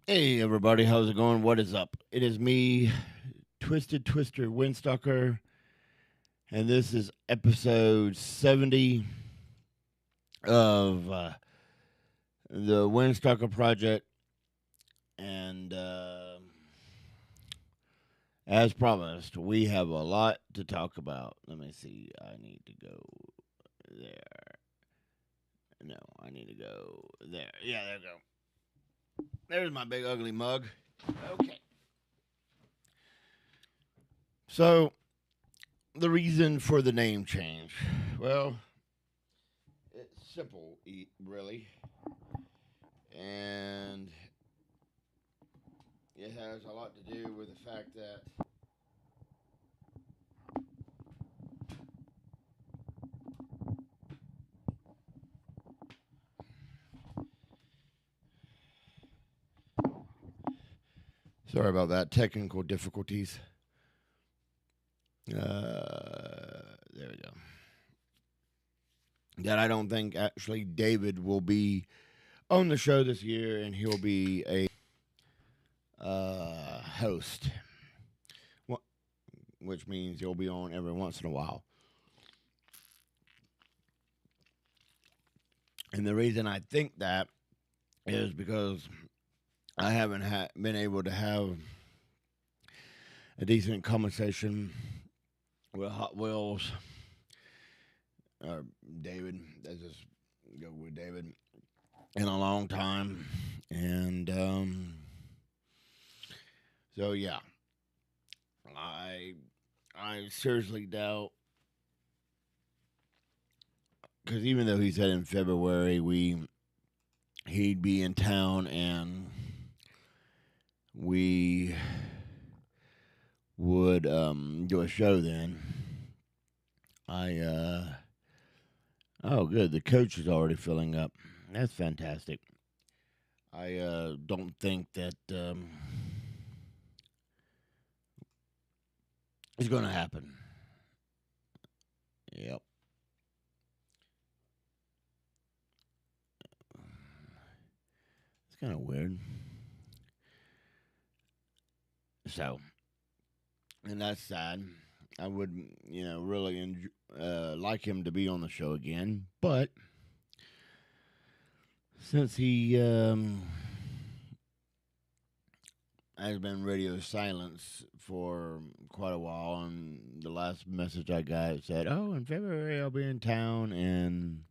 Hey everybody, how's it going? What is up? It is me, Twisted Twister Windstalker, and this is episode 70 of the Windstalker Project. And as promised, we have a lot to talk about. Let me see. I need to go there. No, I need to go there. Yeah, there we go. There's my big ugly mug. Okay. So, the reason for the name change. Well, it's simple, really, and it has a lot to do with the fact that sorry about that technical difficulties. There we go. That I don't think actually David will be on the show this year, and he'll be a host, which means he'll be on every once in a while. And the reason I think that is because I haven't been able to have a decent conversation with Hot Wheels or David. Let's just go with David in a long time, and so yeah, I I seriously doubt because even though he said in February he'd be in town and we would do a show then. I Oh good, the coach is already filling up. That's fantastic. I don't think that it's going to happen. Yep. It's kind of weird. So, and that's sad. I would, really like him to be on the show again, but since he has been radio silence for quite a while, and the last message I got said, "Oh, in February I'll be in town, and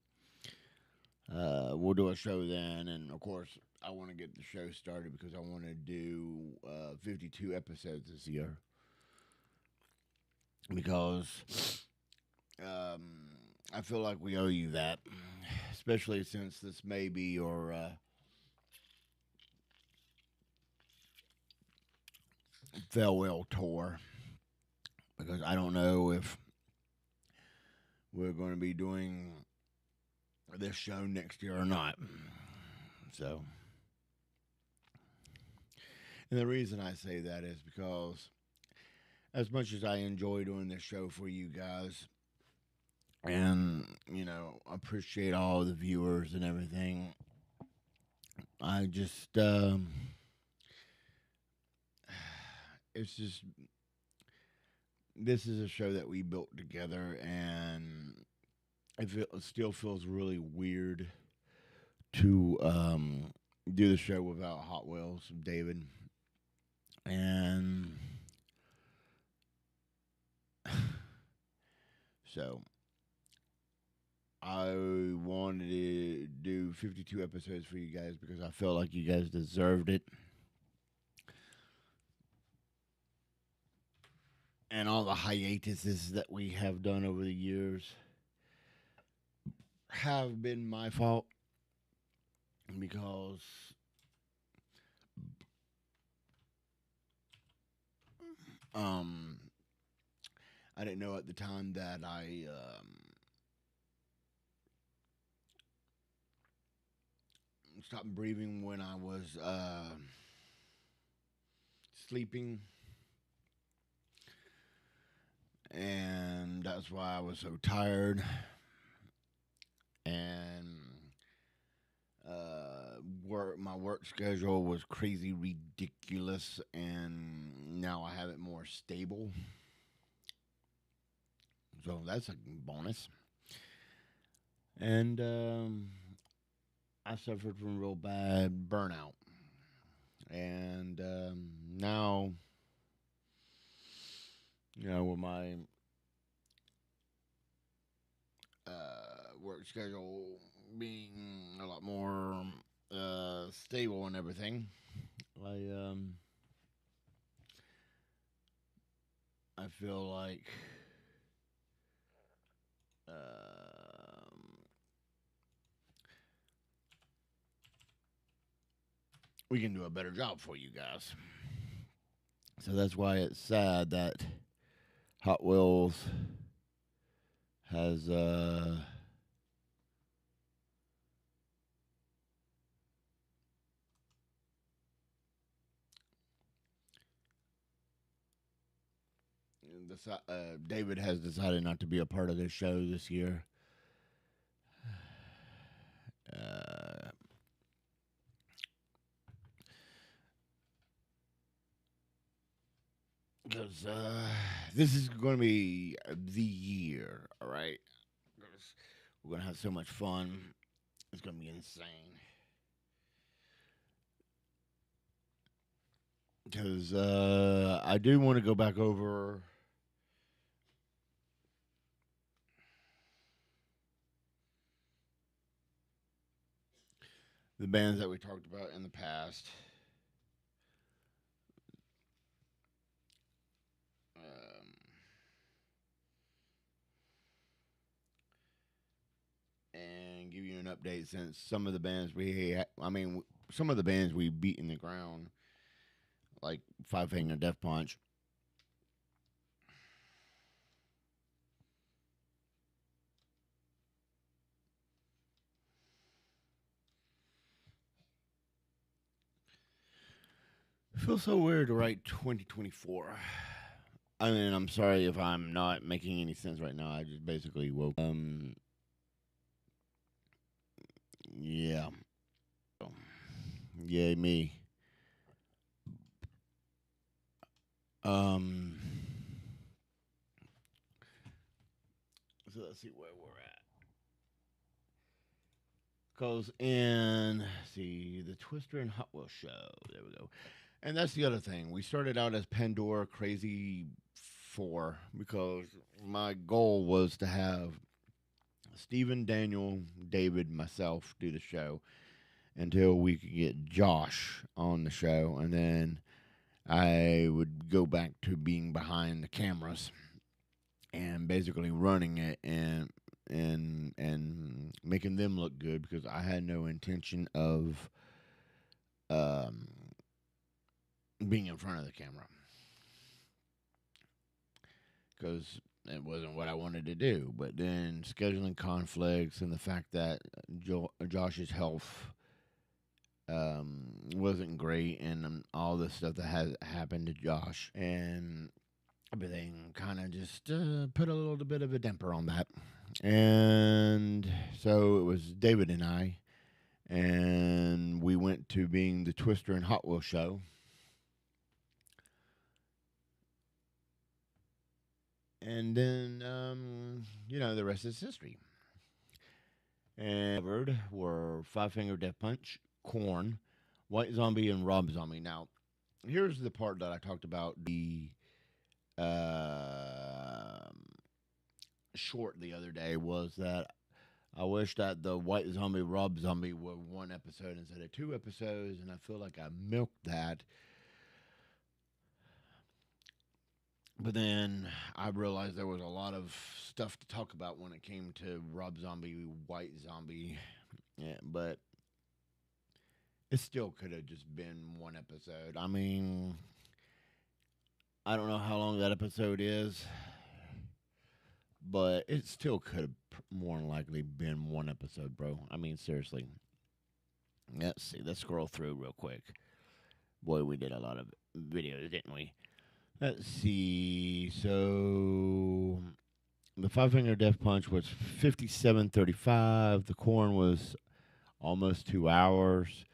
we'll do a show then." And of course, I want to get the show started because I want to do 52 episodes this year because I feel like we owe you that, especially since this may be your farewell tour. Because I don't know if we're going to be doing this show next year or not. So, and the reason I say that is because as much as I enjoy doing this show for you guys, and appreciate all the viewers and everything, I just it's just this is a show that we built together, and it still feels really weird to do the show without Hot Wheels, David, and so I wanted to do 52 episodes for you guys because I felt like you guys deserved it. And all the hiatuses that we have done over the years have been my fault because um I didn't know at the time that I stopped breathing when I was sleeping, and that's why I was so tired and my work schedule was crazy ridiculous, and now I have it more stable. So that's a bonus. And I suffered from real bad burnout, and now with my work schedule being a lot more stable and everything, I I feel like we can do a better job for you guys. So that's why it's sad that Hot Wheels has David has decided not to be a part of this show this year. Because this is going to be the year, all right? 'Cause we're going to have so much fun. It's going to be insane. Because I do want to go back over the bands that we talked about in the past. And give you an update since some of the bands some of the bands we beat in the ground, like Five Finger Death Punch. It feels so weird to write 2024. I mean, I'm sorry if I'm not making any sense right now. I just basically woke. Yeah. Yay me. Um. So let's see where we're at. Cause in the Twister and Hot Wheels show. There we go. And that's the other thing. We started out as Pandora Crazy 4 because my goal was to have Steven, Daniel, David, myself do the show until we could get Josh on the show, and then I would go back to being behind the cameras and basically running it and making them look good because I had no intention of um, being in front of the camera because it wasn't what I wanted to do. But then scheduling conflicts and the fact that Josh's health wasn't great, and all the stuff that has happened to Josh and everything kind of just put a little bit of a damper on that. And so it was David and I, and we went to being the Twister and Hot Wheels show. And then, the rest is history. And covered were Five Finger Death Punch, Corn, White Zombie, and Rob Zombie. Now, here's the part that I talked about the short the other day was that I wish that the White Zombie, Rob Zombie were one episode instead of two episodes, and I feel like I milked that. But then I realized there was a lot of stuff to talk about when it came to Rob Zombie, White Zombie. Yeah, but it still could have just been one episode. I mean, I don't know how long that episode is, but it still could have more than likely been one episode, bro. I mean, seriously. Let's see. Let's scroll through real quick. Boy, we did a lot of videos, didn't we? Let's see. So the Five Finger Death Punch was 57:35. The Corn was almost 2 hours.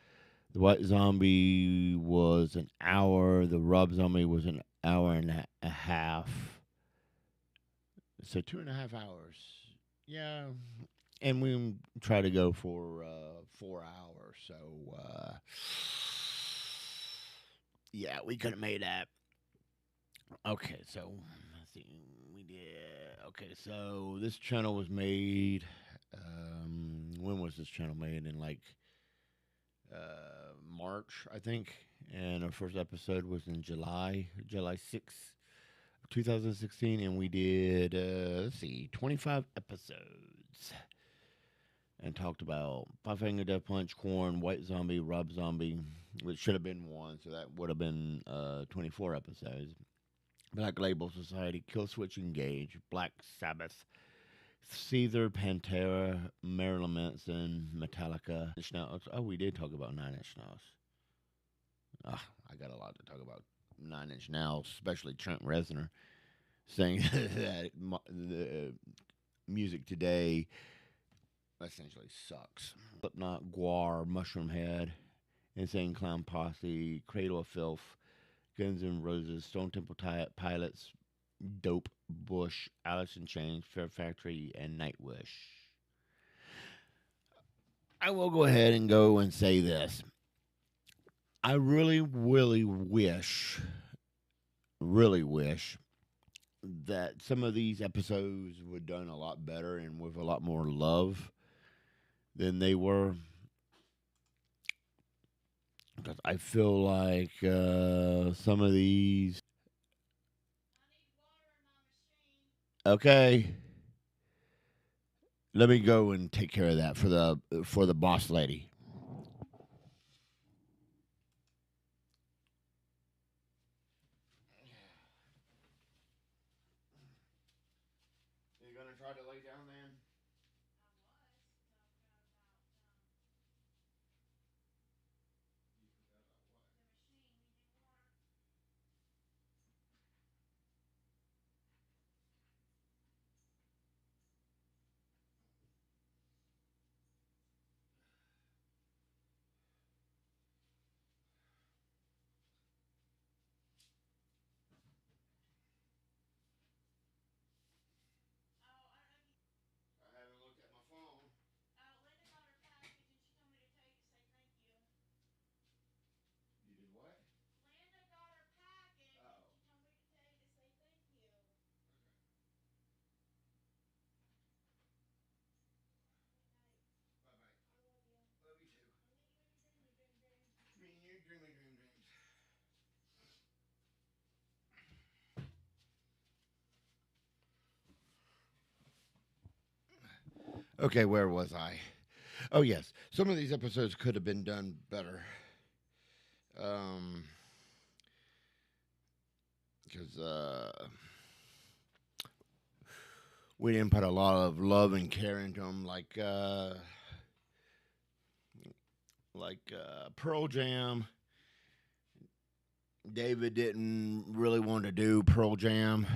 The White Zombie was an hour. The Rub Zombie was an hour and a half. So 2.5 hours. Yeah. And we try to go for 4 hours. So, yeah, we could have made that. Okay, so let's see. We did. Okay, so this channel was made. When was this channel made? In like March, I think. And our first episode was in July 6th, 2016. And we did, let's see, 25 episodes. And talked about Five Finger Death Punch, Corn, White Zombie, Rob Zombie, which should have been one. So that would have been 24 episodes. Black Label Society, Killswitch Engage, Black Sabbath, Caesar, Pantera, Marilyn Manson, Metallica. Oh, we did talk about Nine Inch Nails. Ah, I got a lot to talk about Nine Inch Nails, especially Trent Reznor saying that the music today essentially sucks. Slipknot, Guar, Mushroom Head, Insane Clown Posse, Cradle of Filth, Guns N' Roses, Stone Temple Pilots, Dope, Bush, Alice in Chains, Fair Factory, and Nightwish. I will go ahead and go and say this. I really wish that some of these episodes were done a lot better and with a lot more love than they were. Because I feel like some of these. Okay. Let me go and take care of that for the boss lady. You gonna try to lay down then? I haven't looked at my phone. You did what? Oh. Bye bye. Love you too. Me and you dreamy dreams. Okay, where was I? Oh yes, some of these episodes could have been done better. Um, because we didn't put a lot of love and care into them, Pearl Jam. David didn't really want to do Pearl Jam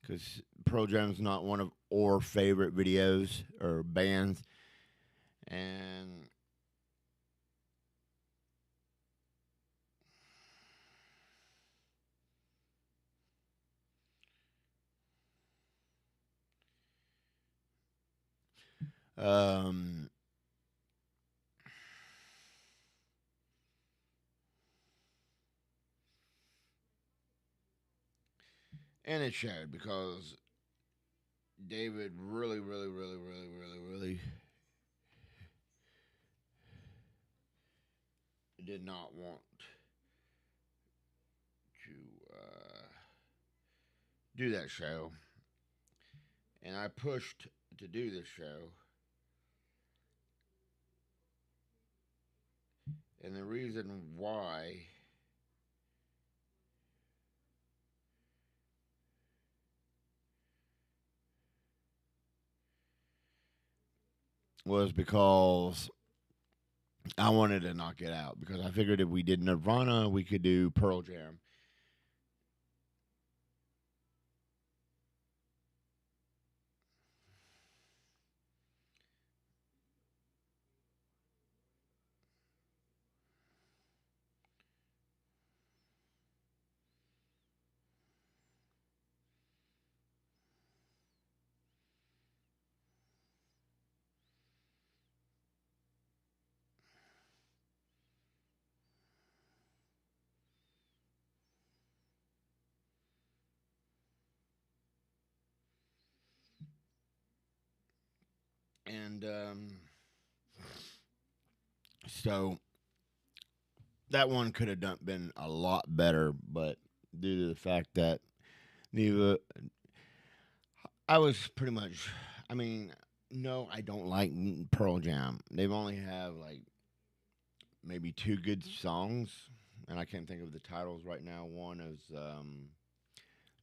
because Pearl Jam's not one of our favorite videos or bands, and um, and it showed because David really did not want to do that show, and I pushed to do this show, and the reason why was because I wanted to knock it out because I figured if we did Nirvana, we could do Pearl Jam. And so that one could have been a lot better, but due to the fact that neither I was pretty much, I mean, no, I don't like Pearl Jam. They've only have like maybe two good songs, and I can't think of the titles right now. One is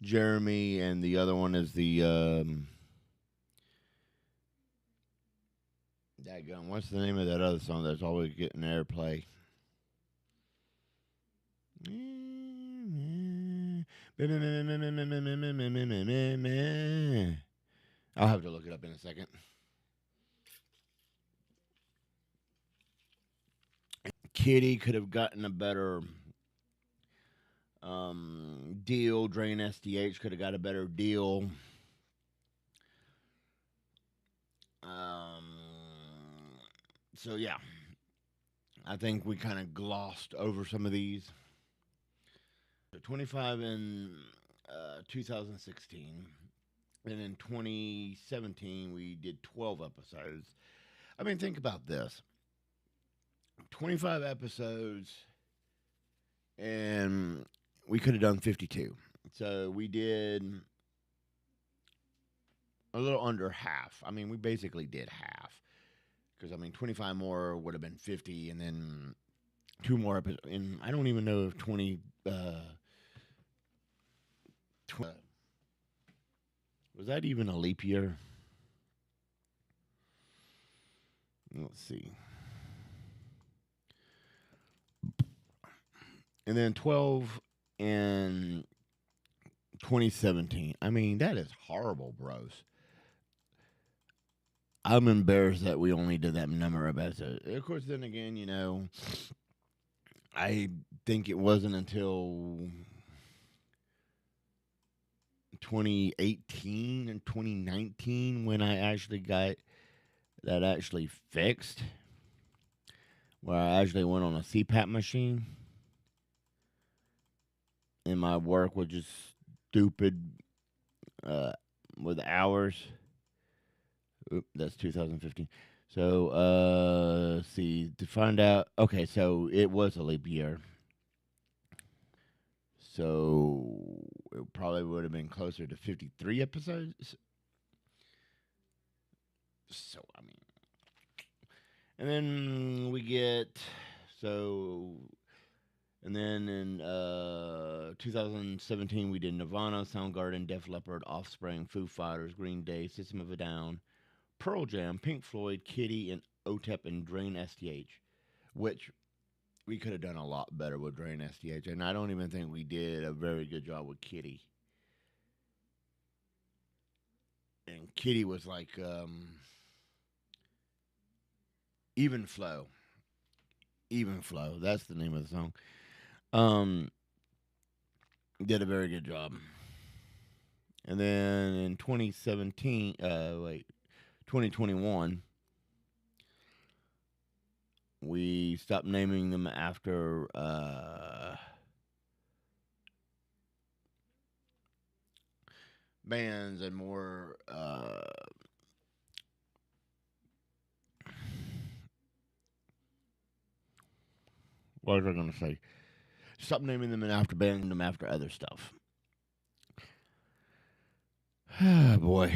Jeremy, and the other one is the Dadgum. What's the name of that other song that's always getting airplay? I'll have to look it up in a second. Kitty could have gotten a better deal. Drain SDH could have got a better deal. Um, so yeah, I think we kind of glossed over some of these. So 25 in 2016, and in 2017 we did 12 episodes. I mean, think about this: 25 episodes, and we could have done 52. So we did a little under half. I mean, we basically did half because I mean, 25 more would have been 50, and then two more episodes. And I don't even know if 20. Was that even a leap year? Let's see. And then 12 in 2017. I mean, that is horrible, bros. I'm embarrassed that we only did that number of episodes. Of course, then again, I think it wasn't until 2018 and 2019 when I actually got that actually fixed, where I actually went on a CPAP machine, and my work was just stupid with hours. Oop, that's 2015. So, see, to find out. Okay, so it was a leap year. So it probably would have been closer to 53 episodes. So, I mean, and then we get, so, and then in 2017, we did Nirvana, Soundgarden, Def Leppard, Offspring, Foo Fighters, Green Day, System of a Down, Pearl Jam, Pink Floyd, Kitty, and OTEP and Drain STH, which we could have done a lot better with Drain STH. And I don't even think we did a very good job with Kitty. And Kitty was like Even Flow. Even Flow. That's the name of the song. Um, did a very good job. And then in 2021, we stopped naming them after bands and more what was I going to say? Stop naming them after bands, them after other stuff. Boy.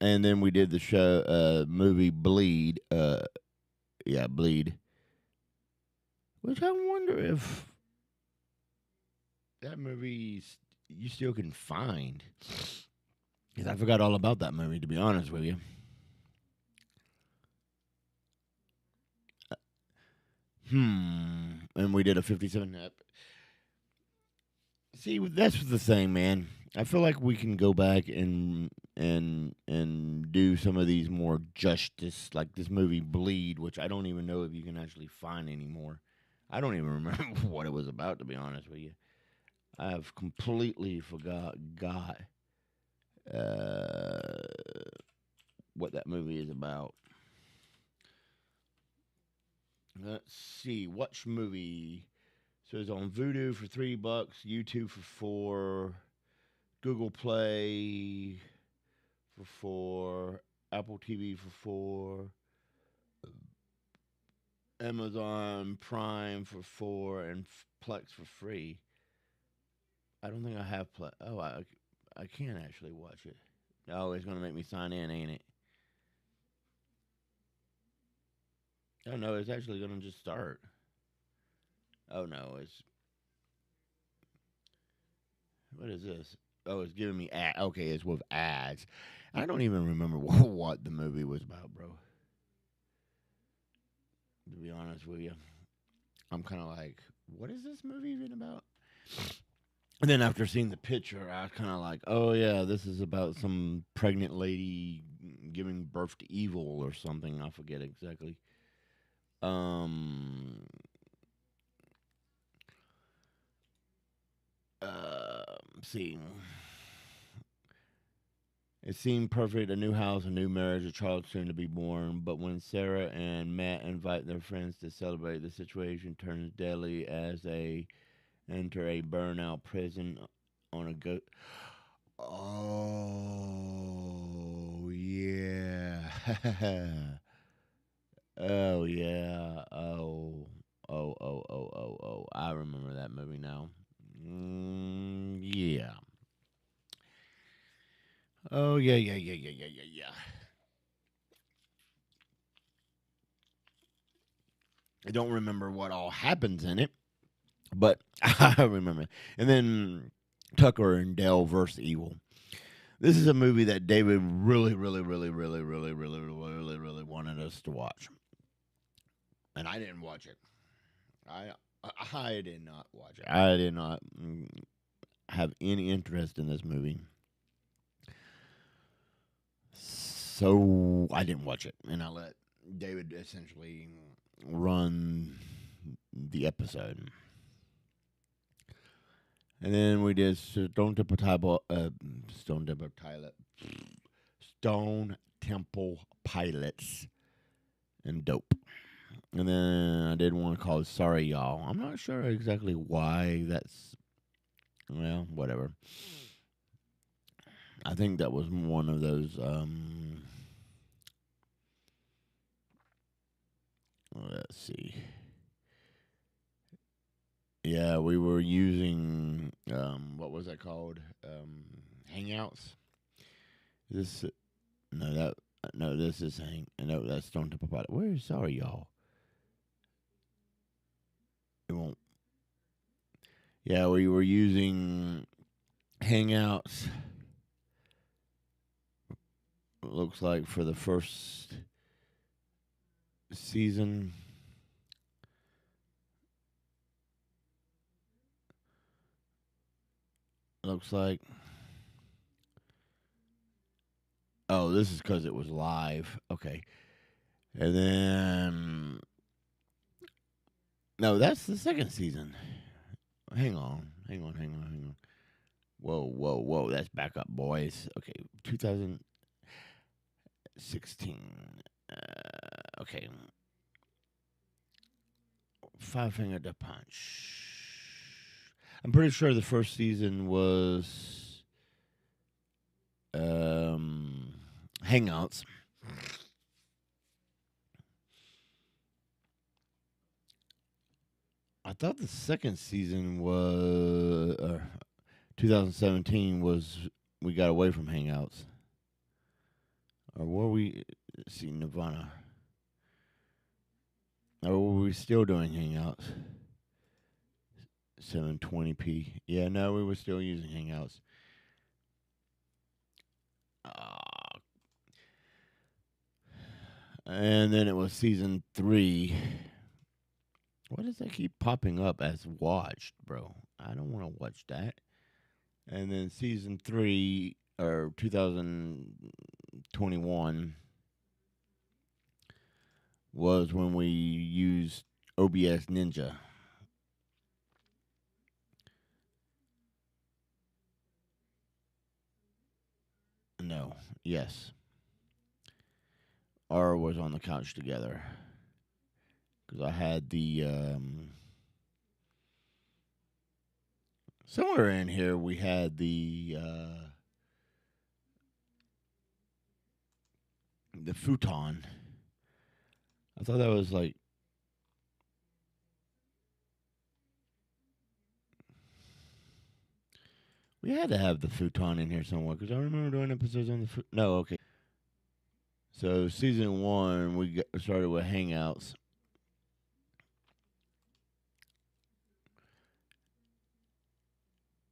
And then we did the show, movie Bleed. Yeah, Bleed. Which I wonder if that movie you still can find. Because I forgot all about that movie, to be honest with you. And we did a 57 ep. See, that's the thing, man. I feel like we can go back and do some of these more justice, like this movie Bleed, which I don't even know if you can actually find anymore. I don't even remember what it was about, to be honest with you. I have completely got uh, what that movie is about. Let's see. Watch movie. So it's on Vudu for $3, YouTube for 4, Google Play for 4. Apple TV for 4, Amazon Prime for 4, and Plex for free. I don't think I have Plex. Oh, I can actually watch it. Oh, it's gonna make me sign in, ain't it? Oh no, it's actually gonna just start. Oh no, it's what is this? Oh, it's giving me ad. Okay, it's with ads. I don't even remember what the movie was about, bro. To be honest with you, I'm kind of like, what is this movie even about? And then after seeing the picture, I was kind of like, oh yeah, this is about some pregnant lady giving birth to evil or something. I forget exactly. Um, see, it seemed perfect. A new house, a new marriage, a child soon to be born. But when Sarah and Matt invite their friends to celebrate, the situation turns deadly as they enter a burnout prison on a go. Oh yeah. Oh yeah. Oh. I remember that movie now. Yeah. Oh yeah. I don't remember what all happens in it, but I remember. And then Tucker and Dale versus Evil. This is a movie that David really wanted us to watch, and I didn't watch it. I I did not watch it. I did not have any interest in this movie, so I didn't watch it, and I let David essentially run the episode. And then we did Stone Temple Pilot, Stone Temple Pilots, and Dope. And then I did one called Sorry Y'all. I'm not sure exactly why that's, well, whatever. I think that was one of those, let's see. Yeah, we were using, what was that called? Hangouts. This, no, no, this is no, that's Stone Temple Pilot. Where's Sorry Y'all? It won't. Yeah, we were using Hangouts. Looks like for the first season. Looks like. Oh, this is because it was live. Okay. And then. No, that's the second season. Hang on. Whoa. That's back up, boys. Okay. 2016. Okay. Five Finger to Punch. I'm pretty sure the first season was Hangouts. I thought the second season was 2017 was we got away from Hangouts, or were we? Let's see, Nirvana, or were we still doing Hangouts? 720p. Yeah, no, we were still using Hangouts. Uh, and then it was season 3. Why does that keep popping up as watched, bro? I don't want to watch that. And then season 3 or 2021 was when we used OBS Ninja. No, yes. Or was on the couch together. Because I had the. Somewhere in here we had the. the futon. I thought that was like we had to have the futon in here somewhere because I remember doing episodes on the no, okay. So season one, started with hangouts,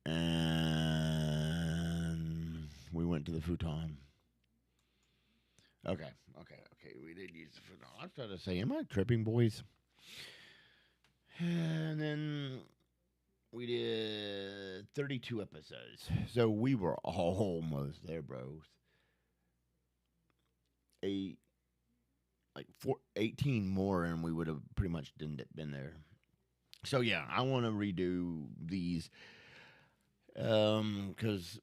and we went to the futon. Okay, okay. We did use the futon. I was trying to say, am I tripping, boys? And then we did 32 episodes. So we were almost there, bros. Eight, like 18 more, and we would have pretty much been there. So yeah, I want to redo these, because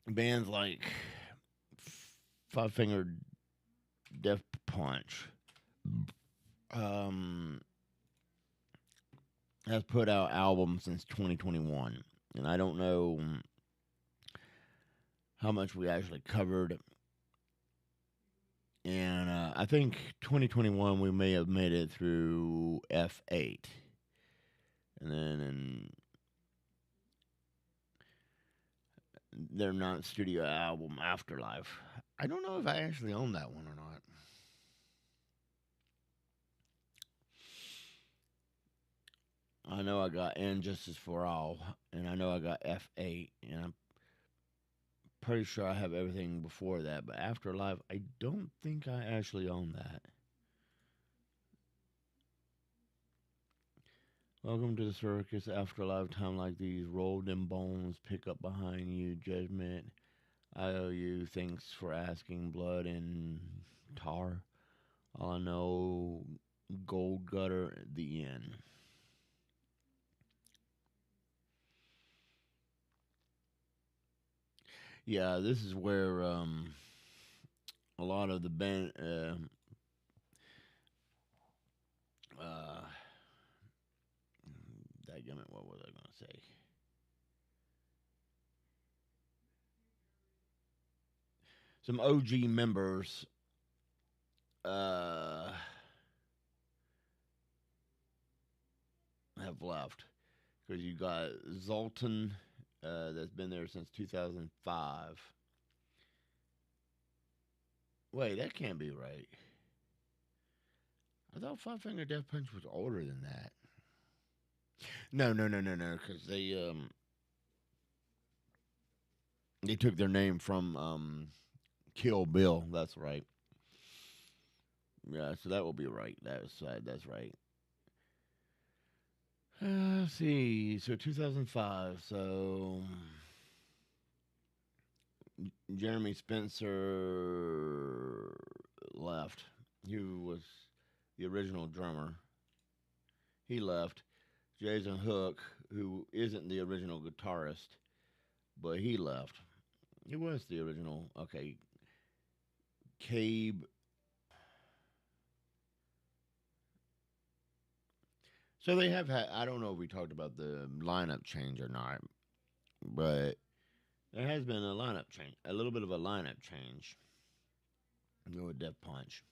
bands like Five Finger Death Punch, um, has put out albums since 2021, and I don't know how much we actually covered. And I think 2021 we may have made it through F8, and then in their non-studio album Afterlife. I don't know if I actually own that one or not. I know I got Injustice for All, and I know I got F8, and I'm pretty sure I have everything before that. But Afterlife, I don't think I actually own that. Welcome to the circus. After a lifetime like these, rolled in bones, pick up behind you, judgment. I owe you. Thanks for asking. Blood and tar. All I know, gold gutter. The end. Yeah, this is where a lot of the band. Uh, what was I gonna say? Some OG members uh, have left because you got Zoltan, that's been there since 2005. Wait, that can't be right. I thought Five Finger Death Punch was older than that. No, no, no, no, no, because they took their name from Kill Bill. That's right. Yeah, so that will be right. That's right. Let's see. So 2005. So Jeremy Spencer left. He was the original drummer. He left. Jason Hook, who isn't the original guitarist, but he left. He was the original. Okay. Cabe. So they have had, I don't know if we talked about the lineup change or not, but there has been a lineup change, a little bit of a lineup change. Go with Death Punch.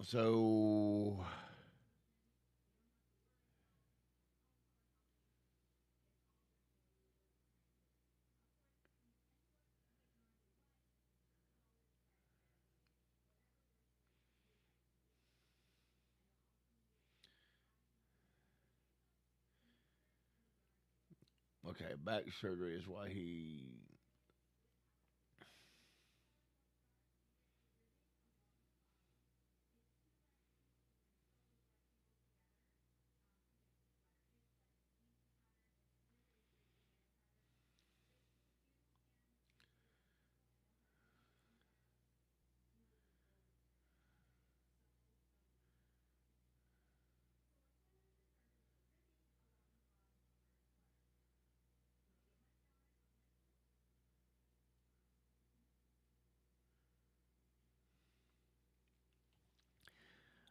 So, okay, back surgery is why he.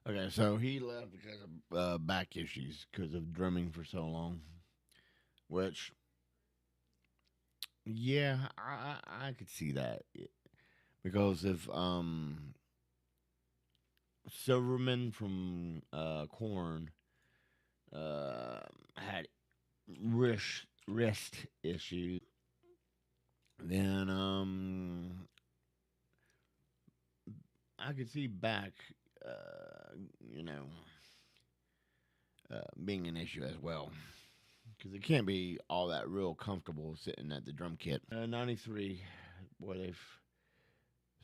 Okay, so he left because of back issues, because of drumming for so long. which, yeah, I could see that. Because if Silverman from Corn had wrist issues, then I could see back, uh, you know, being an issue as well. Because it can't be all that real comfortable sitting at the drum kit. 93, boy,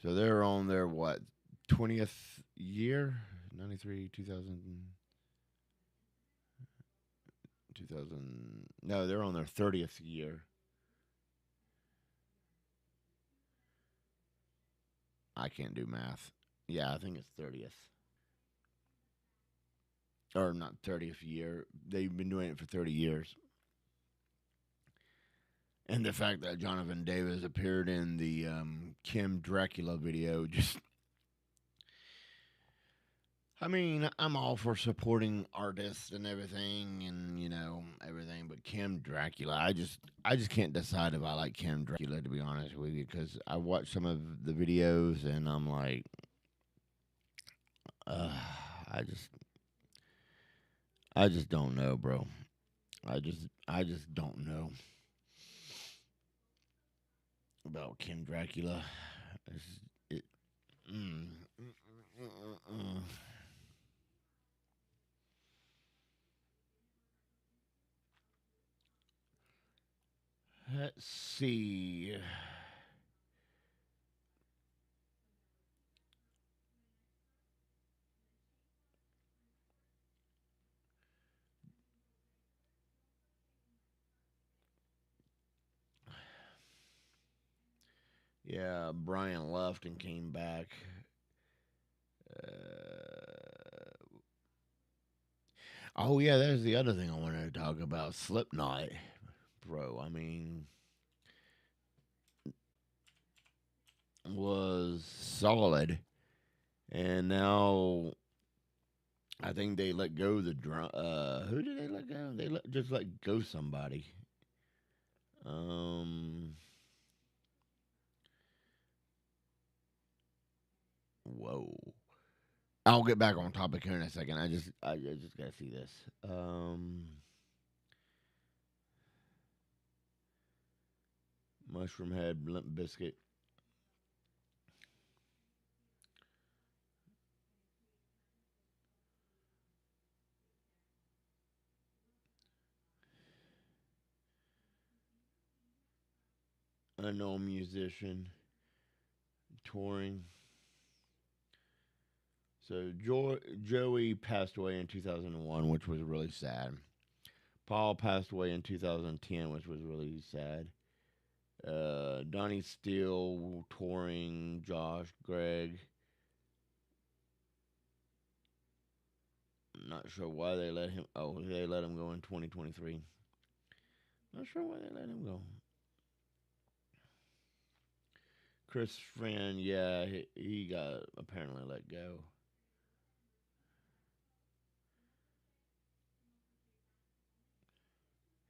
so they're on their what, 20th year? 93, 2000, 2000. No, they're on their 30th year. I can't do math. Yeah, I think it's 30th. Or not 30th year. They've been doing it for 30 years. And the fact that Jonathan Davis appeared in the Kim Dracula video just. I mean, I'm all for supporting artists and everything, and everything. But Kim Dracula, I just can't decide if I like Kim Dracula, to be honest with you, because I watched some of the videos and I'm like, uh, I just, I just don't know, bro. I just don't know about Kim Dracula. It's, it, mm, mm, mm, mm, mm. Let's see. Yeah, Brian left and came back. Uh, oh yeah, there's the other thing I wanted to talk about. Slipknot, bro. I mean, was solid, and now I think they let go the drum. Who did they let go? Just let go somebody. Um, whoa. I'll get back on topic here in a second. I just gotta see this. Mushroom Head, Limp Biscuit, unknown musician, touring. So Joey passed away in 2001, which was really sad. Paul passed away in 2010, which was really sad. Donnie Steele touring, Josh, Greg. Not sure why they let him. Oh, they let him go in 2023. Not sure why they let him go. Chris Friend, yeah, he got apparently let go.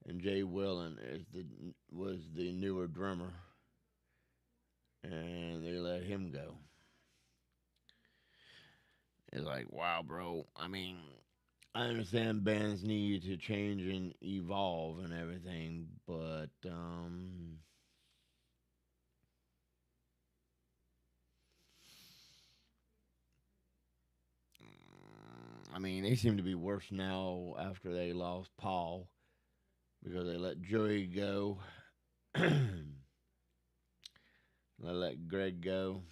And Jay Whelan was the newer drummer, and they let him go. It's like, wow, bro. I mean, I understand bands need to change and evolve and everything, but I mean, they seem to be worse now after they lost Paul because they let Joey go. They let Greg go,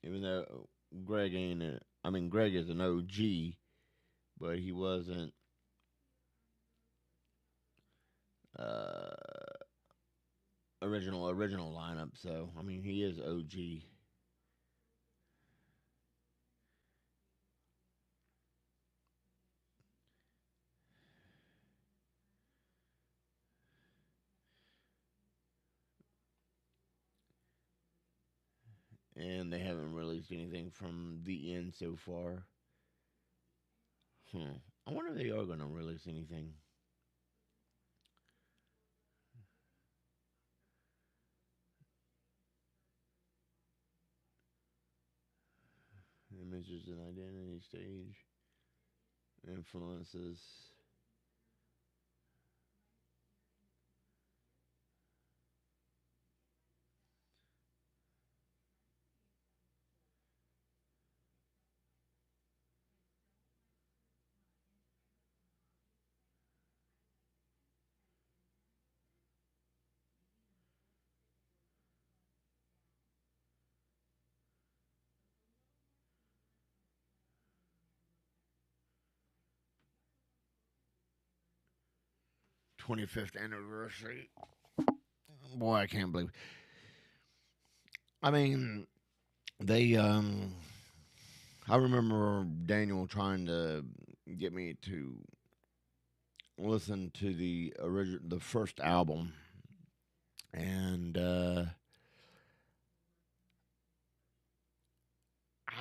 even though Greg ain't. I mean, Greg is an OG, but he wasn't uh, original lineup. So I mean, he is OG, and they haven't released anything from the end so far. I wonder if they are gonna release anything. Influencers and identity stage. Influences. 25th anniversary. Boy, I can't believe. I mean, they. I remember Daniel trying to get me to listen to the first album, and I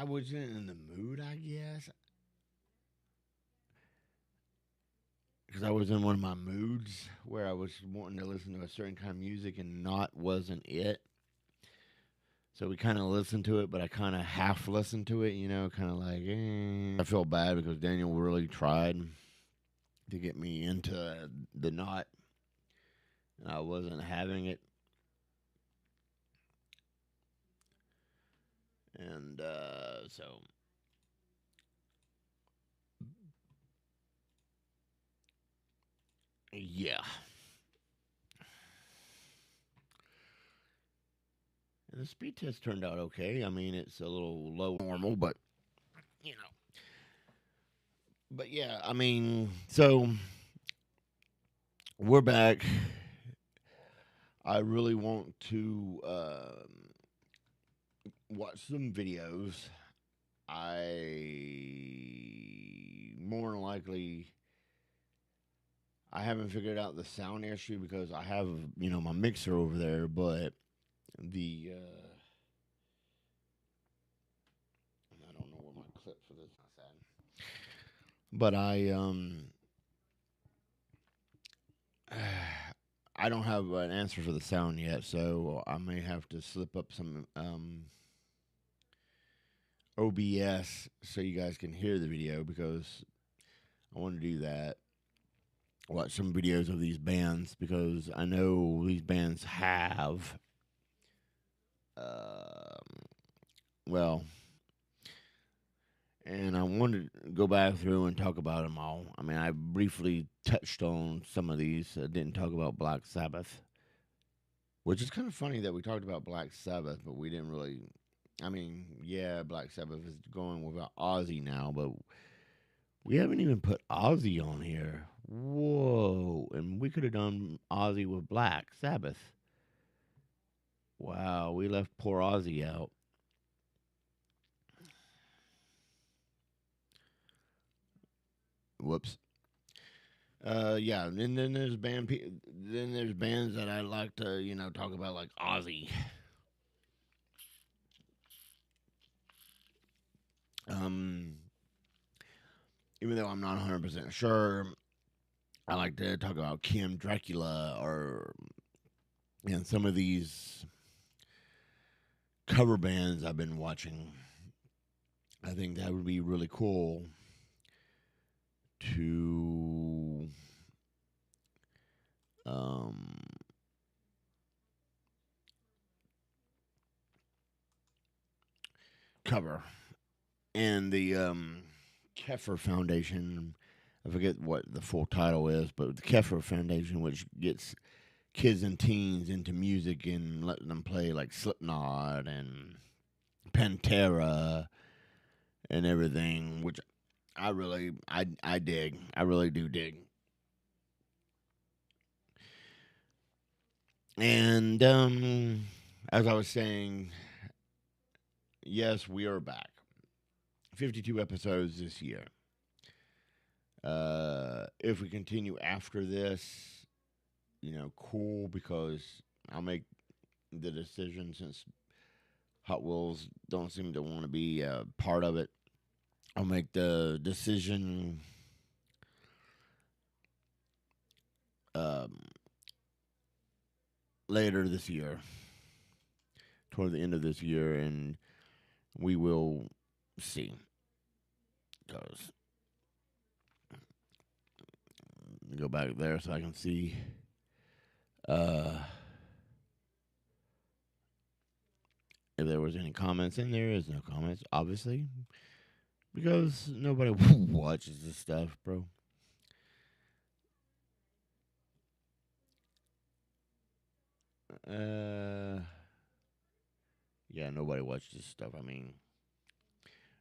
wasn't in the mood, I guess, because I was in one of my moods where I was wanting to listen to a certain kind of music and not wasn't it. So we kind of listened to it, but I kind of half listened to it, kind of like, I feel bad because Daniel really tried to get me into the knot, and I wasn't having it. And so, yeah. And the speed test turned out okay. I mean, it's a little low normal, but, you know. But yeah, I mean, so we're back. I really want to watch some videos. I more than likely I haven't figured out the sound issue because I have my mixer over there, but the I don't know where my clip for this is at. But I don't have an answer for the sound yet, so I may have to slip up some OBS so you guys can hear the video because I want to do that. Watch some videos of these bands because I know these bands have, um, well, and I wanted to go back through and talk about them all. I mean, I briefly touched on some of these. I didn't talk about Black Sabbath, which is kind of funny that we talked about Black Sabbath, but we didn't really. I mean, yeah, Black Sabbath is going without Ozzy now, but we haven't even put Ozzy on here. Whoa. And we could have done Ozzy with Black Sabbath. Wow, we left poor Ozzy out. Whoops. Yeah, and then there's then there's bands that I like to, talk about like Ozzy. Um Even though I'm not 100% sure, I like to talk about Kim Dracula or and some of these cover bands I've been watching. I think that would be really cool to um, cover. And the Keffer Foundation, I forget what the full title is, but the Keffer Foundation, which gets kids and teens into music and letting them play like Slipknot and Pantera and everything, which I dig. I really do dig. And as I was saying, yes, we are back. 52 episodes this year. If we continue after this, cool because I'll make the decision since Hot Wheels don't seem to want to be part of it. I'll make the decision um, later this year, toward the end of this year, and we will see. Because go back there so I can see. Uh, if there was any comments in there, there's no comments, obviously, because nobody watches this stuff, bro. Uh, yeah, nobody watches this stuff. I mean,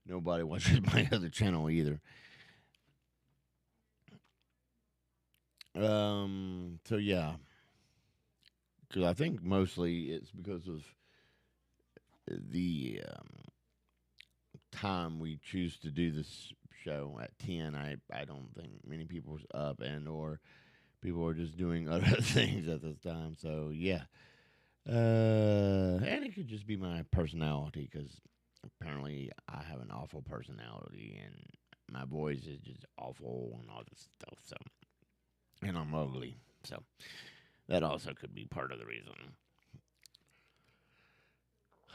nobody watches my other channel either. So yeah, because I think mostly it's because of the time we choose to do this show at 10. I don't think many people's up and or people are just doing other things at this time. So yeah, and it could just be my personality because apparently I have an awful personality and my voice is just awful and all this stuff. So and I'm ugly. So that also could be part of the reason.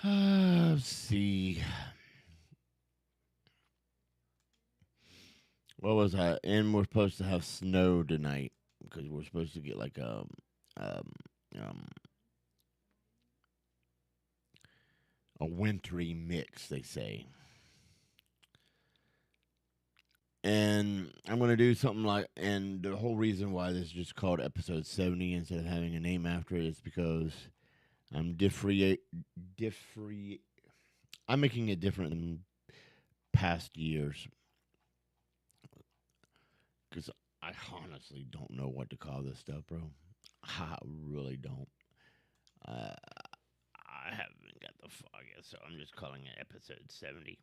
Let's see. What was that? And we're supposed to have snow tonight because we're supposed to get like um, um, a wintry mix, they say. And I'm gonna do something like, and the whole reason why this is just called episode 70 instead of having a name after it is because I'm different. I'm making it different than past years because I honestly don't know what to call this stuff, bro. I really don't. Uh, I haven't got the foggiest, so I'm just calling it episode 70.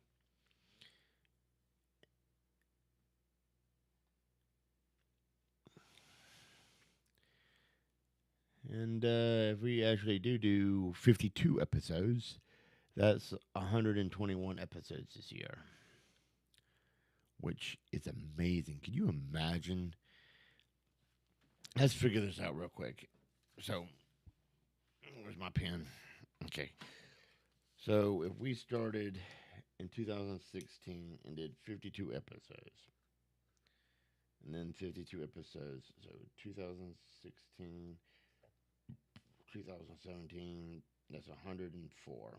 And if we actually do 52 episodes, that's 121 episodes this year, which is amazing. Can you imagine? Let's figure this out real quick. So, where's my pen? Okay. So, if we started in 2016 and did 52 episodes, and then 52 episodes, so 2016, 2017, that's 104.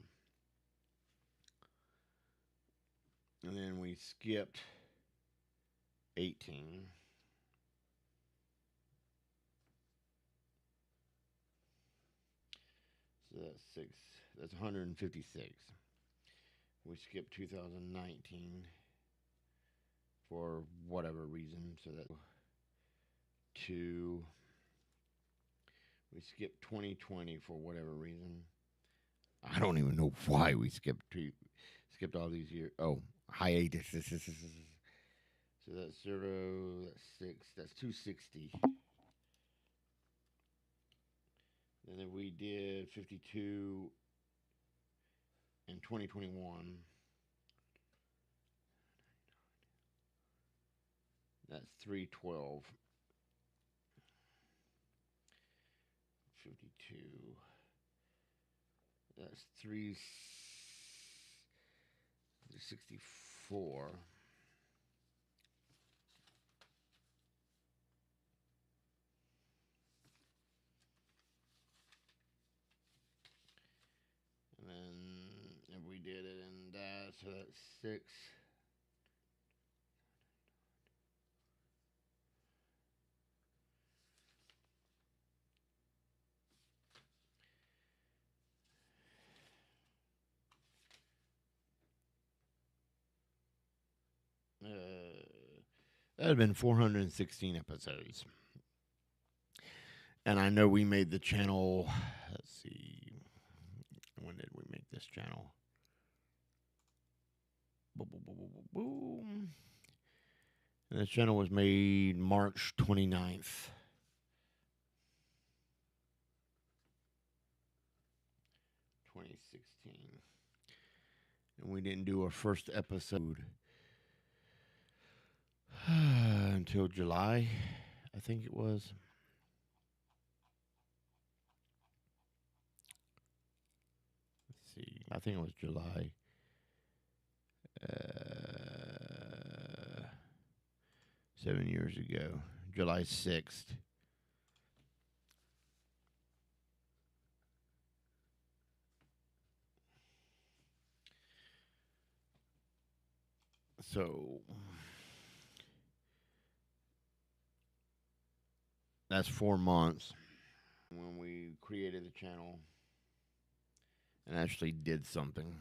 And then we skipped 18. So that's six. That's 156. We skipped 2019 for whatever reason. So that's two. We skipped 2020 for whatever reason. I don't even know why we skipped all these years. Oh, hiatus. So that's zero. That's six. That's 260. And then we did 52 in 2021. That's 312. 52. That's 364. And then if we did it in that, so that's six. That would have been 416 episodes. And I know we made the channel. Let's see. When did we make this channel? Boom. And this channel was made March 29th. 2016. And we didn't do our first episode until July, I think it was. Let's see. I think it was July. 7 years ago, July 6th. So that's 4 months when we created the channel and actually did something.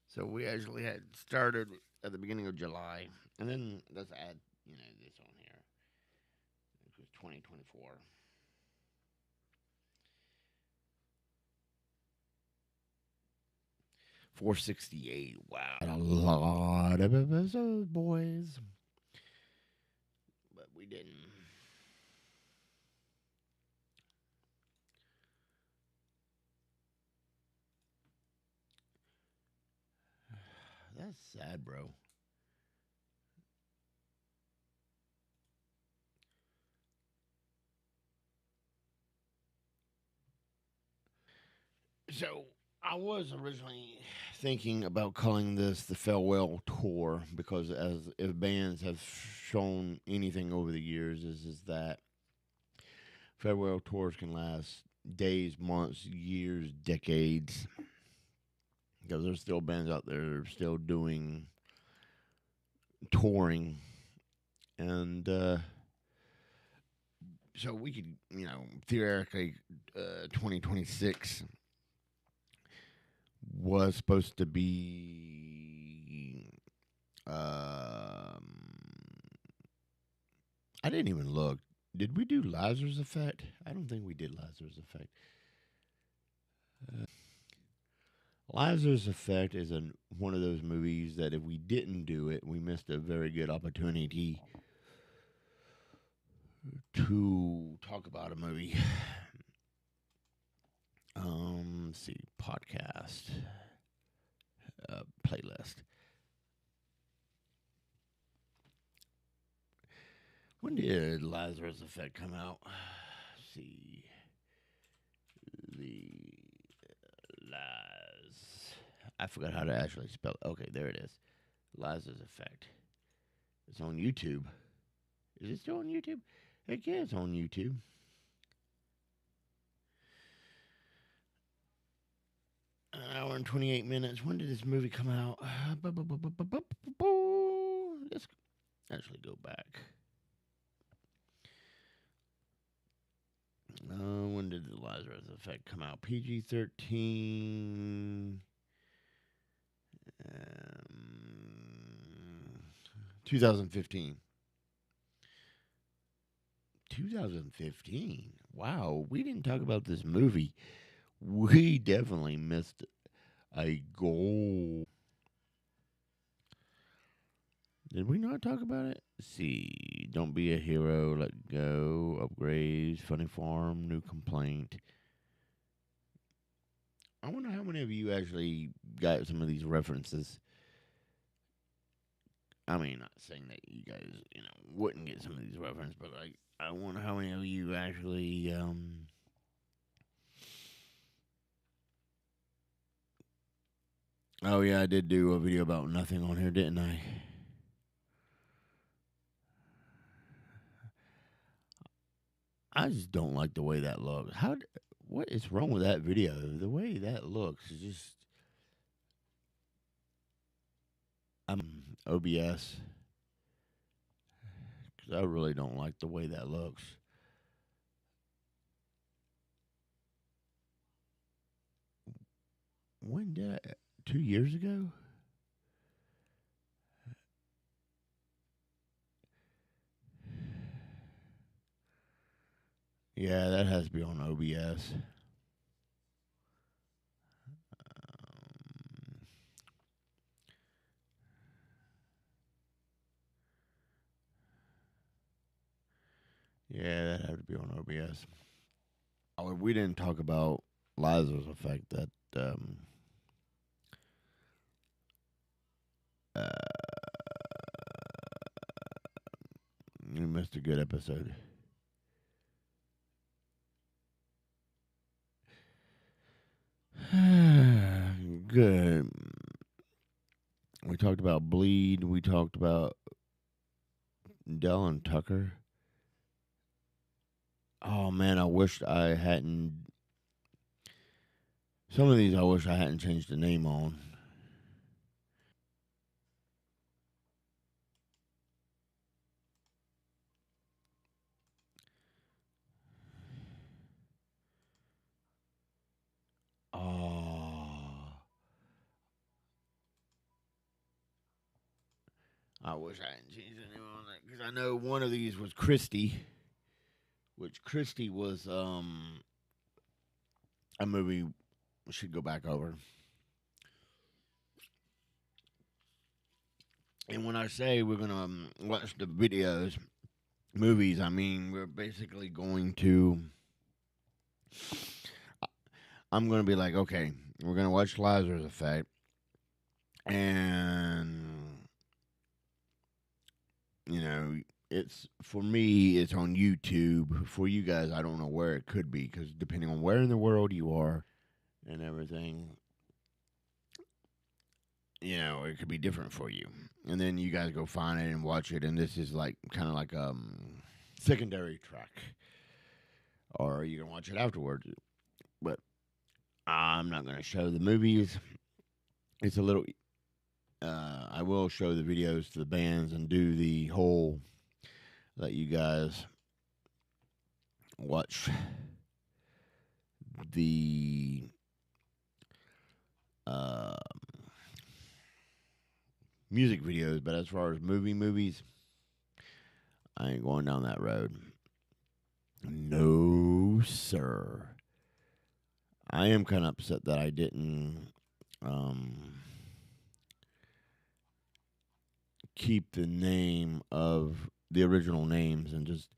So we actually had started at the beginning of July, and then let's add, this on here. It was 2024. 468. Wow, a lot of episodes, boys, but we didn't. That's sad, bro. So I was originally thinking about calling this the farewell tour because, as if bands have shown anything over the years, is that farewell tours can last days, months, years, decades. Because there's still bands out there still doing touring, and so we could, theoretically, 2026 was supposed to be. I didn't even look. Did we do Lazarus Effect? I don't think we did Lazarus Effect. Lazarus Effect is one of those movies that if we didn't do it, we missed a very good opportunity to talk about a movie. Let's see, podcast playlist. When did Lazarus Effect come out? Let's see, the Laz. I forgot how to actually spell it. Okay, there it is. Lazarus Effect. It's on YouTube. Is it still on YouTube? Heck yeah, it's on YouTube. An hour and 28 minutes. When did this movie come out? Let's actually go back. When did the Lazarus Effect come out? PG 13. 2015. 2015. Wow, we didn't talk about this movie. We definitely missed a goal. Did we not talk about it? Let's see. Don't be a hero. Let go. Upgrades. Funny Farm. New complaint. I wonder how many of you actually got some of these references. I mean, not saying that you guys, wouldn't get some of these references, but like, I wonder how many of you actually, Oh yeah, I did do a video about nothing on here, didn't I? I just don't like the way that looks. What is wrong with that video? The way that looks is just. OBS, because I really don't like the way that looks. When did I? 2 years ago? Yeah, that has to be on OBS. Yeah, that had to be on OBS. Oh, we didn't talk about Lazarus Effect. That uh, you missed a good episode. Good. We talked about Bleed. We talked about Dell and Tucker. Oh man, I wish I hadn't. Some of these I wish I hadn't changed the name on. Oh, I wish I hadn't changed the name on that because I know one of these was Christie, which Christie was a movie we should go back over. And when I say we're gonna watch the videos, movies, I mean we're basically going to. I'm gonna be like, okay, we're gonna watch Lazarus Effect, and you know, it's for me, it's on YouTube. For you guys, I don't know where it could be because depending on where in the world you are and everything, it could be different for you. And then you guys go find it and watch it, and this is like kind of like secondary track, or you can watch it afterwards. But I'm not gonna show the movies. It's a little. I will show the videos to the bands and do the whole. Let you guys watch the uh, music videos, but as far as movies, I ain't going down that road. No, sir. I am kind of upset that I didn't keep the name of the original names and just,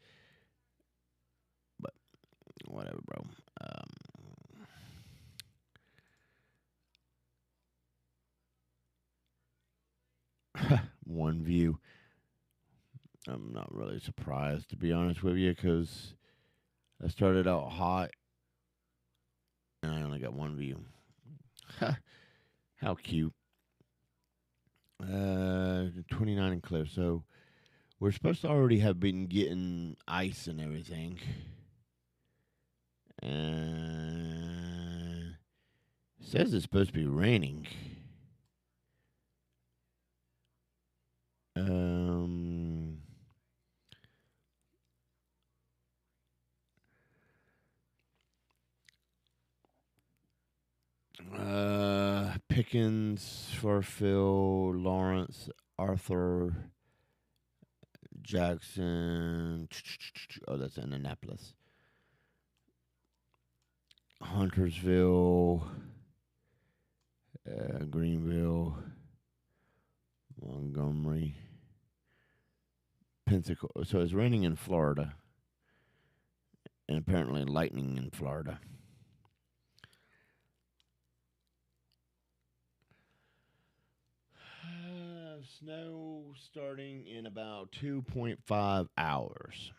but whatever, bro. One view. I'm not really surprised, to be honest with you, because I started out hot and I only got one view. How cute. 29 and clear. So we're supposed to already have been getting ice and everything. And it says it's supposed to be raining. Um, Pickens, Farfield, Lawrence, Arthur, Jackson. Oh, that's Indianapolis. Huntersville, Greenville, Montgomery, Pensacola. So it's raining in Florida, and apparently lightning in Florida. Snow starting in about 2.5 hours.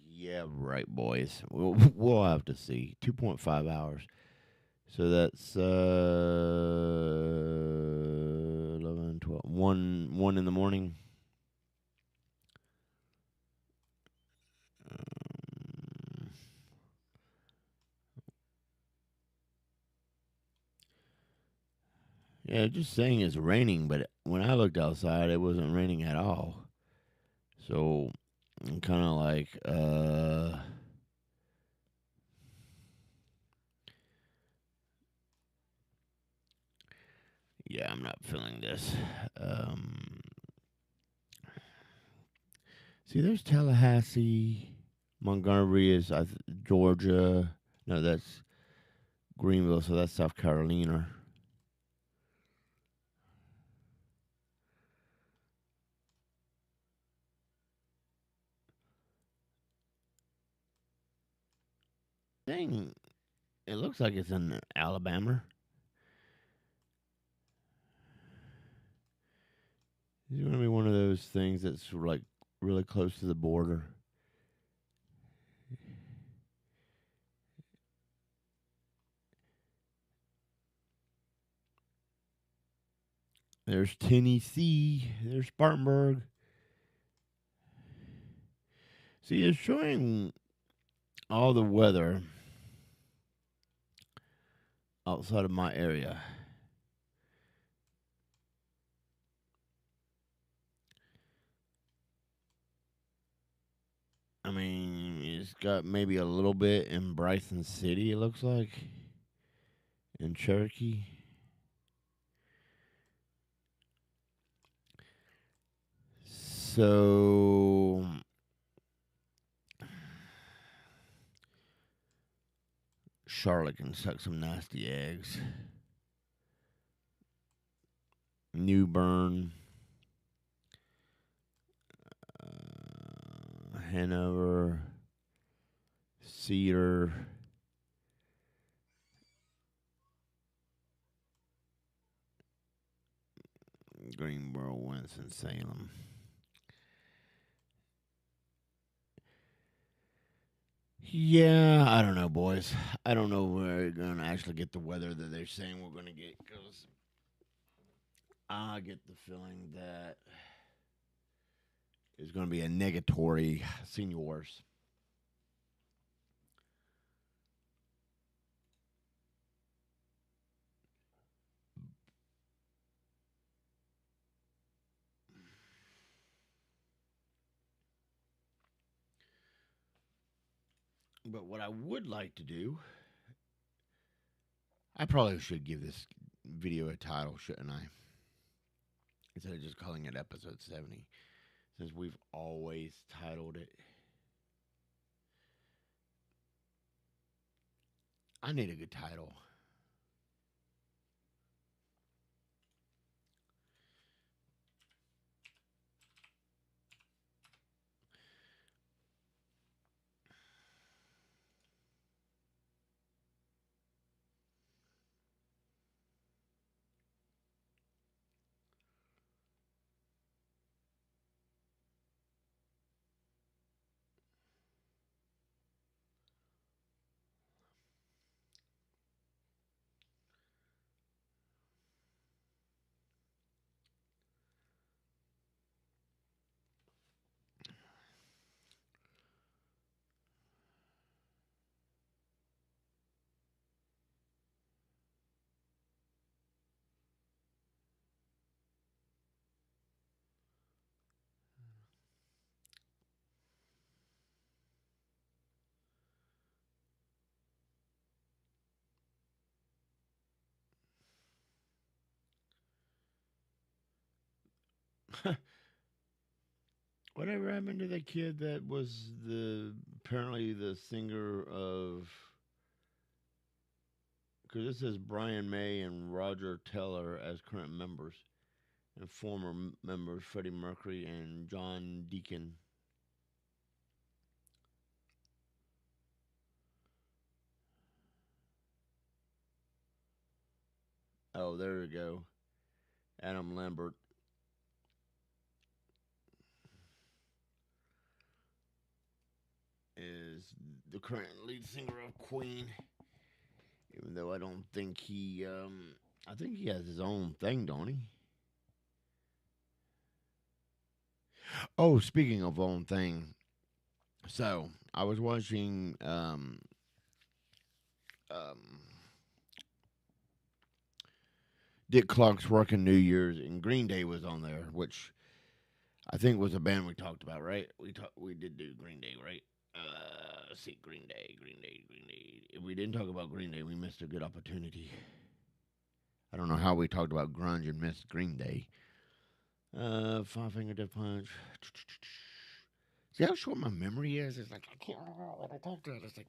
Yeah, right, boys. We'll have to see. 2.5 hours. So that's 11, 12, 1 in the morning. Um, yeah, just saying it's raining, but when I looked outside, it wasn't raining at all. So I'm kind of like, yeah, I'm not feeling this. Um, See, there's Tallahassee. Montgomery is Georgia. No, that's Greenville, so that's South Carolina. Dang, it looks like it's in Alabama. It's going to be one of those things that's like really close to the border. There's Tennessee. There's Spartanburg. See, it's showing all the weather outside of my area. I mean, it's got maybe a little bit in Bryson City, it looks like, in Cherokee. So, Charlotte can suck some nasty eggs. New Bern, Hanover, Cedar, Greensboro, Winston-Salem. Yeah, I don't know, boys. I don't know where we're going to actually get the weather that they're saying we're going to get, because I get the feeling that it's going to be a negatory seniors. But what I would like to do, I probably should give this video a title, shouldn't I? Instead of just calling it episode 70, since we've always titled it. I need a good title. Whatever happened to the kid that was the apparently the singer of? Because this says Brian May and Roger Teller as current members, and former members Freddie Mercury and John Deacon. Oh, there we go. Adam Lambert is the current lead singer of Queen. Even though I don't think I think he has his own thing, don't he? Oh, speaking of own thing, so I was watching um, Dick Clark's Working New Year's, and Green Day was on there, which I think was a band we talked about, right? We did do Green Day, right? Let's see, Green Day, Green Day, Green Day. If we didn't talk about Green Day, we missed a good opportunity. I don't know how we talked about grunge and missed Green Day. Five Finger Death Punch. See how short my memory is? It's like I can't remember what I talked about. It's like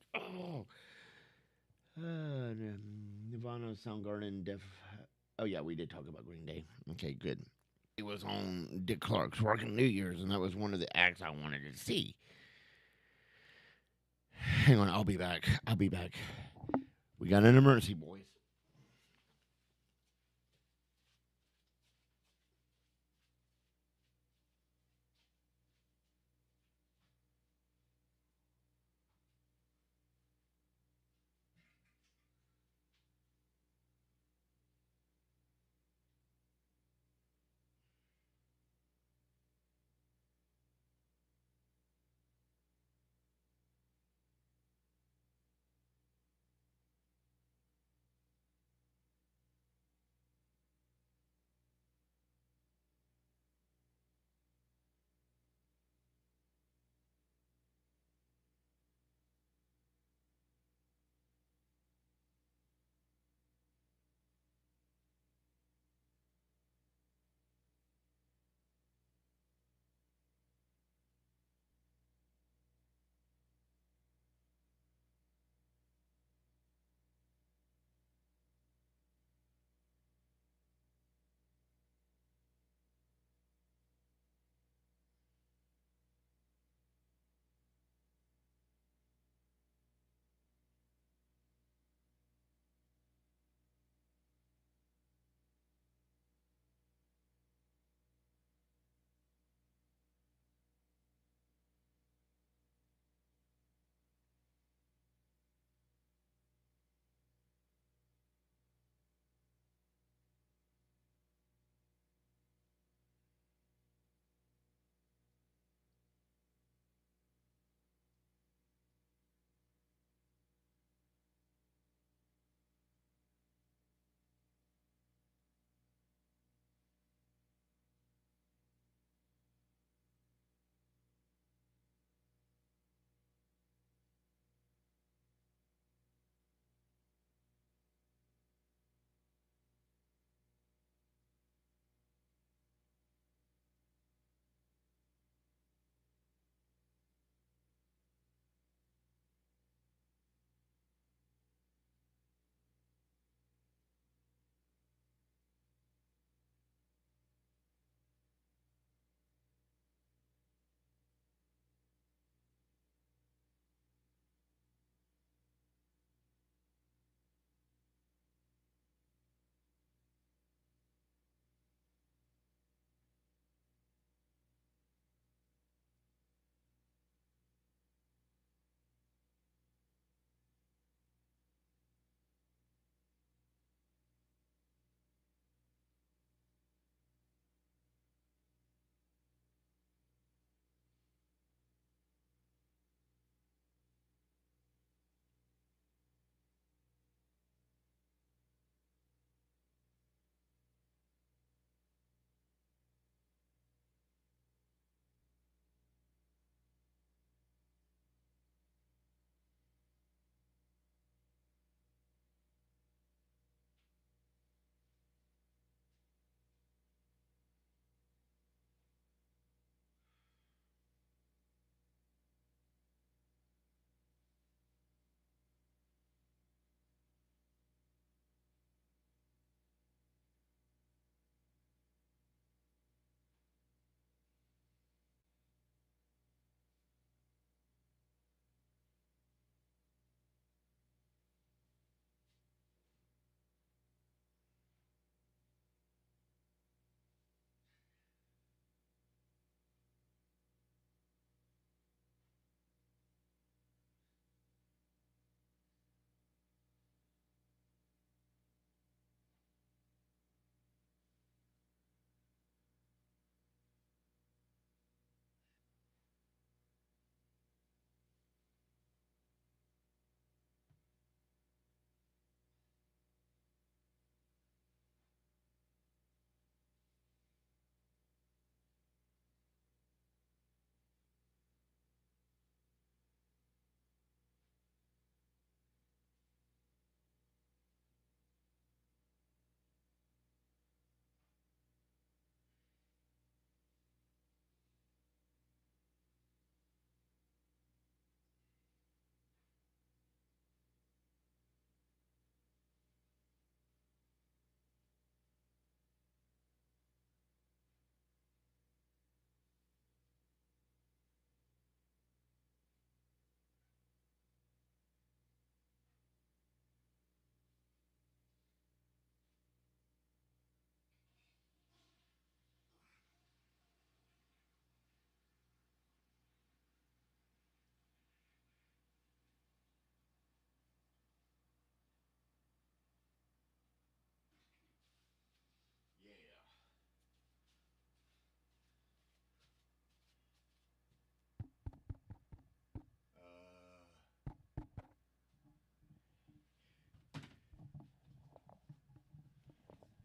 Nirvana, Soundgarden, Def. Oh yeah, we did talk about Green Day. Okay, good. It was on Dick Clark's Working New Year's, and that was one of the acts I wanted to see. Hang on, I'll be back. I'll be back. We got an emergency, boys.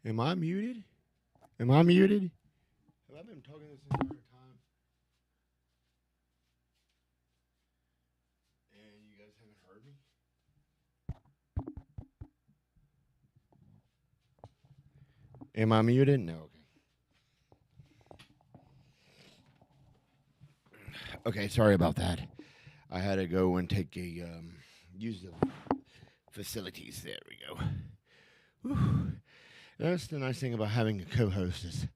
Am I muted? Am I muted? Have I been talking this entire time? And you guys haven't heard me? Am I muted? No. Okay. Okay, sorry about that. I had to go and take a use the facilities. There we go. Whew. That's the nice thing about having a co-host is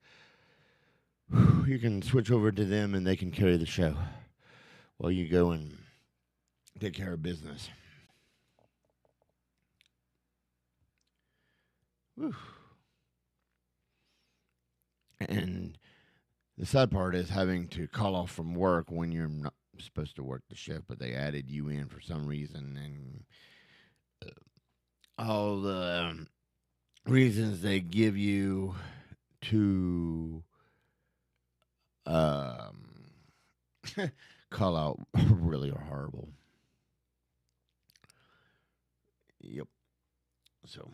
you can switch over to them and they can carry the show while you go and take care of business. Whew. And the sad part is having to call off from work when you're not supposed to work the shift, but they added you in for some reason, and all the reasons they give you to call out really are horrible. Yep. So,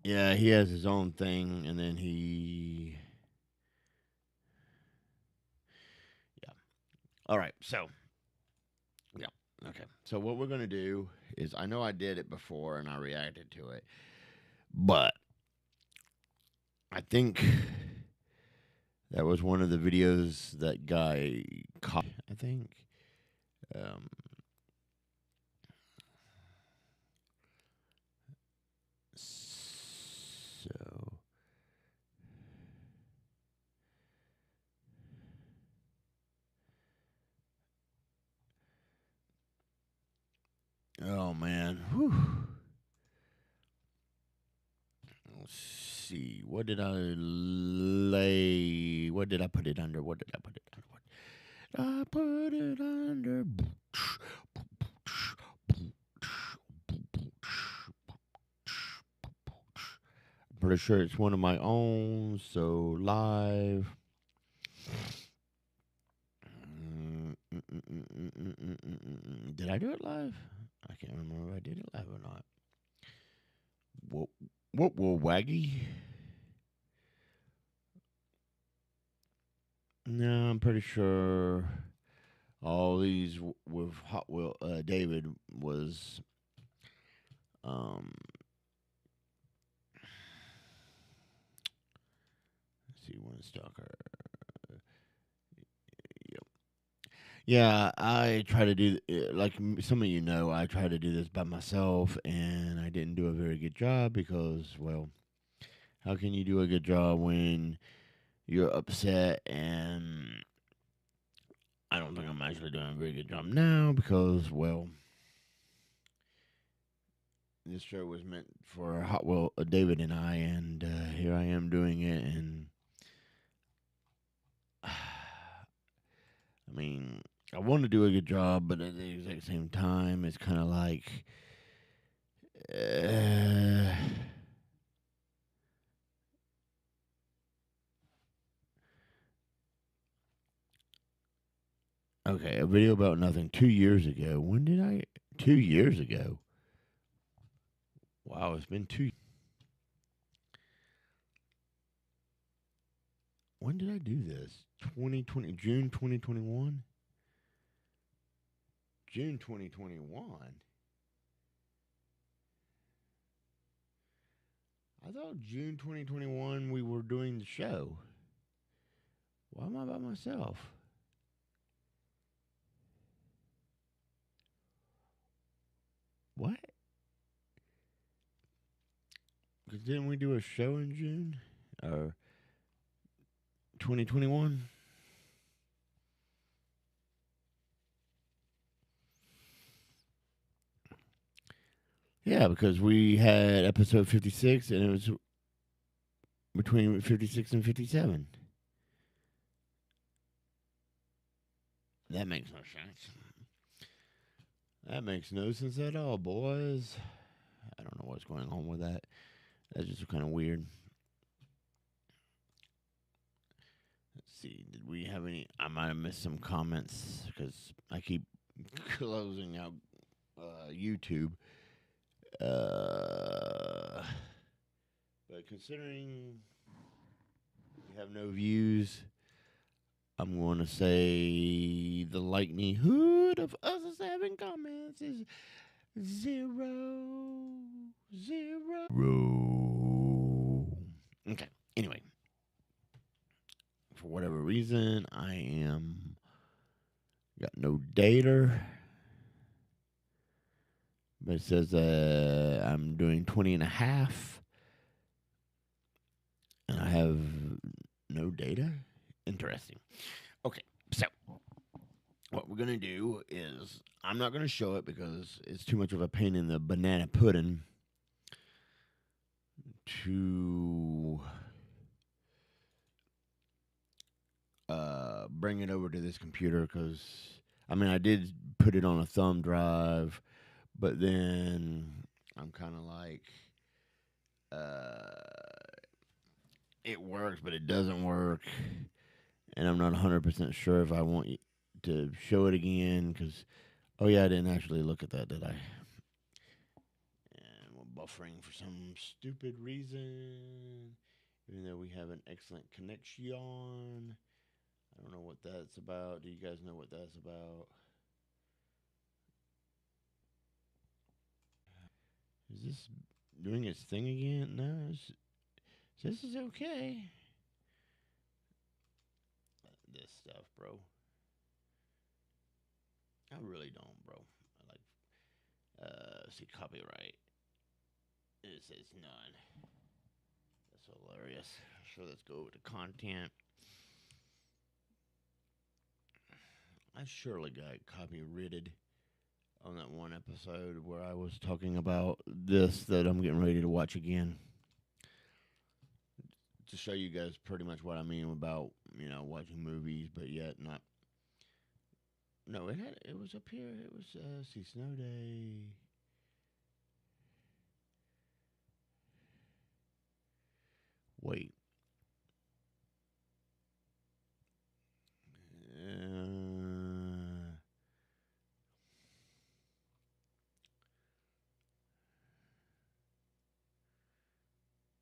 yeah, he has his own thing, and then yeah. All right, so, yeah, okay. So what we're gonna do is, I know I did it before and I reacted to it, but I think that was one of the videos that guy caught. I think. Um, so. Oh man. Whew. Let's see. What did I lay? What did I put it under? What did I put it under? What did I put it under? Pretty sure it's one of my own. So live. Did I do it live? I can't remember if I did it live or not. What will Waggy? No, I'm pretty sure all these with Hot Wheel David was let's see, one stalker. Yep. Yeah, I try to do like some of you know, I try to do this by myself, and I didn't do a very good job because, well, how can you do a good job when you're upset? And I don't think I'm actually doing a very good job now because, well, this show was meant for Hot Wheel David and I, and here I am doing it, and I mean, I want to do a good job, but at the exact same time, it's kind of like, okay, a video about nothing 2 years ago. When did I? 2 years ago. Wow, it's been 2. When did I do this? 2020, June 2021? June 2021? I thought June 2021 we were doing the show. Why am I by myself? What? Because didn't we do a show in June? Or 2021? Yeah, because we had episode 56 and it was between 56 and 57. That makes no sense. That makes no sense at all, boys. I don't know what's going on with that. That's just kind of weird. Let's see. Did we have any? I might have missed some comments because I keep closing out YouTube. But considering we have no views, I'm going to say the likelihood of us having comments is 0, 0. Okay. Anyway, for whatever reason, I am got no data, but it says I'm doing 20 and a half, and I have no data. Interesting. Okay, so what we're gonna do is I'm not gonna show it because it's too much of a pain in the banana pudding to bring it over to this computer, because I mean I did put it on a thumb drive, but then I'm kind of like it works but it doesn't work, and I'm not 100% sure if I want to show it again, because oh yeah, I didn't actually look at that, did I? And we're buffering for some stupid reason, even though we have an excellent connection. I don't know what that's about. Do you guys know what that's about? Is this doing its thing again? No, this is okay. This stuff, bro. I really don't, bro. I like, see, copyright. It says none. That's hilarious. So let's go to content. I surely got copyrighted on that one episode where I was talking about this that I'm getting ready to watch again. To show you guys pretty much what I mean about, watching movies, but yet not. No, it was up here. It was see, Snow Day. Wait.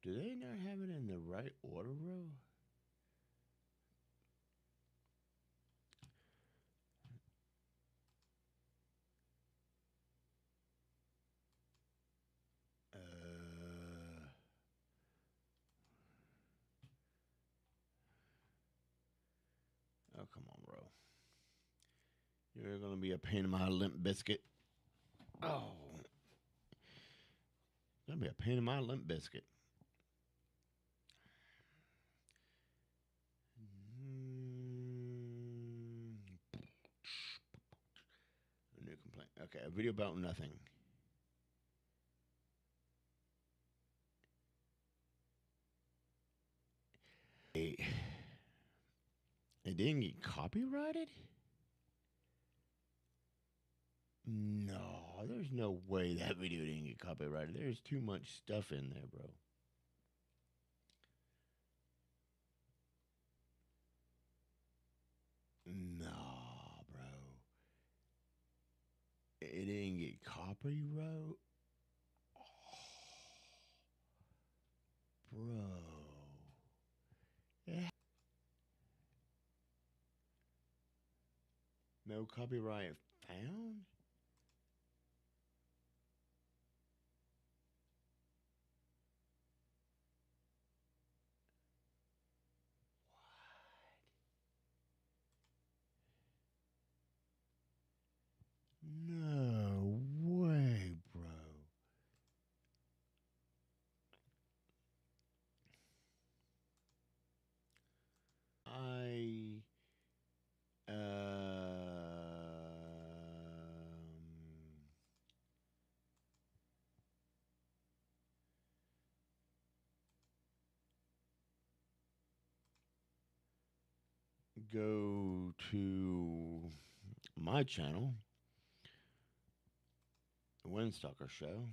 Do they not have it in the right order, bro? Oh, come on, bro. You're going to be a pain in my limp biscuit. Oh. Going to be a pain in my limp biscuit. A new complaint. Okay, a video about nothing. It didn't get copyrighted? No, there's no way that video didn't get copyrighted. There's too much stuff in there, bro. Nah, bro. It didn't get copyrighted? Oh, bro. Yeah. No copyright found? No way, bro. I go to my channel, the Windstalker Show,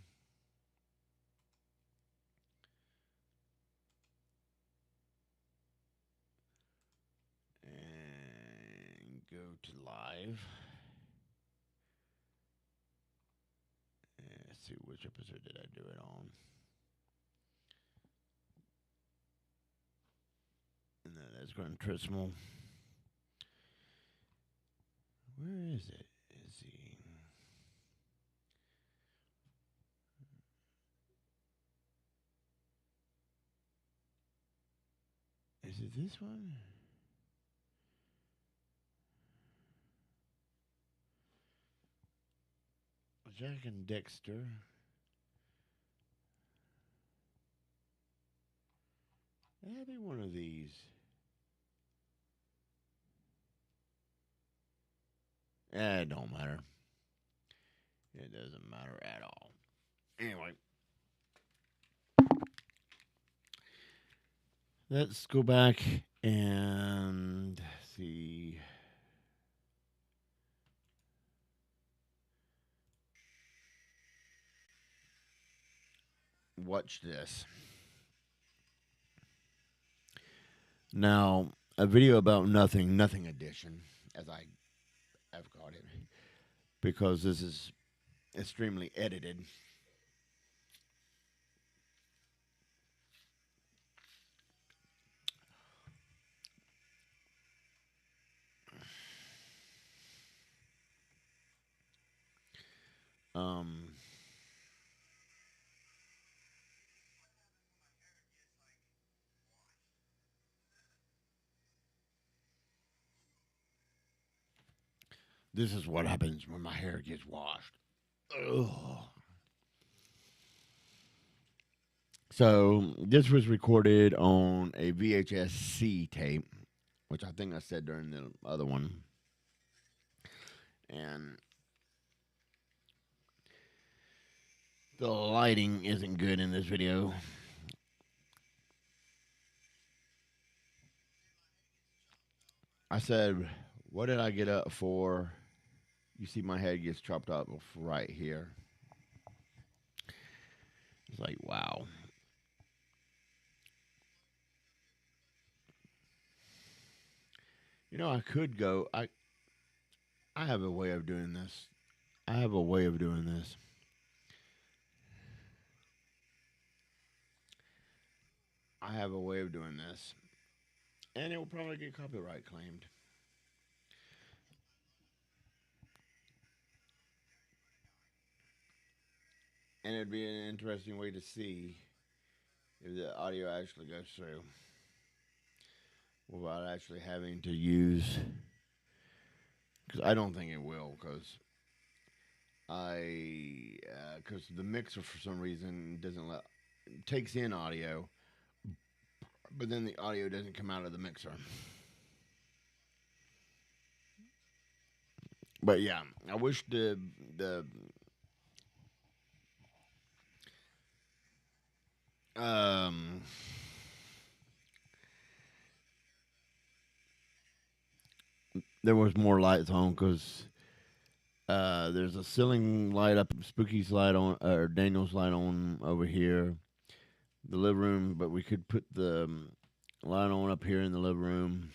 and go to live. And let's see, which episode did I do it on? That's Gran Turismo. Where is it? Is he? Is it this one? Jack and Dexter. It had to be one of these. It don't matter. It doesn't matter at all. Anyway, let's go back and see. Watch this. Now, a video about nothing edition, as I've called it, because this is extremely edited. Um, this is what happens when my hair gets washed. Ugh. So this was recorded on a VHS-C tape, which I think I said during the other one, and the lighting isn't good in this video. I said, what did I get up for? You see my head gets chopped up right here. It's like, wow. You know, I could go. I have a way of doing this. I have a way of doing this. I have a way of doing this. And it will probably get copyright claimed. And it'd be an interesting way to see if the audio actually goes through without actually having to use. Because I don't think it will. Because the mixer for some reason doesn't takes in audio, but then the audio doesn't come out of the mixer. But yeah, I wish the um there was more lights on because there's a ceiling light up, Spooky's light on, or Daniel's light on over here, the living room. But we could put the light on up here in the living room.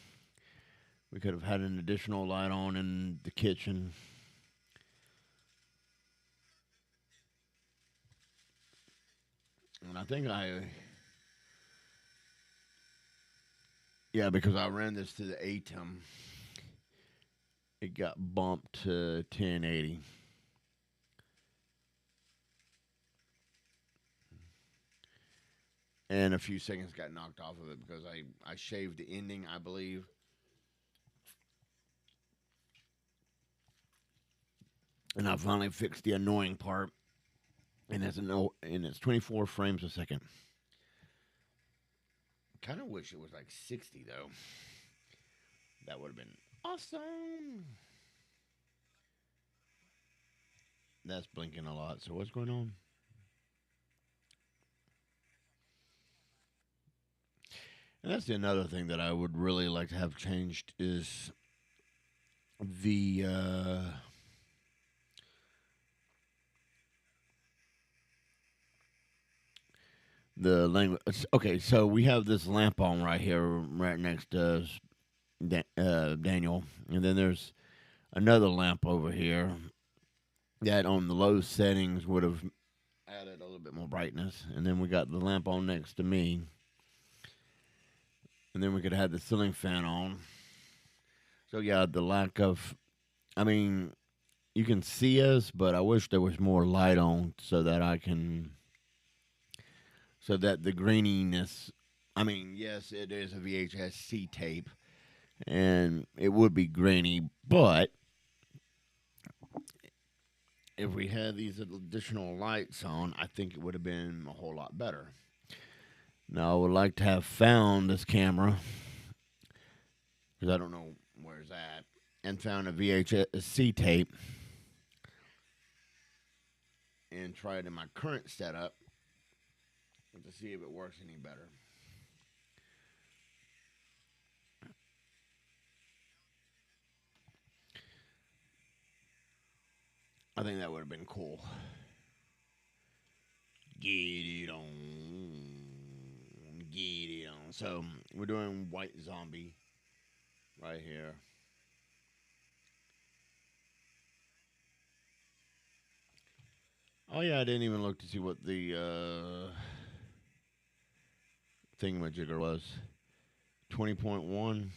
We could have had an additional light on in the kitchen. And I think yeah, because I ran this to the ATEM, it got bumped to 1080. And a few seconds got knocked off of it because I shaved the ending, I believe. And I finally fixed the annoying part, and it's 24 frames a second. Kind of wish it was like 60 though. That would have been awesome. That's blinking a lot. So what's going on? And that's another thing that I would really like to have changed is the language. Okay, so we have this lamp on right here, right next to Daniel, and then there's another lamp over here that on the low settings would have added a little bit more brightness, and then we got the lamp on next to me. and then we could have the ceiling fan on. So yeah, the lack of, I mean, you can see us, but I wish there was more light on so that I can, so that the graininess. I mean, yes, it is a VHS-C tape, and it would be grainy, but if we had these additional lights on, I think it would have been a whole lot better. Now, I would like to have found this camera because I don't know where it's at, and found a VHS-C tape and try it in my current setup to see if it works any better. I think that would have been cool. Get it on. Get it on. So we're doing White Zombie right here. Oh yeah, I didn't even look to see what the thingamajigger was. 20.1.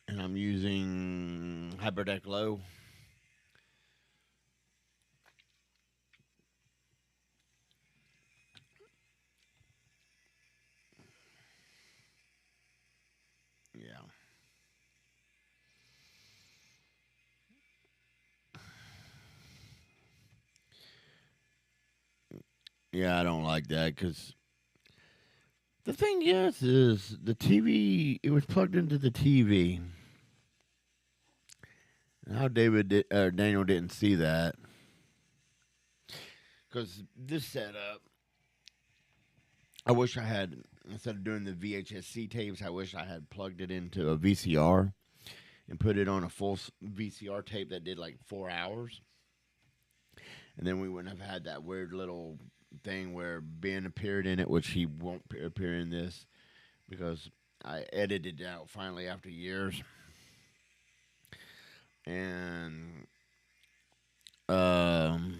And I'm using HyperDeck Low. Yeah. Yeah, I don't like that because the thing is the TV. It was plugged into the TV. And how Daniel didn't see that because this setup. I wish I had instead of doing the VHS-C tapes. I wish I had plugged it into a VCR and put it on a full VCR tape that did like 4 hours, and then we wouldn't have had that weird little thing where Ben appeared in it, which he won't appear in this because I edited it out finally after years. And um,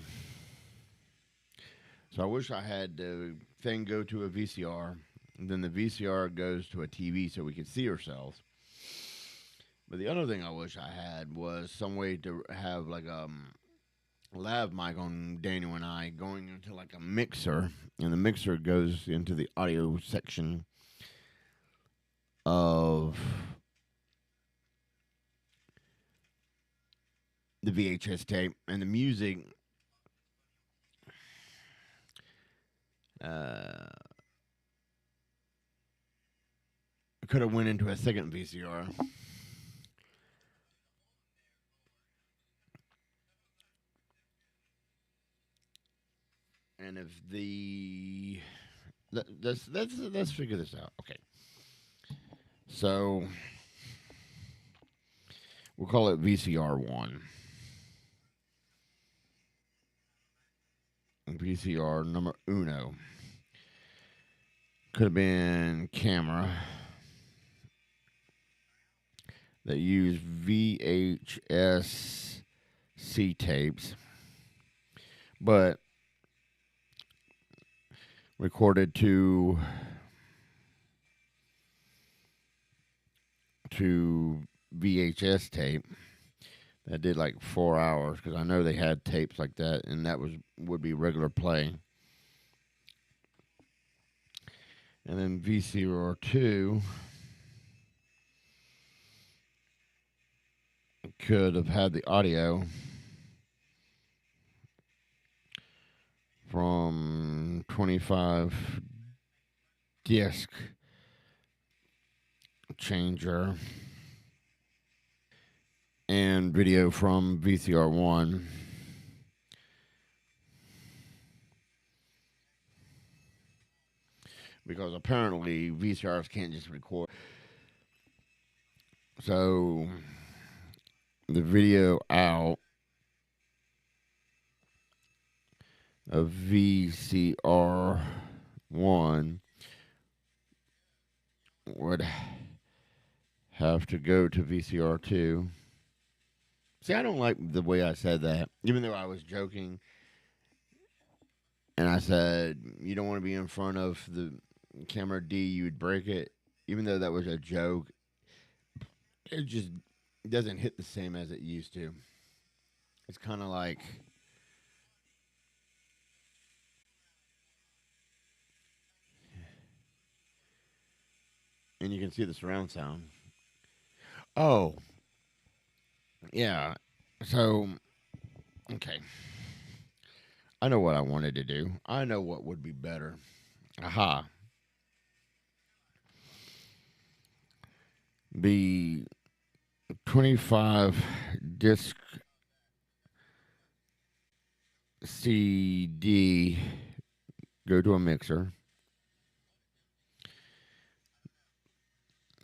so I wish I had the thing go to a VCR, and then the VCR goes to a TV so we could see ourselves. But the other thing I wish I had was some way to have like lav mic on Daniel and I going into like a mixer, and the mixer goes into the audio section of the VHS tape, and the music uh, could have went into a second VCR. And if the let's figure this out. Okay, so we'll call it VCR one. VCR number uno could have been camera that used VHS C tapes, but recorded to VHS tape that did like 4 hours because I know they had tapes like that, and that would be regular play. And then VCR two could have had the audio from 25 disc changer and video from VCR one. Because apparently VCRs can't just record. So the video out of VCR one would have to go to VCR two. See, I don't like the way I said that, even though I was joking. And I said, you don't want to be in front of the camera D, you would break it. Even though that was a joke, it just doesn't hit the same as it used to. It's kind of like, and you can see the surround sound. Oh, yeah. So, okay. I know what I wanted to do. I know what would be better. Aha. The 25 disc CD go to a mixer.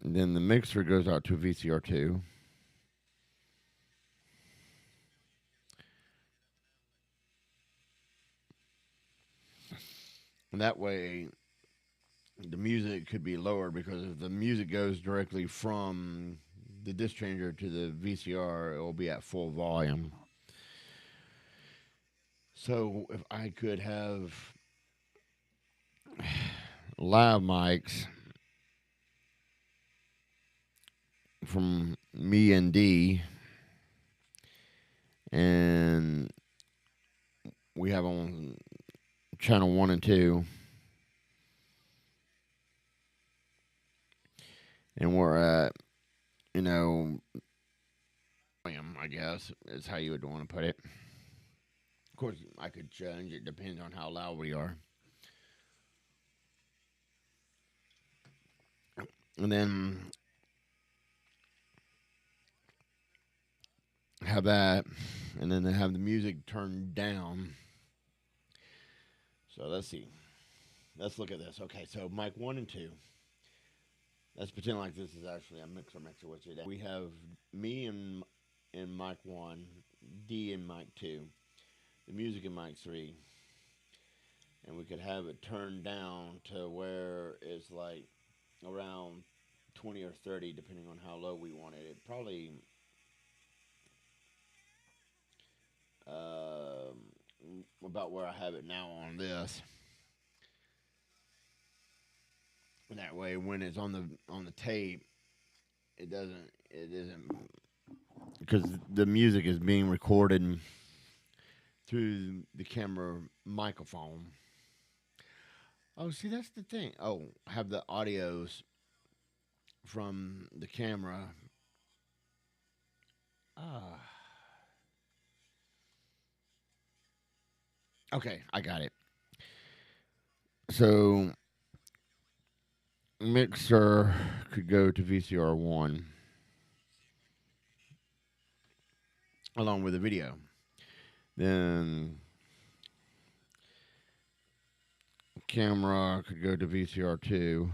Then the mixer goes out to a VCR2. And that way, the music could be lower because if the music goes directly from the disc changer to the VCR, it will be at full volume. So if I could have lav mics from me and D, and we have on channel 1 and 2, and we're at, you know, volume, I guess is how you would want to put it. Of course, I could change it, depends on how loud we are. And then have that, and then they have the music turned down. So let's see. Let's look at this. Okay, so mic 1 and 2. Let's pretend like this is actually a mixer, which it is. We have me in mic 1, D in mic 2, the music in mic 3, and we could have it turned down to where it's like around 20 or 30, depending on how low we want it. Probably uh, about where I have it now on this. And that way, when it's on the tape, it isn't because the music is being recorded through the camera microphone. Oh, see, that's the thing. Oh, have the audios from the camera. Ah, okay, I got it. So mixer could go to VCR1 along with the video. Then camera could go to VCR2,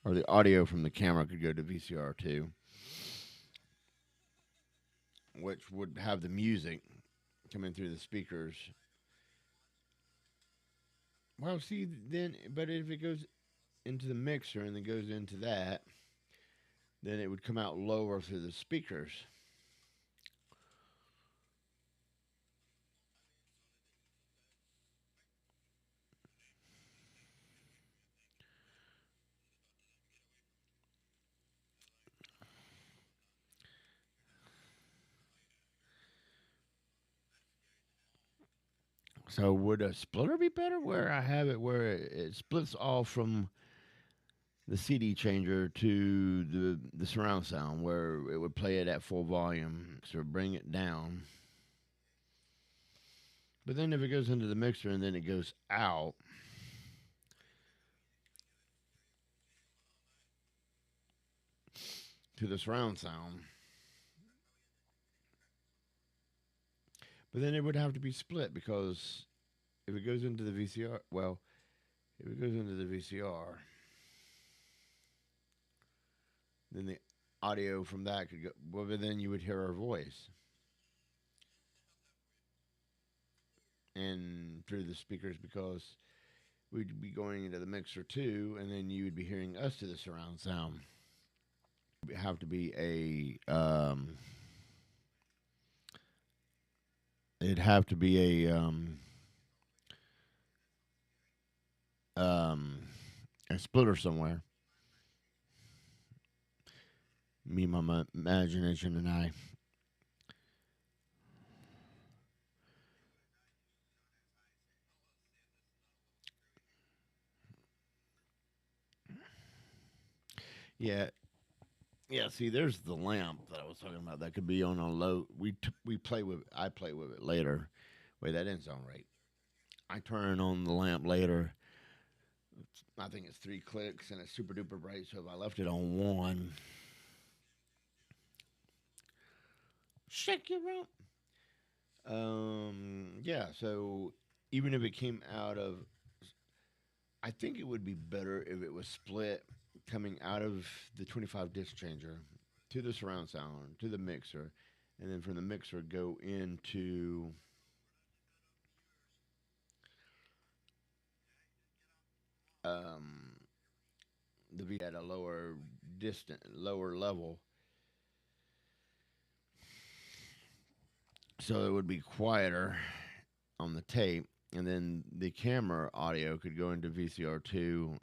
or the audio from the camera could go to VCR2, which would have the music coming through the speakers. Well, see, then, but if it goes into the mixer and then goes into that, then it would come out lower through the speakers. So would a splitter be better where I have it where it splits off from the CD changer to the surround sound where it would play it at full volume, so bring it down. But then if it goes into the mixer and then it goes out, to the surround sound, but then it would have to be split because if it goes into the VCR, well, if it goes into the VCR, then the audio from that could go. Well, but then you would hear our voice and through the speakers because we'd be going into the mixer too, and then you would be hearing us to the surround sound. It'd have to be it'd have to be um, a splitter somewhere. Me, my imagination, and I. Yeah, yeah. See, there's the lamp that I was talking about. That could be on a low. We play with. I play with it later. Wait, that didn't sound right. I turn on the lamp later. I think it's 3 clicks and it's super duper bright. So if I left it on one, shake your rump. Yeah. So even if it came out of, I think it would be better if it was split coming out of the 25 disc changer to the surround sound to the mixer, and then from the mixer go into um, the V at a lower lower level, so it would be quieter on the tape, and then the camera audio could go into VCR2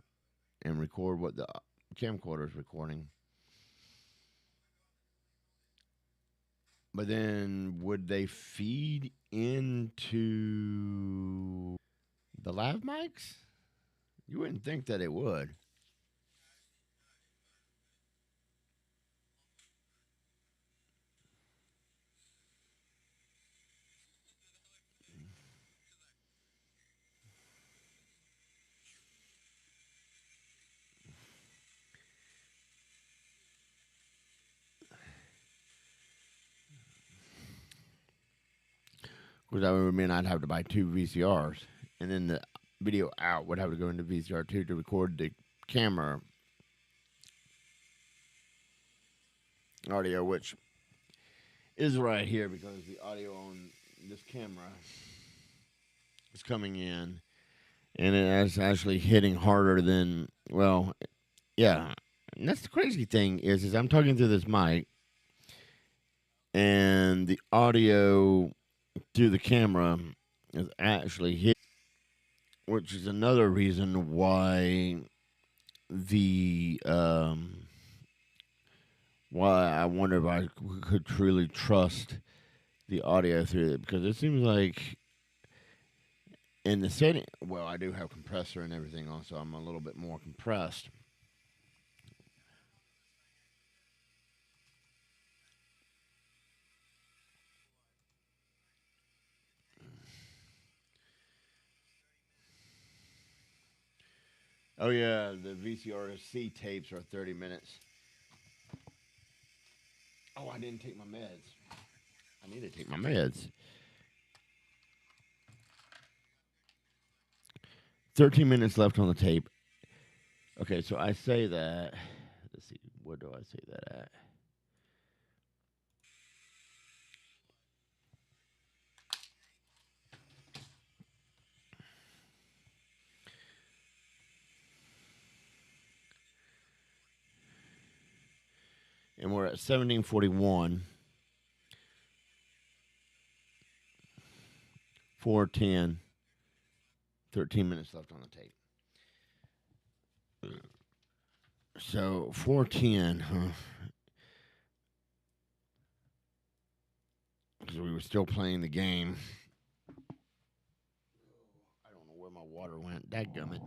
and record what the camcorder is recording. But then would they feed into the lav mics? You wouldn't think that it would. Because that would mean I'd have to buy two VCRs, and then the video out would have to go into VCR2 to record the camera audio, which is right here because the audio on this camera is coming in, and it's actually hitting harder than well, yeah. And that's the crazy thing is I'm talking through this mic, and the audio through the camera is actually hit, which is another reason why the why I wonder if I could truly trust the audio through it because it seems like in the setting, well, I do have compressor and everything on, so I'm a little bit more compressed. Oh yeah, the VCR-C tapes are 30 minutes. Oh, I didn't take my meds. I need to take my meds. 13 minutes left on the tape. Okay, so I say that. Let's see, what do I say that at? And we're at 1741, 410, 13 minutes left on the tape. So 410, huh? Because we were still playing the game. I don't know where my water went. Dadgummit.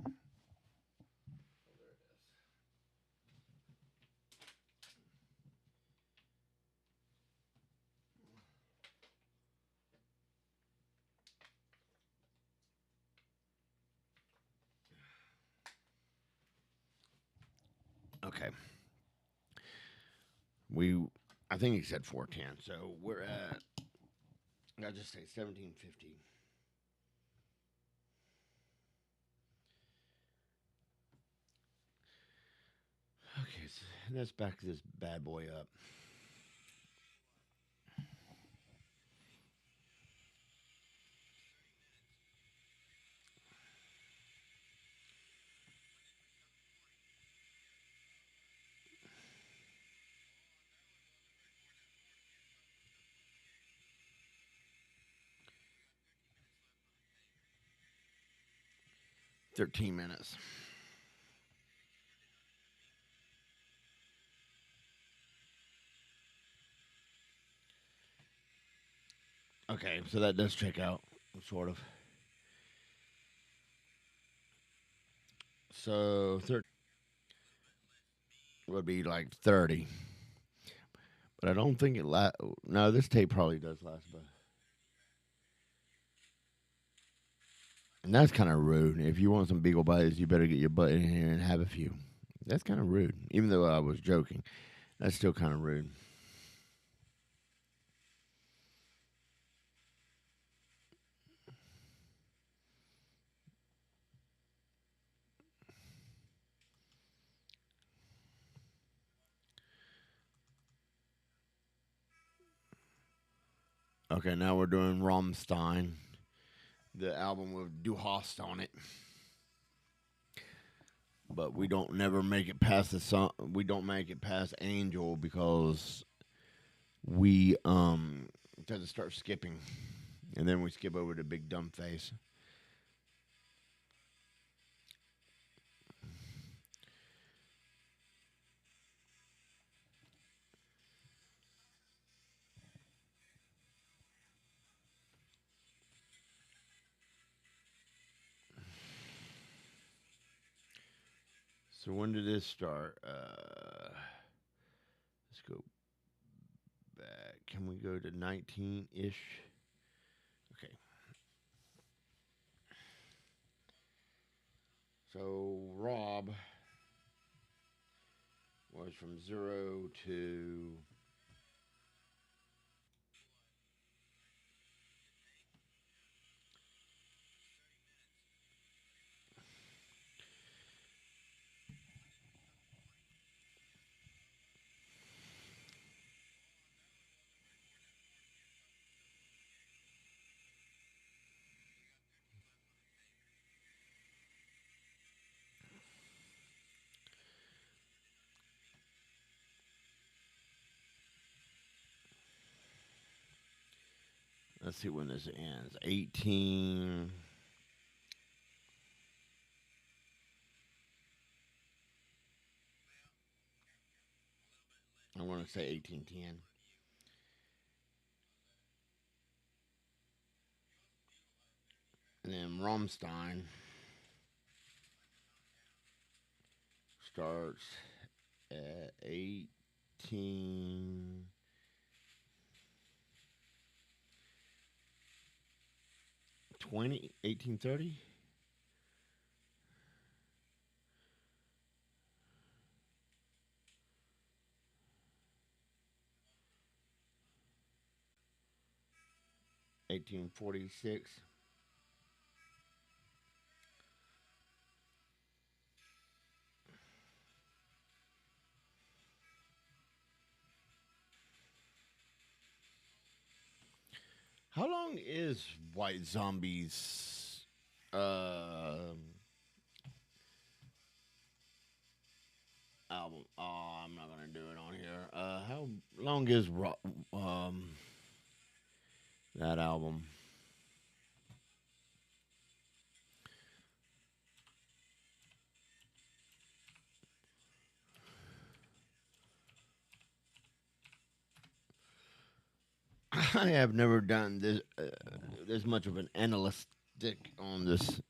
Okay. We, I think he said 410. So we're at, I'll just say 1750. Okay, so let's back this bad boy up. 13 minutes. Okay, so that does check out, sort of. So 13 would be like 30. But I don't think it no, this tape probably does last, but and that's kind of rude. If you want some beagle bites, you better get your butt in here and have a few. That's kind of rude. Even though I was joking, that's still kind of rude. Okay, now we're doing Rammstein, the album with Du Hast on it. But we don't never make it past the song. We don't make it past Angel because we tend to start skipping, and then we skip over to Big Dumb Face. So when did this start? Let's go back. Can we go to 19-ish? Okay. So Rob was from 0 to let's see when this ends. 18. I want to say 1810. And then Rammstein starts at 1820, 1830. 1846. How long is White Zombies album? Oh, I'm not gonna do it on here. How long is that album? I have never done this much of an analytic on this.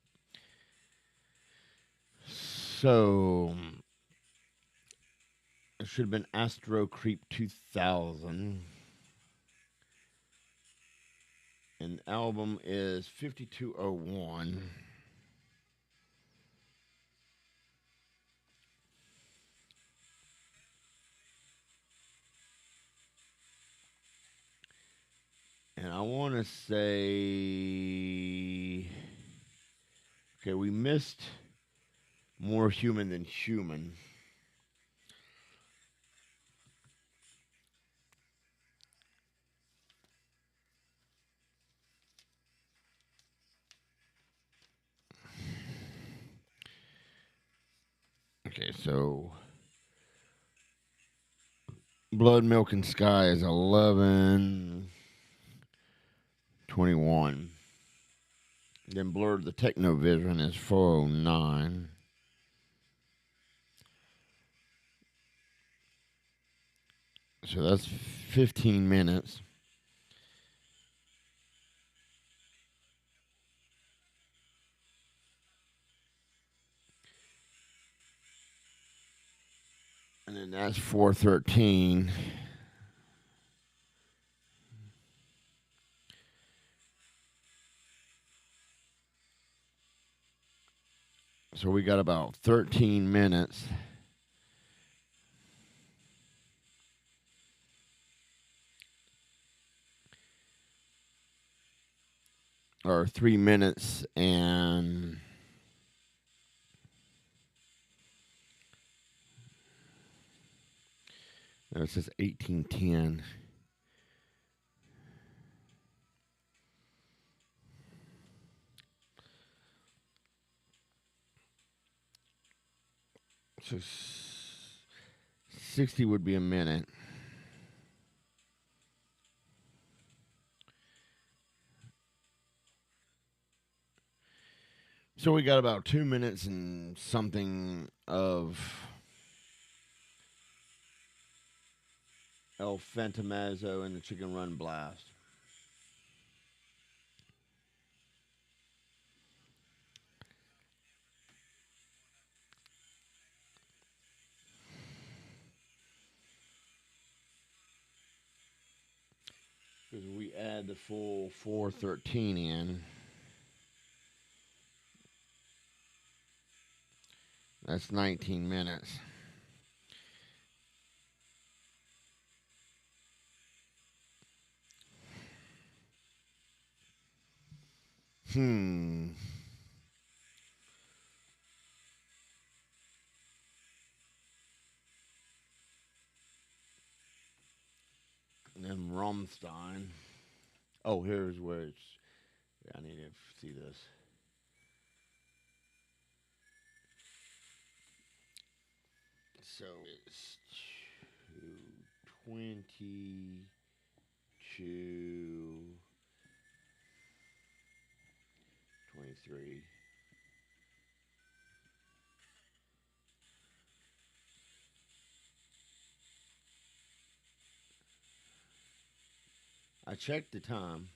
So it should have been Astro Creep 2000. And the album is 5201. And I want to say, okay, we missed More Human Than Human. Okay, so Blood, Milk, and Sky is 11:21. Then blur the Technovision is 409. So that's 15 minutes. And then that's 413. So we got about 13 minutes. Or 3 minutes and it says 1810. So 60 would be a minute. So we got about 2 minutes and something of El Fantomazo and the Chicken Run Blast. Because we add the full 413 in. That's 19 minutes. Hmm. And then Rammstein. Oh, here's where it's. I need to see this. So it's 220 to 23. I checked the time.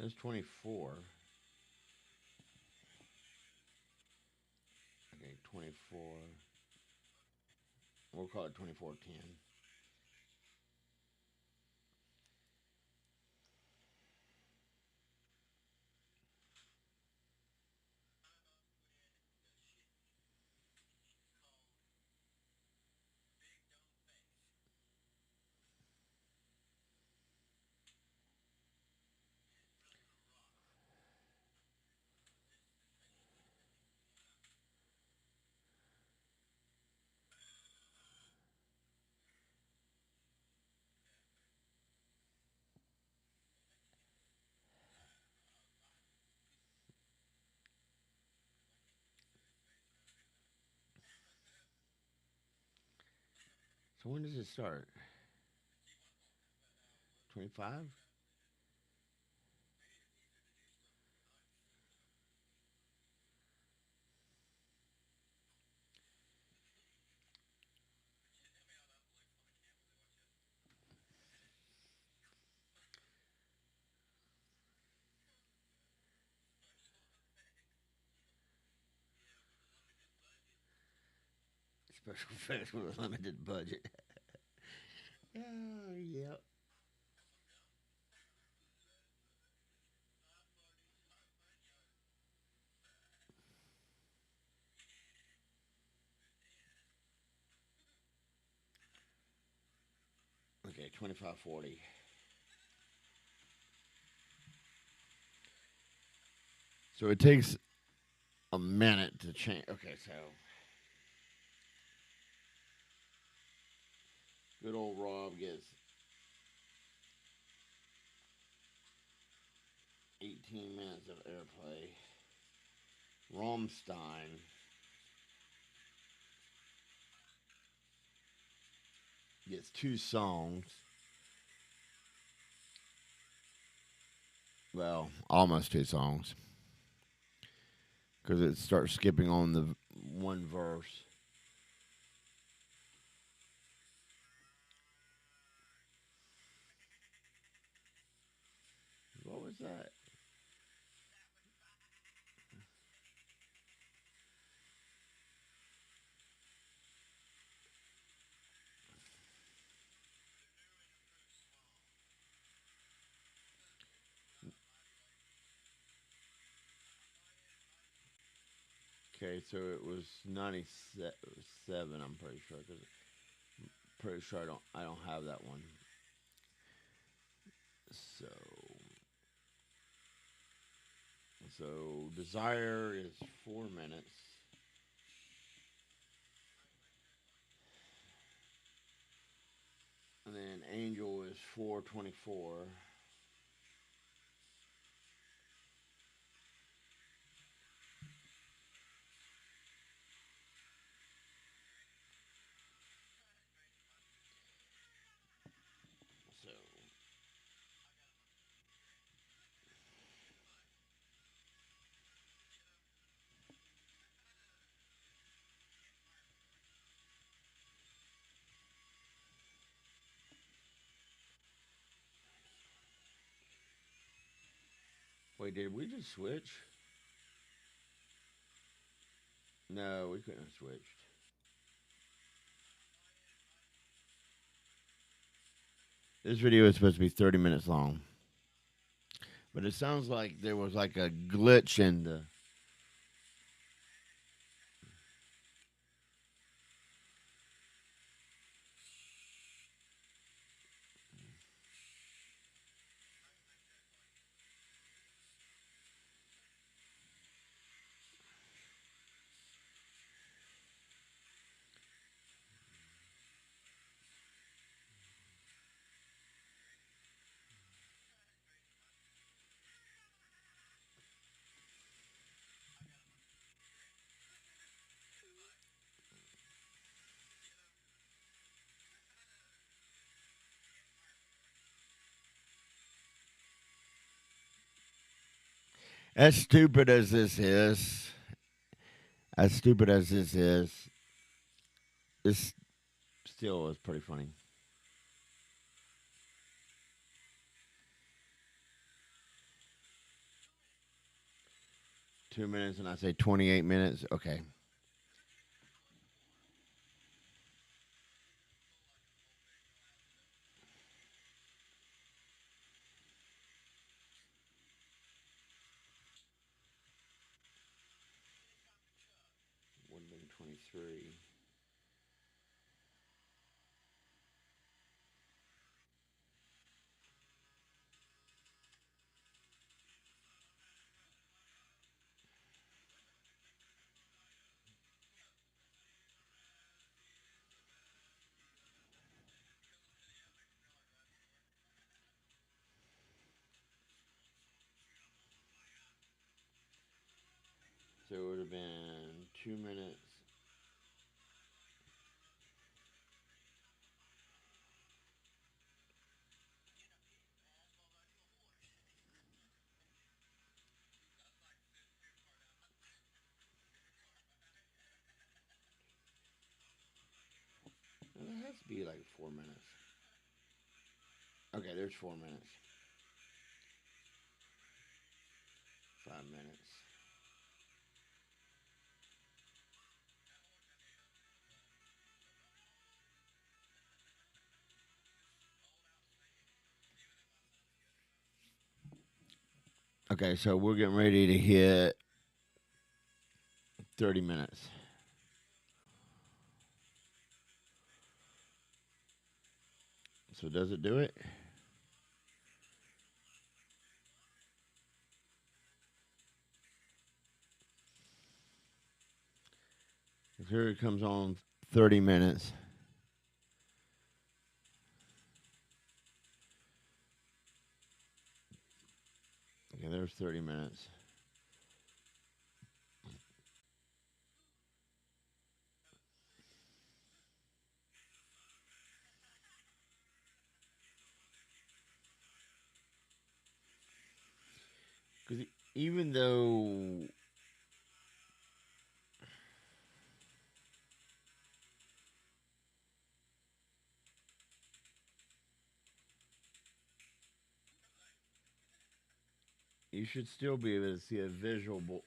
That's 24. Okay, 24. We'll call it 2410. So when does it start? 25? Special effects with a limited budget. Oh, yep. Okay, 2540. So it takes a minute to change. Okay, so good old Rob gets 18 minutes of airplay. Rammstein gets 2 songs. Well, almost 2 songs. Because it starts skipping on the one verse. What was that? Okay, so it was 97. I'm pretty sure. Cause pretty sure I don't have that one. So Desire is 4 minutes. And then Angel is 4:24. So wait, did we just switch? No, we couldn't have switched. This video is supposed to be 30 minutes long. But it sounds like there was like a glitch in the. As stupid as this is, as stupid as this still is pretty funny. 2 minutes and I say 28 minutes. Okay. Would have been 23. So it would have been 2 minutes. Well, that has to be like 4 minutes. Okay, there's 4 minutes. 5 minutes. Okay, so we're getting ready to hit 30 minutes. So does it do it? 'Cause here it comes on 30 minutes. Okay, there's 30 minutes. Because even though you should still be able to see a visible.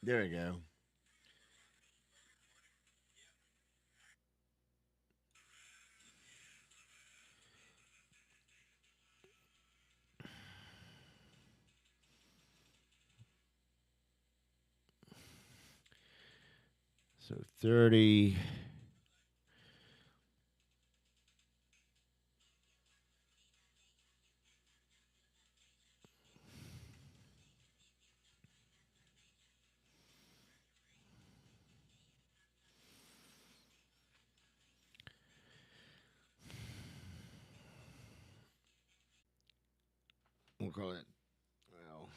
There we go. So 30. We'll call it. Well,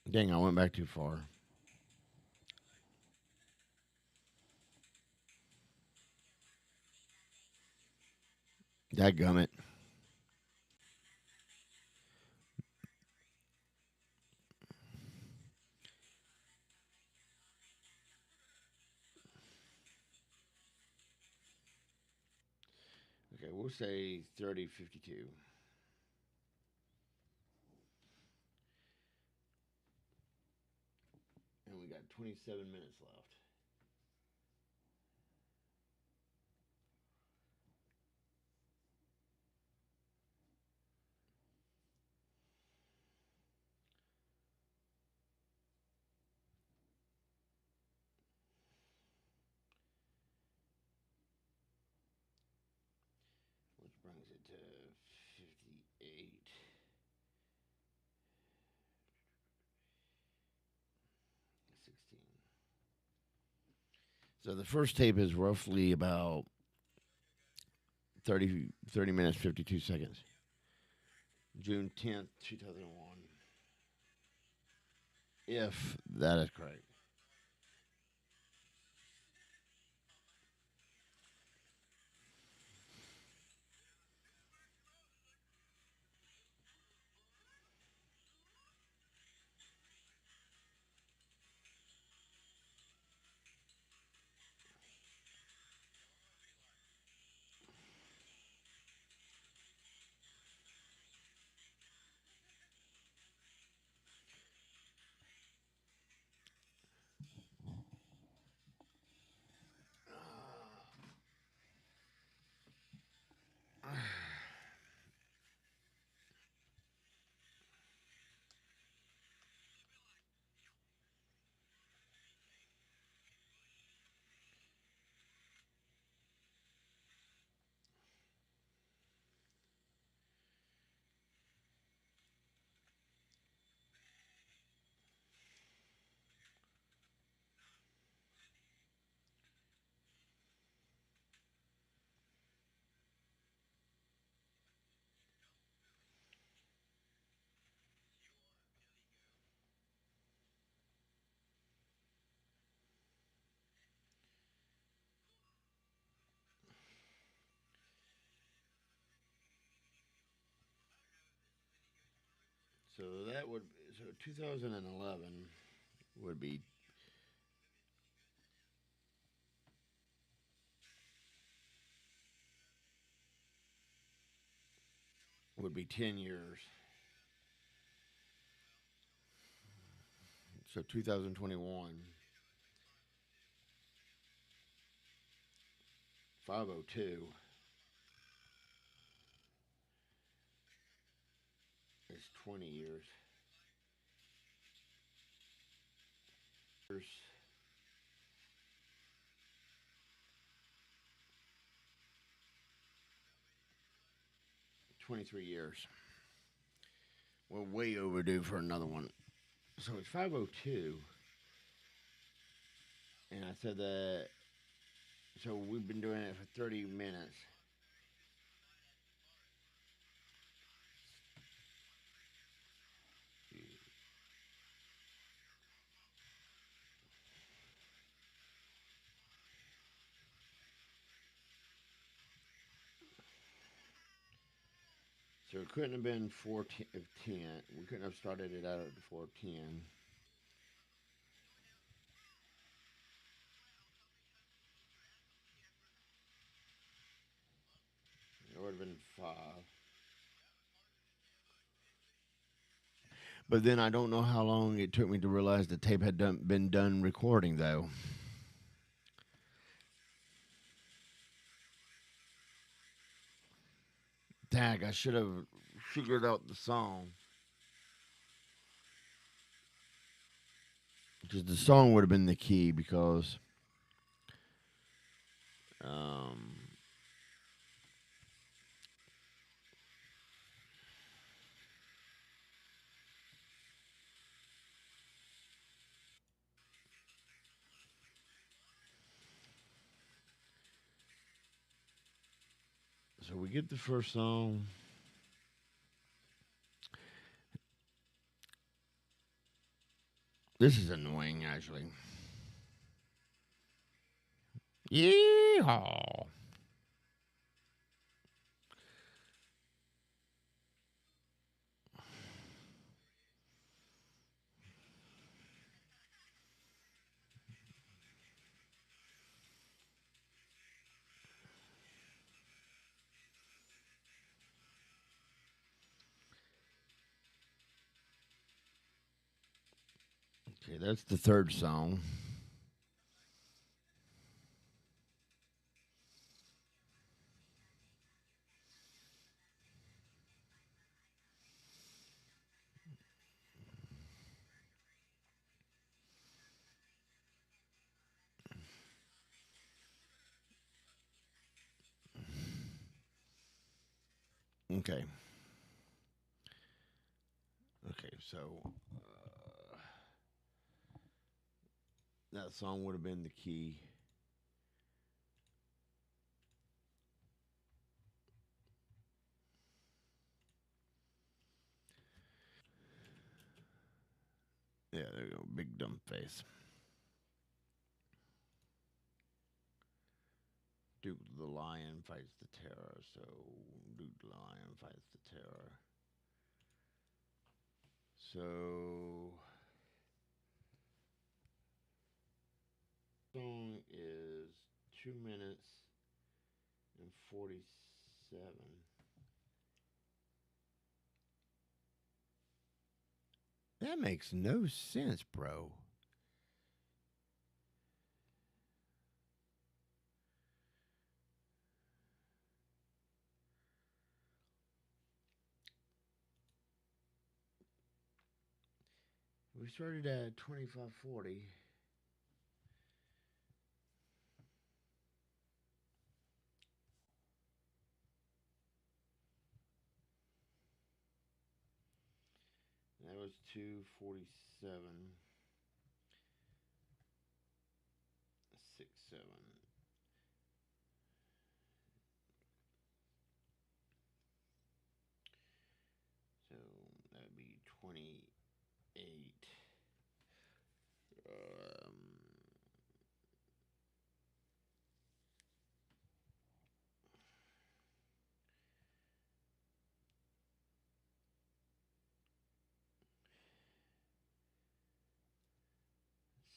dang, I went back too far. Dadgummit. Okay, we'll say 30:52. And we got 27 minutes left. Which brings it to 58. 16. So the first tape is roughly about 30 minutes, 52 seconds. June 10th, 2001. If that is correct. So that would, so 2011 would be would be 10 years. So 2021, 502 is 20 years. There's 23 years. We're way overdue for another one. So it's 502, and I said that. So we've been doing it for 30 minutes. So it couldn't have been 410. We couldn't have started it out at 410. It would have been 5. But then I don't know how long it took me to realize the tape had been done recording, though. Dag, I should have figured out the song. Because the song would have been the key, because um, so we get the first song. This is annoying, actually. Yeehaw. Okay, that's the third song. Okay. Okay, so that song would have been the key. Yeah, there you go. Big dumb face. Duke the Lion fights the terror. So Duke the Lion fights the terror. So song is 2 minutes and 47. That makes no sense, bro. We started at 25:40. That was 2:47. 6:7. So that would be 28. Um,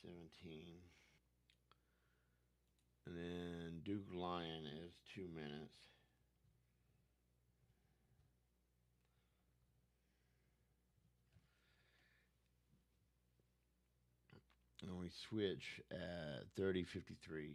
17. And then Duke Lion is 2 minutes. we switch at 30:53.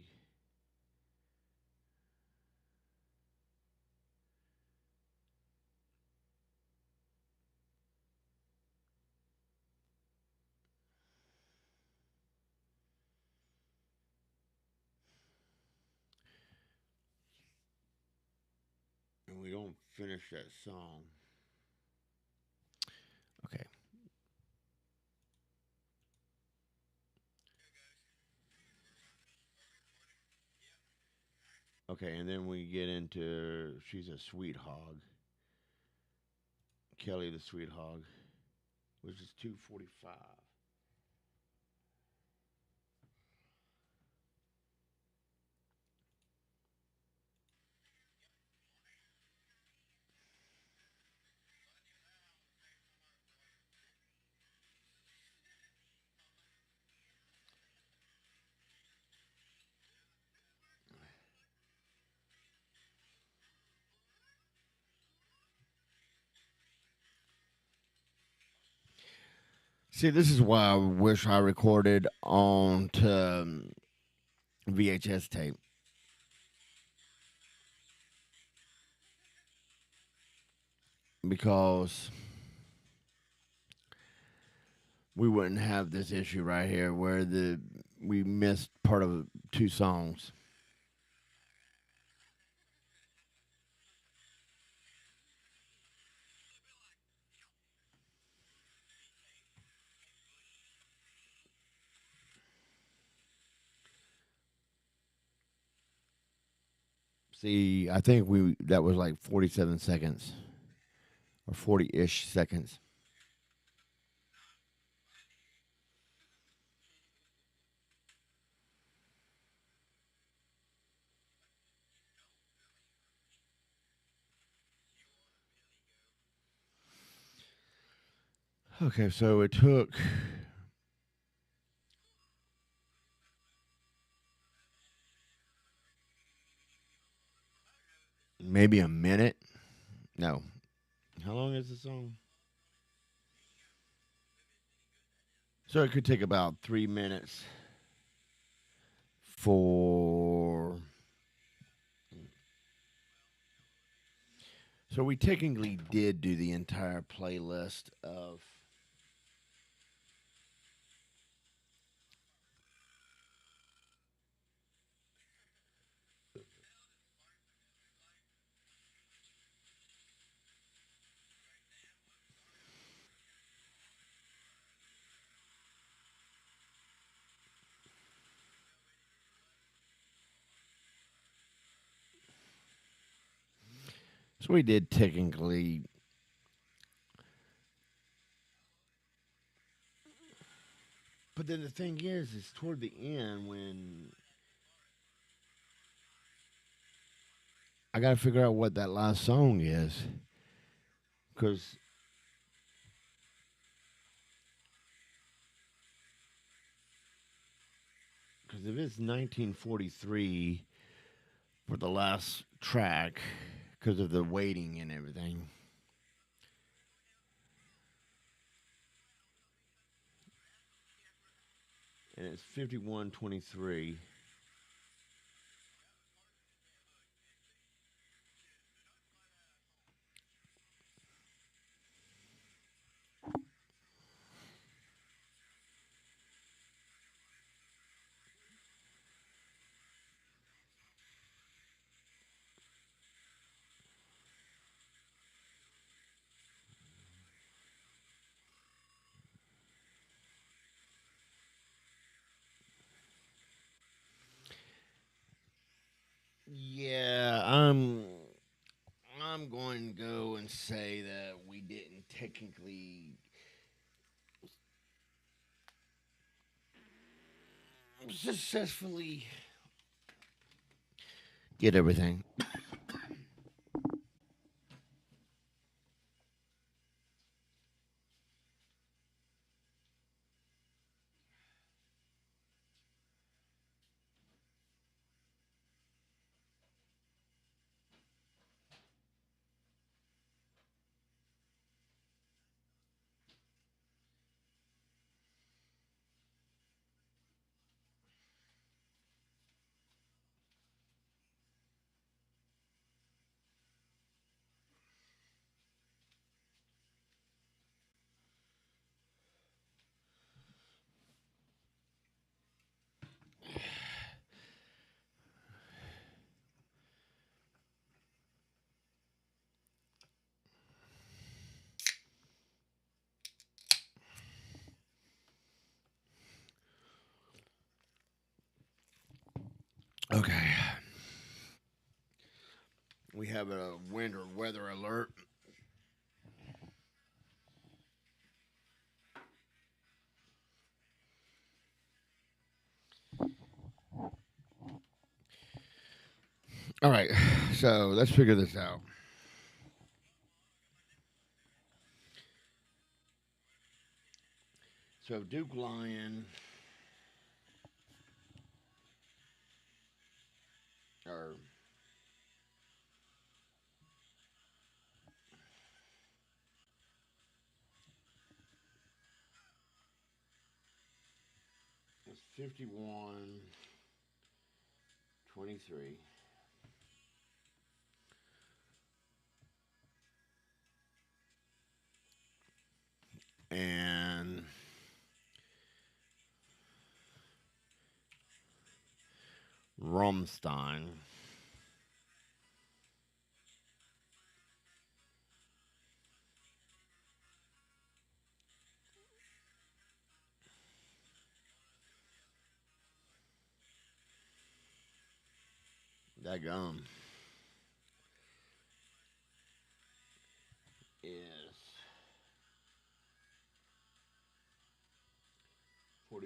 And we don't finish that song. Okay. Okay, and then we get into She's a Sweet Hog. Kelly the Sweet Hog, which is 2:45. See, this is why I wish I recorded on to VHS tape because we wouldn't have this issue right here where the we missed part of two songs. See, I think we that was like 47 seconds or 40-ish seconds. Okay, so it took maybe a minute. No. How long is the song? So it could take about 3 minutes for. So we technically did do the entire playlist of. So we did technically. But then the thing is toward the end when I got to figure out what that last song is. Because if it's 1943 for the last track, because of the waiting and everything, and it's 51:23. Yeah, I'm going to go and say that we didn't technically successfully get everything. Okay. We have a winter weather alert. All right. So let's figure this out. So Duke Lion or it's 51-23. And Rammstein that gum is 43-51.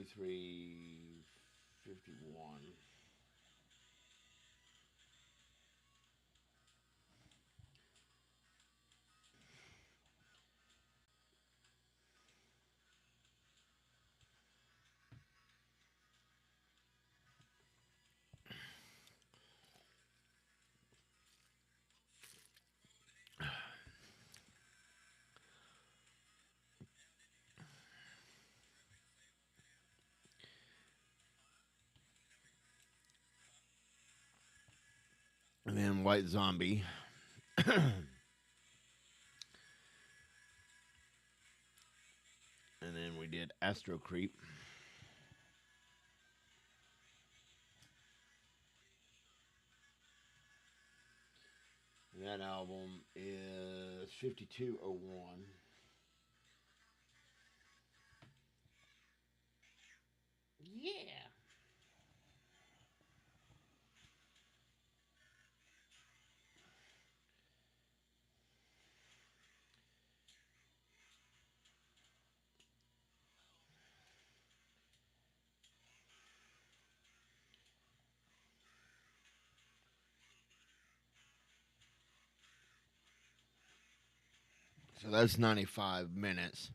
And then White Zombie. And then we did Astro Creep. That album is 5201. Yeah. So that's 95 minutes.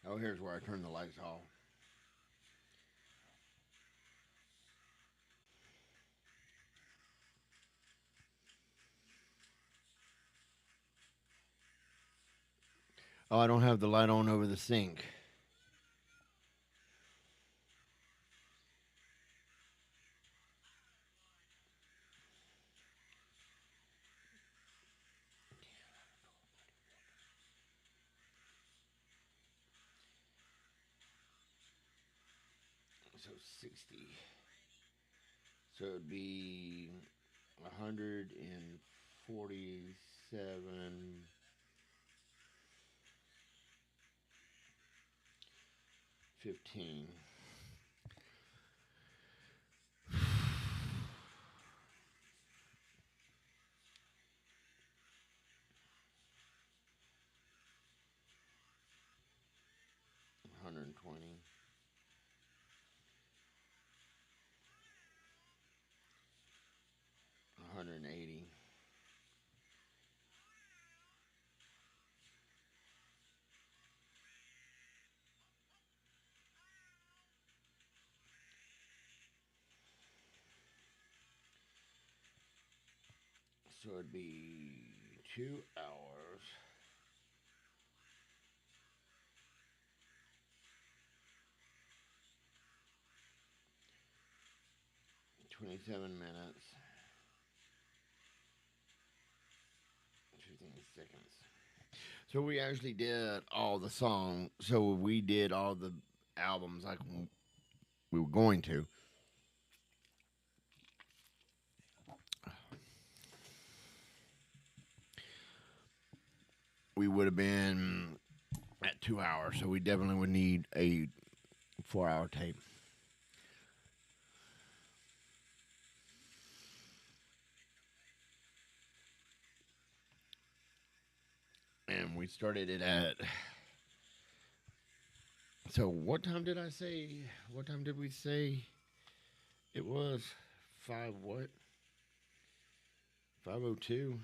Oh, here's where I turn the lights off. Oh, I don't have the light on over the sink. So 60. So it'd be 147, 15. One hundred 20, 180, so it'd be 2 hours, 27 minutes, 15 seconds. So we actually did all the songs. So we did all the albums like we were going to. we would have been at 2 hours. So we definitely would need a 4 hour tape. And we started it at. So what time did I say? What time did we say it was? 5 what? 5:02.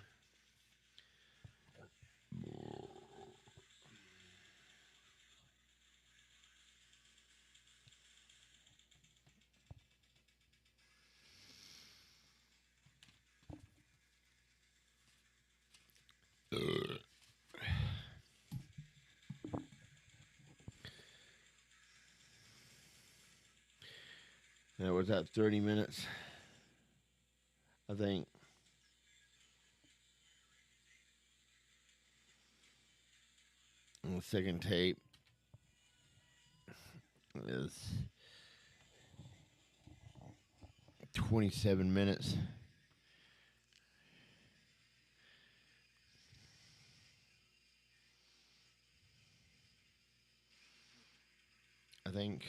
That was at 30 minutes, I think. And the second tape is 27 minutes. I think.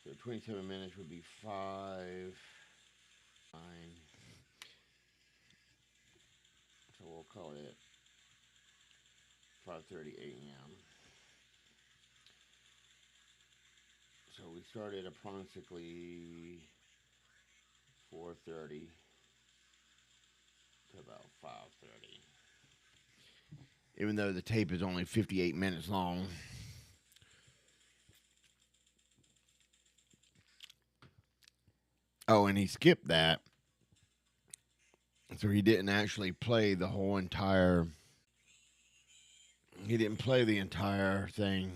So 27 minutes would be 5, 9. So we'll call it 5:30 a.m. So we started approximately 4:30 to about 5:30. Even though the tape is only 58 minutes long. Oh, and he skipped that. So he didn't actually play the whole entire. He didn't play the entire thing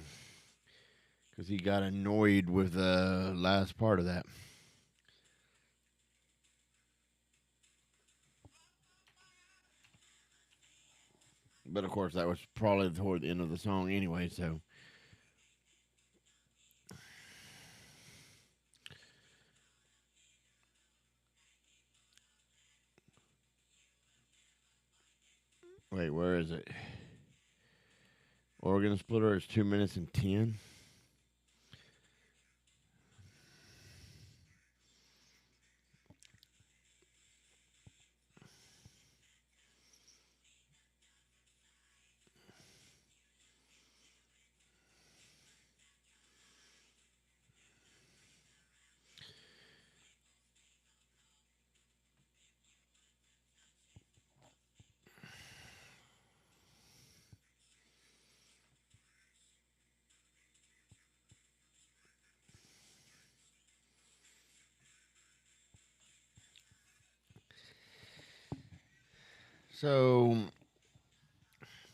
because he got annoyed with the last part of that. But of course, that was probably toward the end of the song anyway, so. Wait, where is it? Organ splitter is 2 minutes and 10. So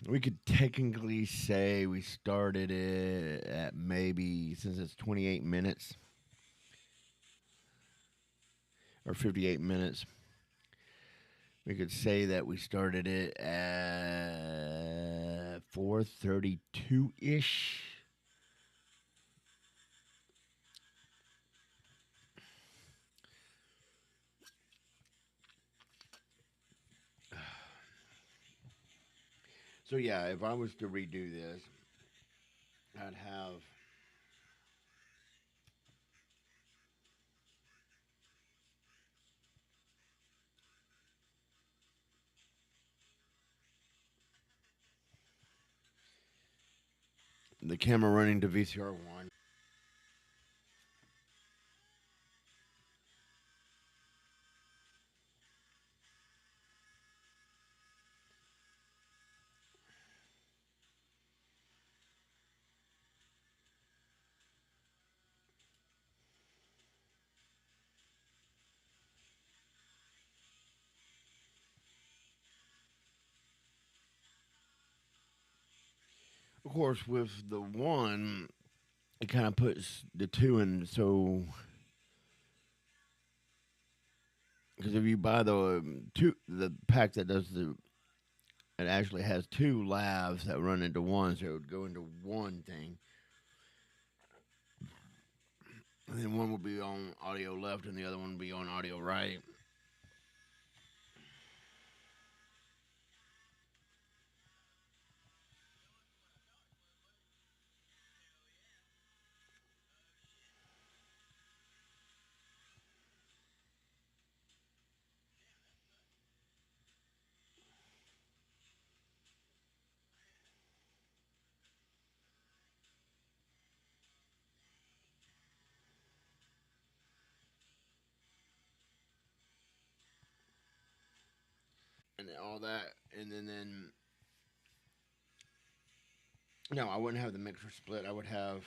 we could technically say we started it at maybe, since it's 28 minutes or 58 minutes, we could say that we started it at 4:32 ish. So yeah, if I was to redo this, I'd have the camera running to VCR1. Of course, with the one, it kind of puts the two in. So, because if you buy the pack that does it actually has two labs that run into one, so it would go into one thing. And then one will be on audio left and the other one will be on audio right. And all that. And then no, I wouldn't have the mixer split. I would have.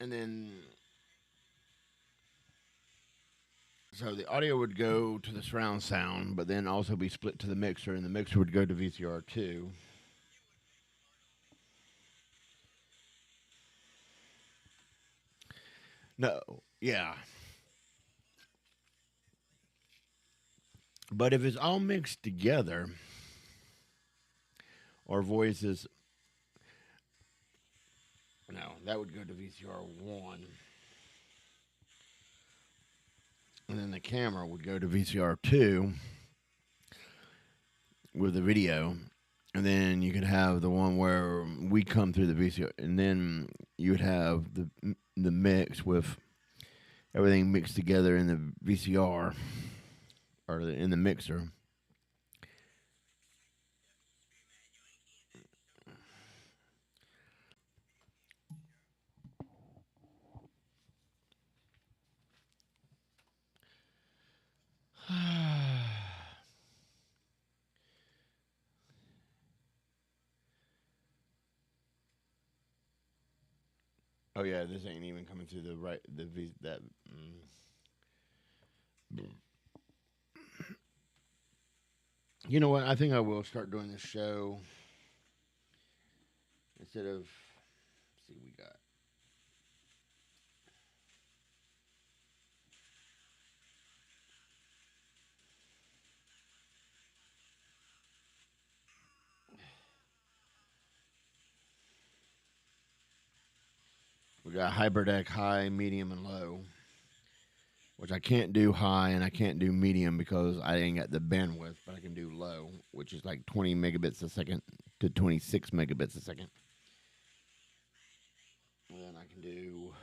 And then. So the audio would go to the surround sound, but then also be split to the mixer, and the mixer would go to VCR2. No, yeah. But if it's all mixed together, or voices, no, that would go to VCR1. And then the camera would go to VCR2 with the video. And then you could have the one where we come through the VCR, and then you would have the mix with everything mixed together in the VCR or in the mixer. Oh yeah, this ain't even coming through the right the V that. You know what? I think I will start doing this show instead of. See, we got hyperdeck high, medium, and low, which I can't do high and I can't do medium because I ain't got the bandwidth, but I can do low, which is like 20 megabits a second to 26 megabits a second. And then I can do.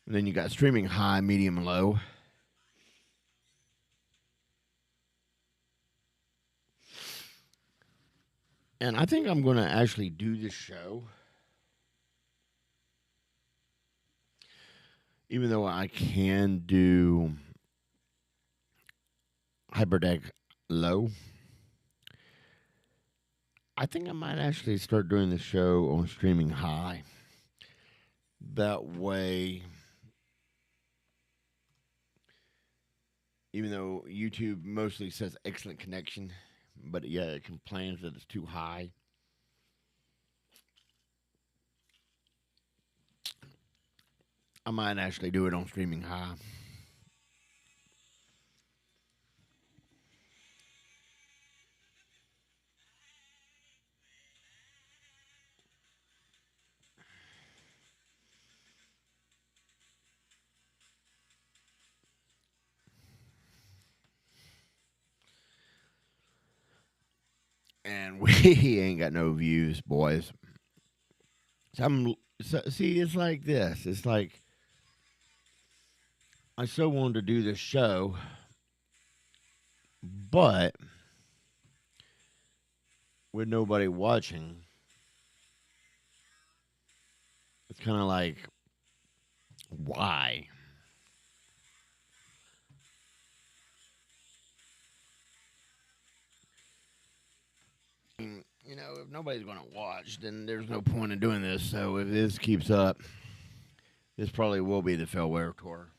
And then you got streaming high, medium, and low. And I think I'm going to actually do this show, even though I can do hyperdeck low. I think I might actually start doing the show on streaming high. That way, even though YouTube mostly says excellent connection, but yeah, it complains that it's too high. I might actually do it on streaming high. And we ain't got no views, boys. See, it's like this. It's like I so wanted to do this show, but with nobody watching, it's kind of like, why? You know, if nobody's going to watch, then there's no point in doing this. So if this keeps up, This probably will be the farewell tour.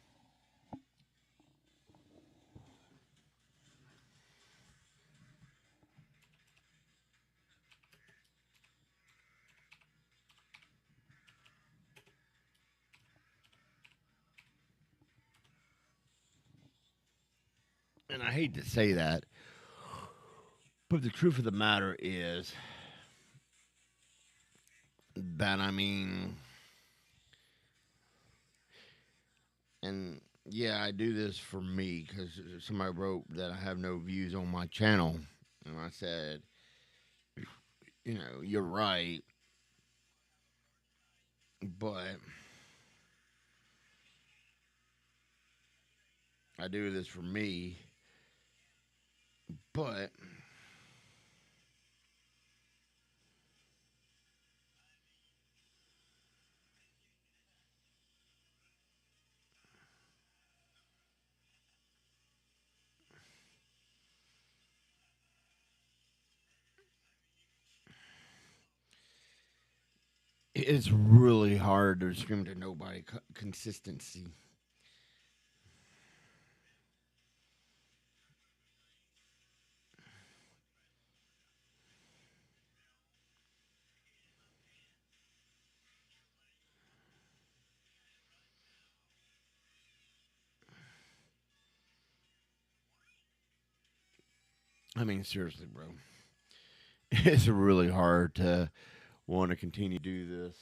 And I hate to say that, but the truth of the matter is that, I mean, and yeah, I do this for me because somebody wrote that I have no views on my channel. And I said, you're right, but I do this for me. But it's really hard to scream to nobody consistency. I mean, seriously, bro. It's really hard to want to continue to do this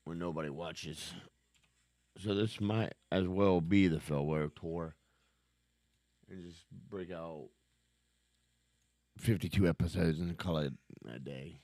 when nobody watches. So this might as well be the farewell tour and just break out 52 episodes and call it a day.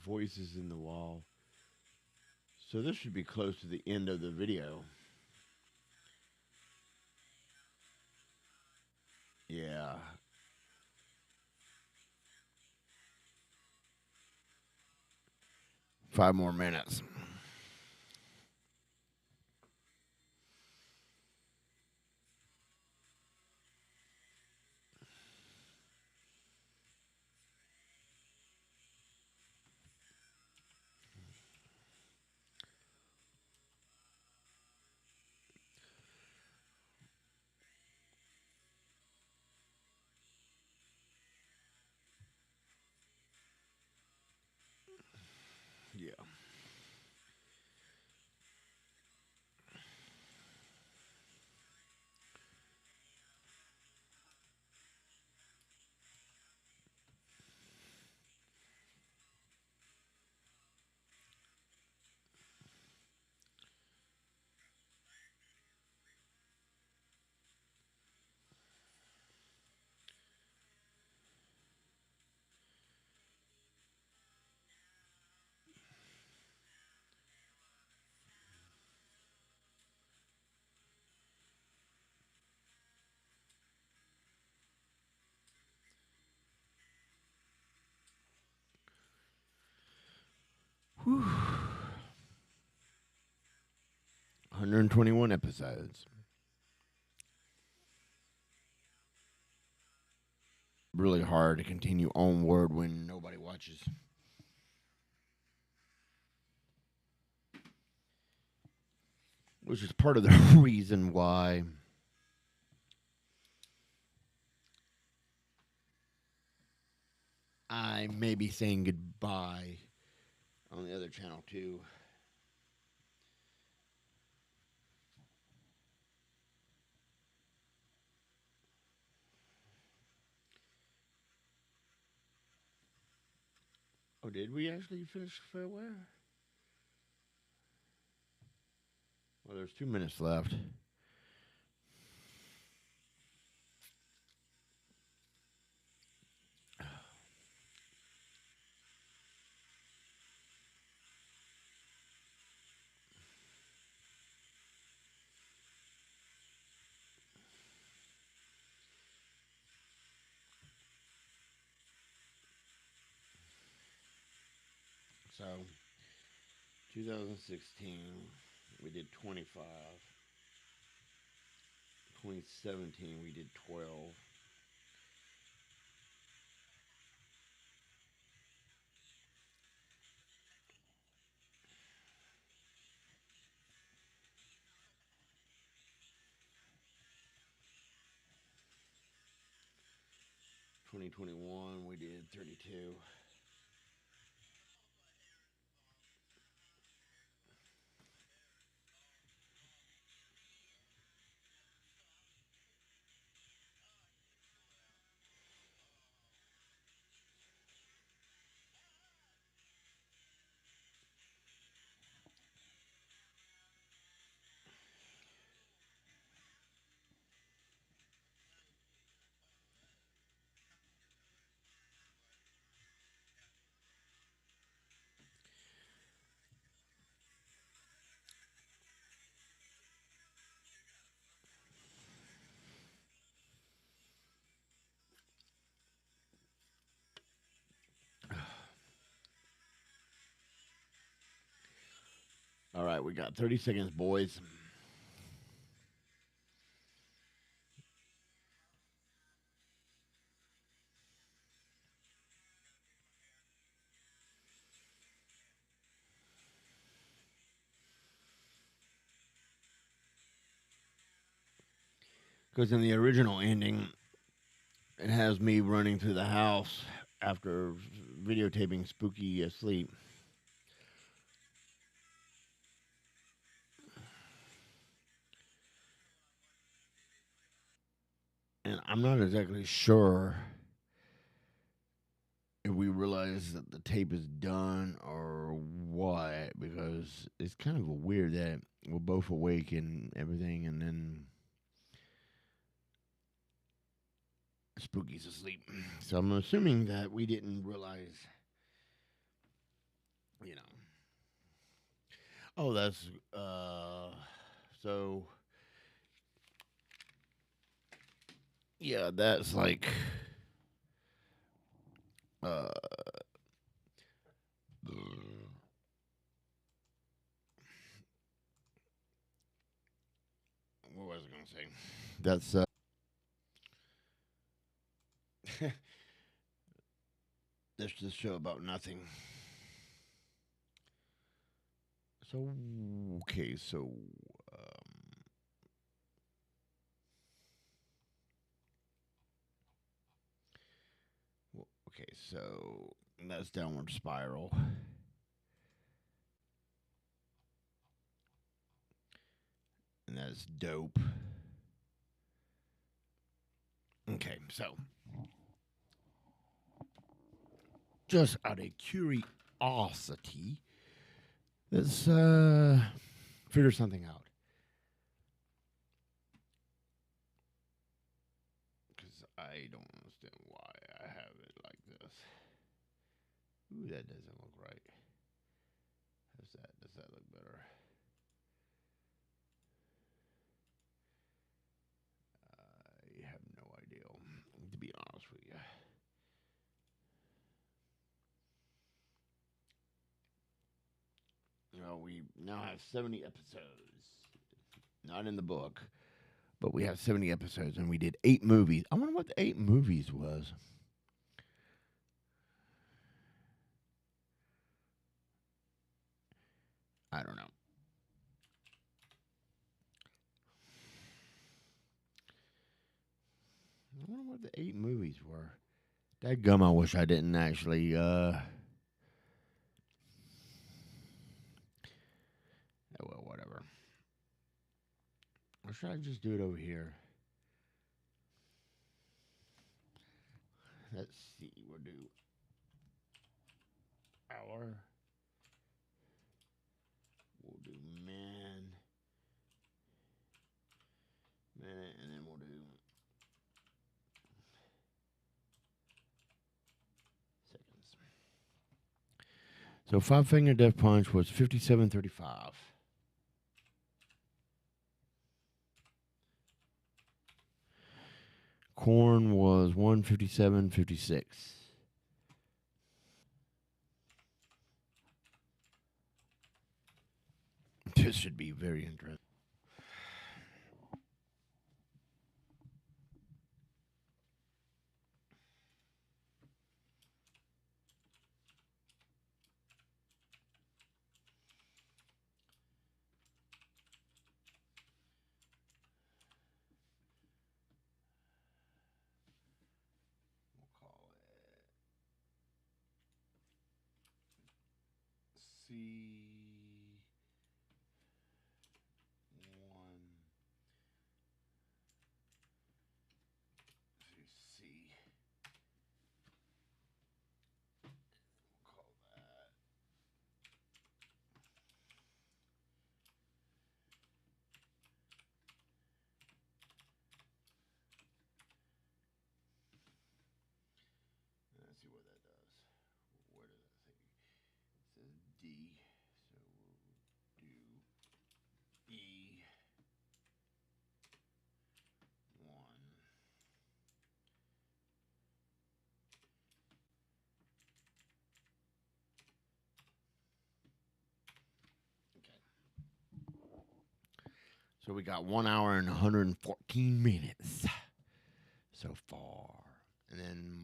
Voices in the wall. So this should be close to the end of the video. Yeah. 5 more minutes. Yeah. Whew. 121 episodes. Really hard to continue onward when nobody watches. Which is part of the reason why I may be saying goodbye on the other channel too. Oh, did we actually finish farewell? Well, there's 2 minutes left. So 2016 we did 25. 2017 we did 12. 2021 we did 32. All right, we got 30 seconds, boys. Because in the original ending, it has me running through the house after videotaping Spooky asleep. And I'm not exactly sure if we realize that the tape is done or what, because it's kind of weird that we're both awake and everything, and then Spooky's asleep. So I'm assuming that we didn't realize, you know. Oh, that's so yeah, that's like uh what was I gonna say? That's that's this show about nothing. So okay, so okay, so that's downward spiral, and that's dope. Okay, so just out of curiosity, let's figure something out. Because I don't understand why I have it like this. Ooh, that doesn't look right. How's that? Does that look better? I have no idea, to be honest with you. You know, we now have 70 episodes. Not in the book, but we have 70 episodes, and we did 8 movies. I wonder what the 8 movies was. I don't know. I wonder what the 8 movies were. That gum, I wish I didn't actually. Oh, well, whatever. Or should I just do it over here? Let's see. We'll do hour. We'll do minute, and then we'll do seconds. So Five Finger Death Punch was 57.35. Corn was 157.56. This should be very interesting. We'll call it C1. C. We'll call that. Let's see what that does. Where does that say? It says D. So we'll do E1. Okay. So we got 1 hour and 114 minutes so far. And then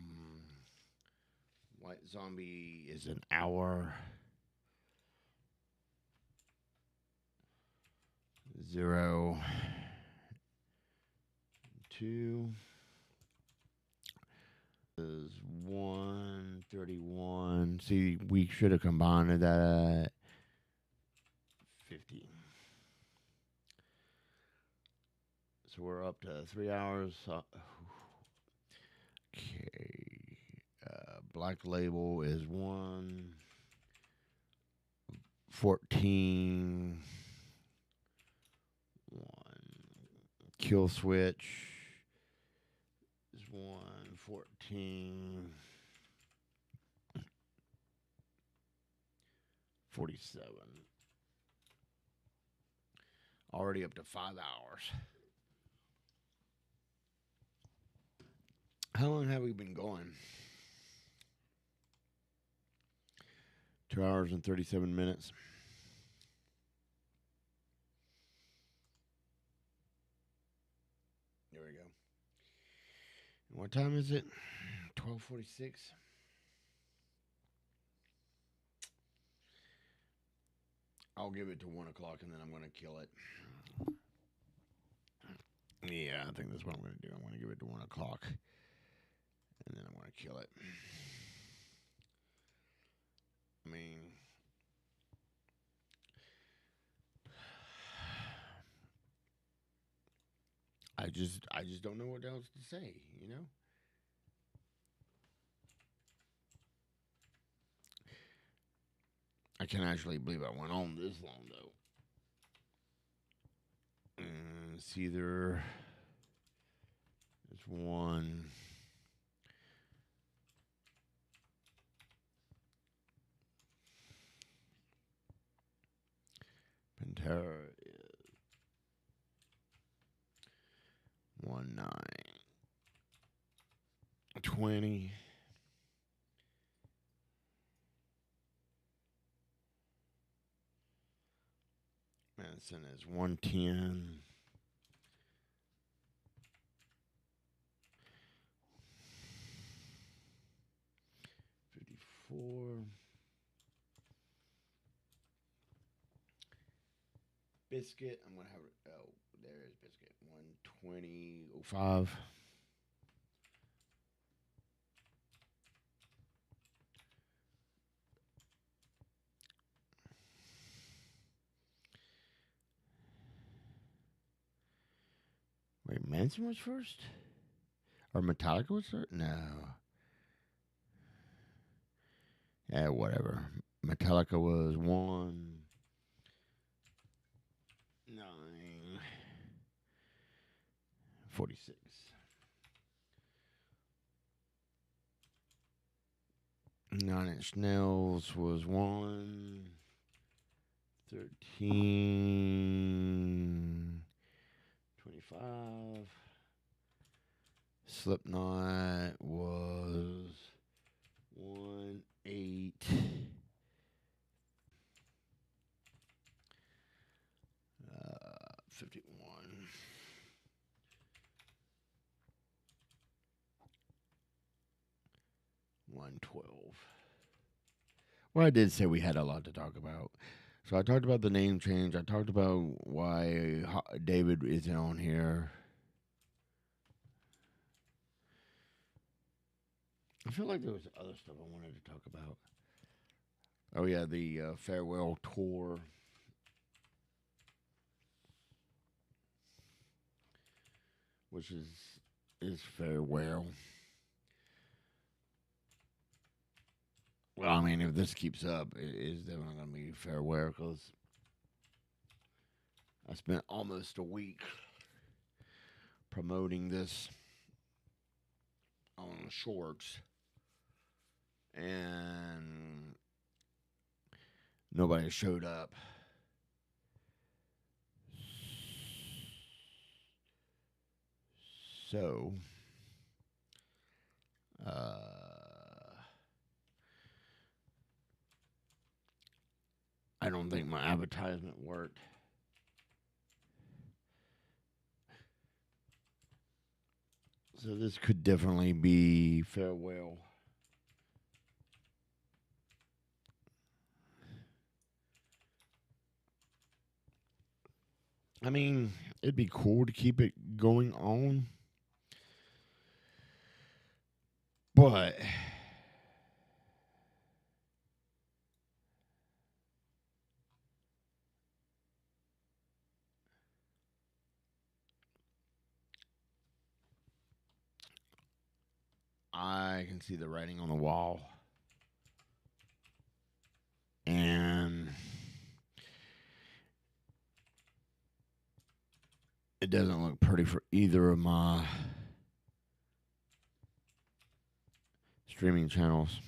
White Zombie is an hour. 0, 2 is 131. See, we should have combined that at 50. So we're up to 3 hours. Okay. Black Label is 114. 1. Kill Switch is 114. 47. Already up to 5 hours. How long have we been going? 2 hours and 37 minutes. There we go. And what time is it? 12:46. I'll give it to 1 o'clock and then I'm going to kill it. Yeah, I think that's what I'm going to do. I'm going to give it to 1 o'clock and then I'm going to kill it. I mean, I just don't know what else to say, you know? I can't actually believe I went on this long, though. And it's either it's 1. Pantera is 1/9. 20. Manson is 110. 54. Biscuit, I'm going to have it. Oh, there is Biscuit. 120.05. Wait, Manson was first? Or Metallica was first? No. Yeah, whatever. Metallica was 1:09.46. Nine Inch Nails was 1:13.25. Slipknot was 1:08. 51. $112. Well, I did say we had a lot to talk about. So I talked about the name change. I talked about why David isn't on here. I feel like there was other stuff I wanted to talk about. Oh yeah, the farewell tour. Which is farewell. Well, I mean, if this keeps up, it is definitely going to be farewell because I spent almost a week promoting this on shorts, and nobody showed up. So, I don't think my advertisement worked. So this could definitely be farewell. I mean, it'd be cool to keep it going on. But I can see the writing on the wall. And it doesn't look pretty for either of my streaming channels.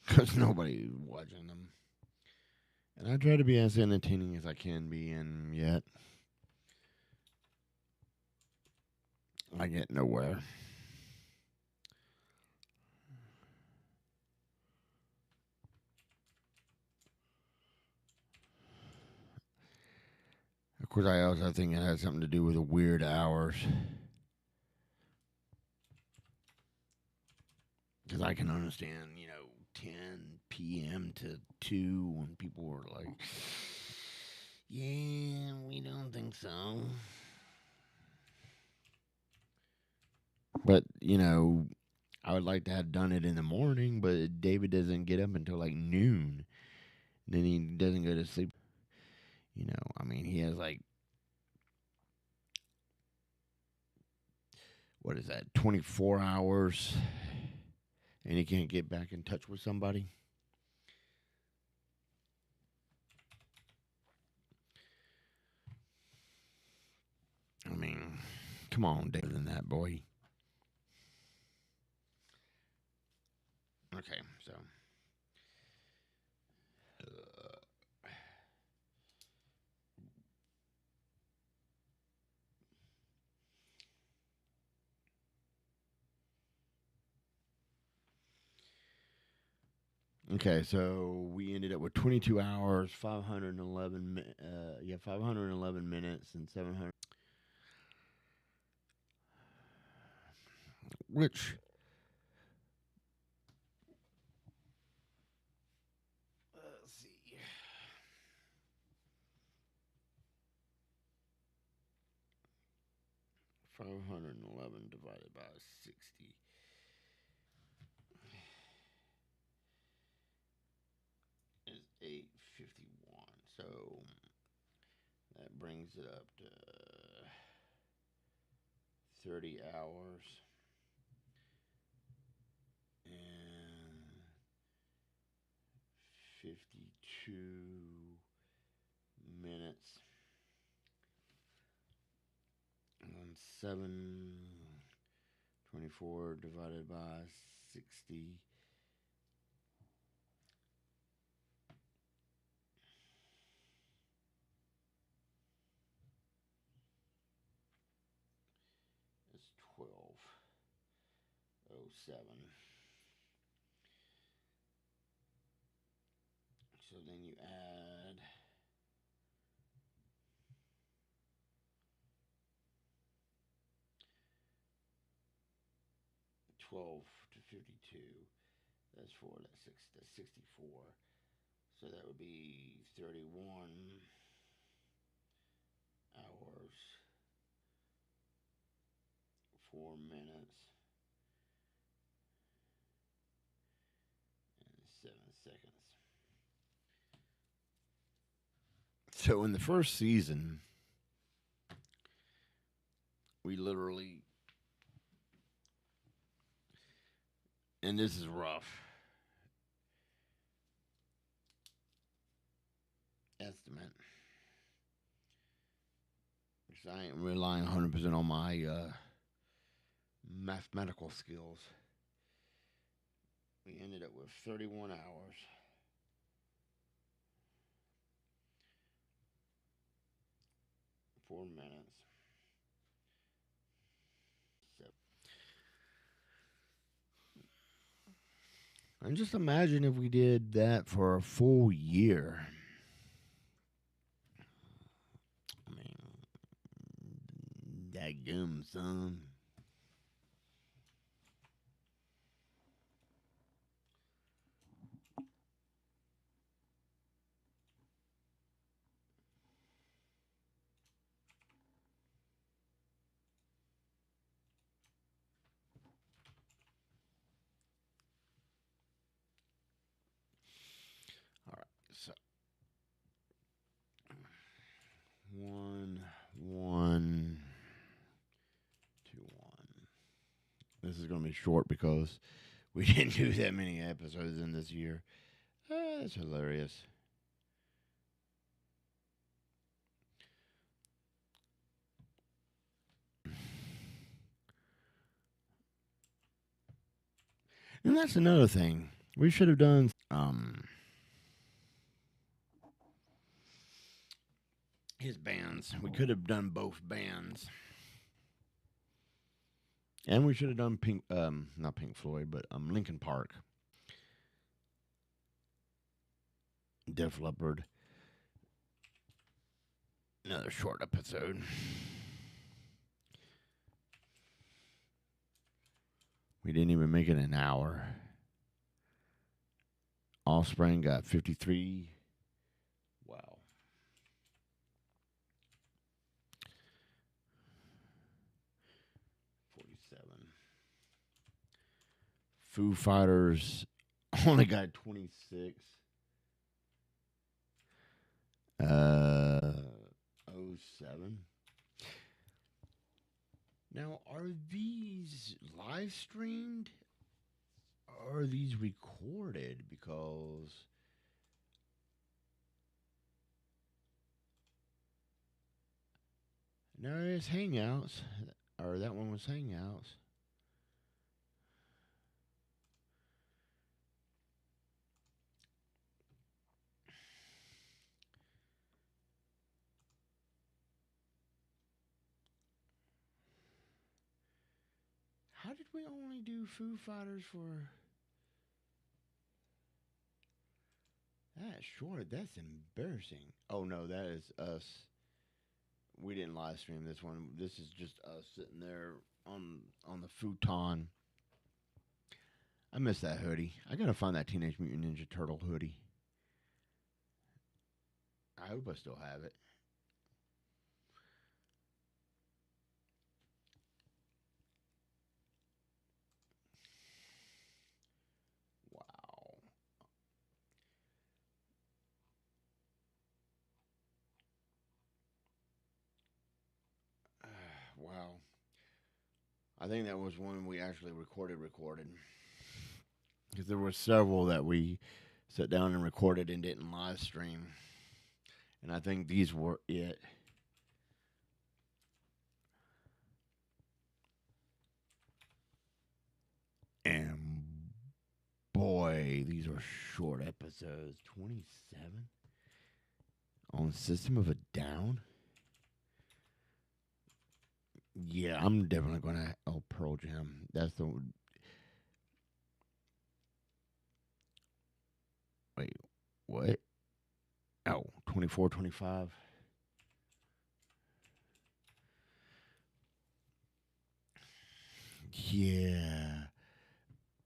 Because nobody's watching them. And I try to be as entertaining as I can be, and yet I get nowhere. Of course, I also think it has something to do with the weird hours. Because I can understand, 10 p.m. to 2 when people were like, yeah, we don't think so. But, I would like to have done it in the morning, but David doesn't get up until like noon. Then he doesn't go to sleep. He has like, what is that, 24 hours, and he can't get back in touch with somebody. I mean, come on, David, and that boy. Okay, so. Okay, so we ended up with 22 hours, 511 minutes and 700, which, let's see, 511 divided by 60 is 851. So that brings it up to 30 hours and 52 minutes. And 724 divided by 60 is 1207. So then you add 12 to 52. That's 4. That's 6. That's 64. So that would be 31 hours, 4 minutes, and 7 seconds. So in the first season, we literally, and this is rough, estimate, because I ain't relying 100% on my mathematical skills. We ended up with 31 hours. 4 minutes. And just imagine if we did that for a full year. I mean, that gum, son. All right, so 1, 1, 2, 1. This is going to be short because we didn't do that many episodes in this year. That's hilarious. And that's another thing. We should have done his bands. We could have done both bands. And we should have done not Pink Floyd, but Linkin Park. Def Leppard. Another short episode. We didn't even make it an hour. Offspring got 53. Wow. Foo Fighters only got 26. 07. Now, are these live streamed? Or are these recorded? Because no, it's Hangouts. Or that one was Hangouts. How did we only do Foo Fighters for that short? That's embarrassing. Oh no, that is us. We didn't live stream this one. This is just us sitting there on the futon. I miss that hoodie. I gotta find that Teenage Mutant Ninja Turtle hoodie. I hope I still have it. Wow. Wow. I think that was one we actually recorded. Because there were several that we sat down and recorded and didn't live stream. And I think these were it. And boy, these are short episodes. 27 on System of a Down. Yeah, I'm definitely gonna. Oh, Pearl Jam. That's the. Wait, what? 24, 25. Yeah.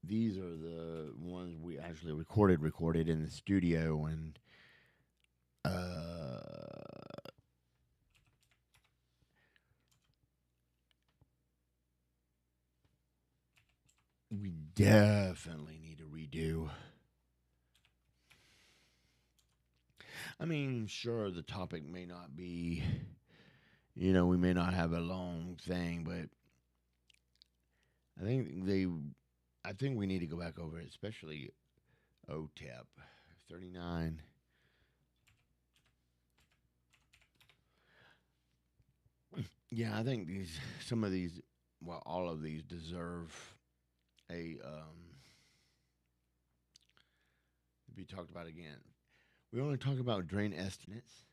These are the ones we actually recorded in the studio, and we definitely need to redo. I mean, sure, the topic may not be, we may not have a long thing, but I think I think we need to go back over it, especially OTEP 39. Yeah, I think some of these, well, all of these deserve a to be talked about again. We only talk about drain estimates.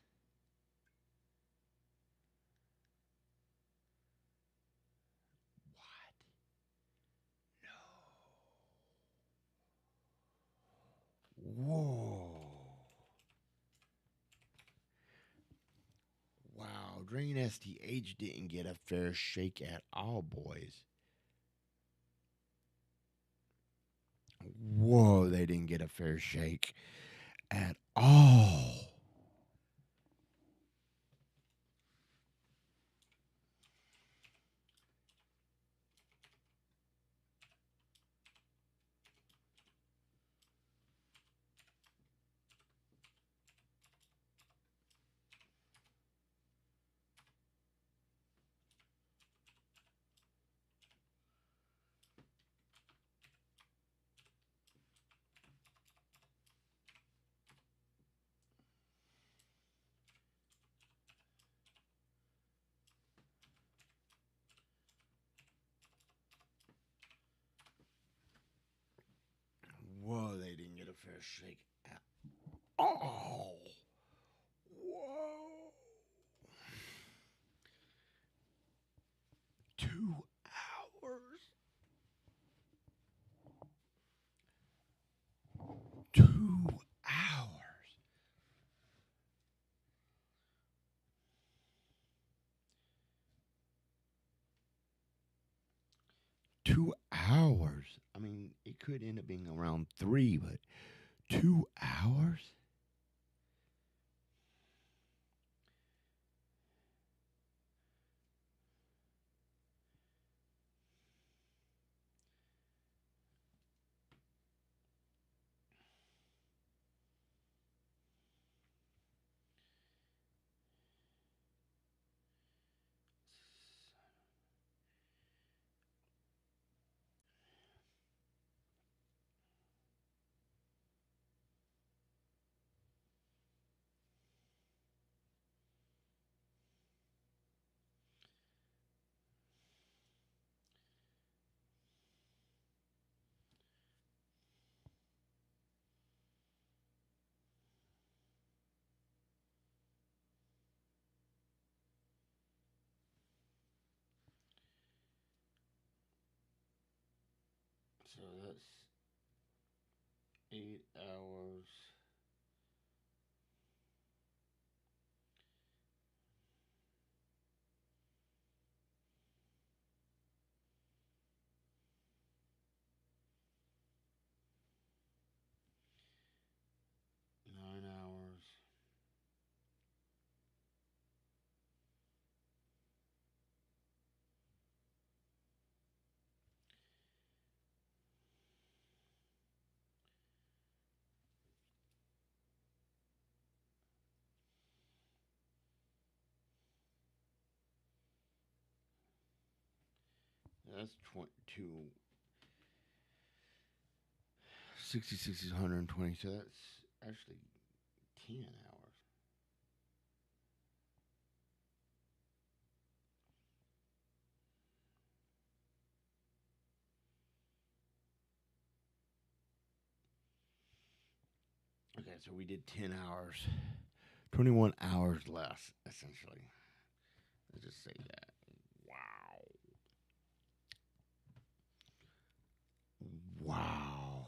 Whoa. Wow, Drain STH didn't get a fair shake at all, boys. Whoa, they didn't get a fair shake at all. Whoa, they didn't get a fair shake at all. Whoa. 2 hours. 2 hours. 2 hours. I mean, it could end up being around 3, but 2 hours? So that's 8 hours. 9 hours. That's 22. 66 is 120, so that's actually 10 hours. Okay, so we did 10 hours. 21 hours less, essentially. Let's just say that. Wow. Wow.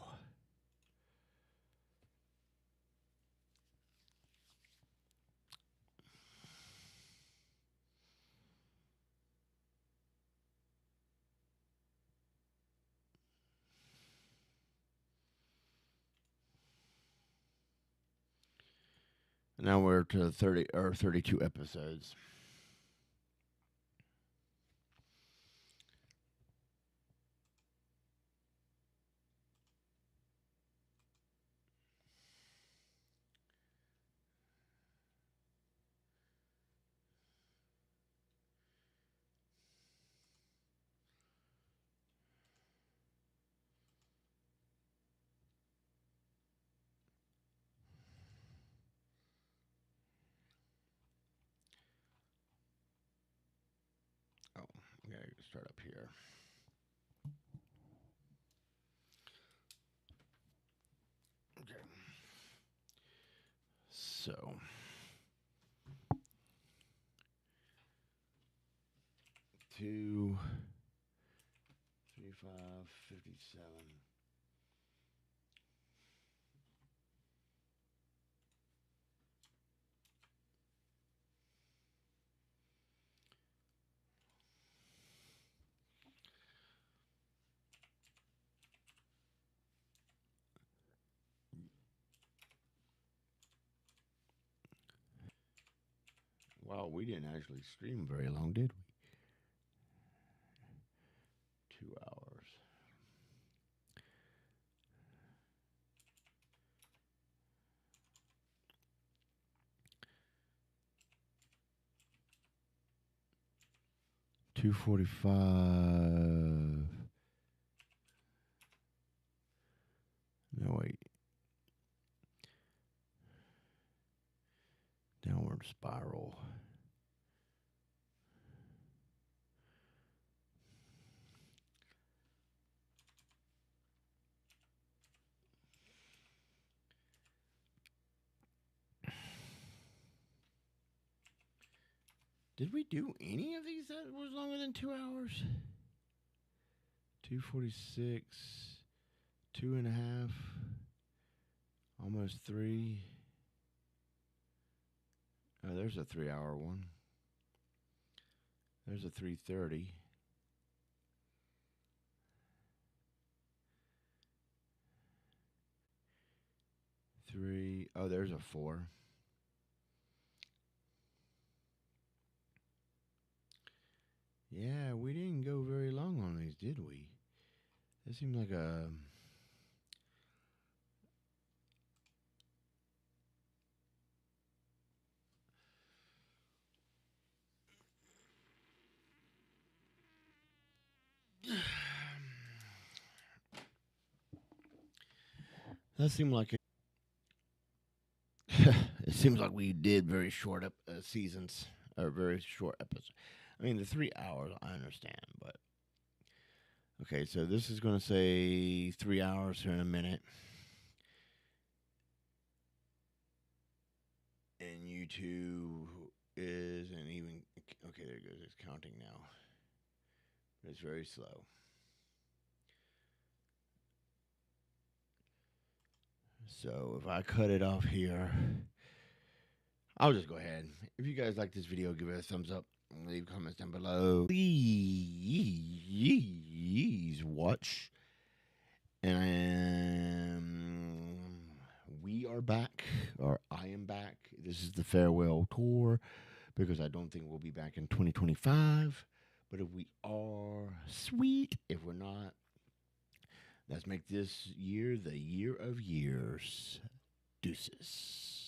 Now we're to 30 or 32 episodes. Oh, we gotta start up here. Okay. So 2, 3, 5, 57. Wow, we didn't actually stream very long, did we? 2 hours. $2.45. No, wait. Downward spiral. Did we do any of these that was longer than 2 hours? 2:46, 2.5, almost 3. Oh, there's a 3-hour one. There's a 3:30. 3. Oh, there's a 4. Yeah, we didn't go very long on these, did we? That seemed like a... That seemed like it seems like we did very short seasons, or very short episodes. I mean, the 3 hours, I understand, but okay. So this is going to say 3 hours here in a minute, and YouTube isn't even okay. There it goes. It's counting now, but it's very slow. So if I cut it off here, I'll just go ahead. If you guys like this video, give it a thumbs up. Leave comments down below. Please watch. And we are back, or I am back. This is the farewell tour because I don't think we'll be back in 2025. But if we are, sweet. If we're not, let's make this year the year of years. Deuces.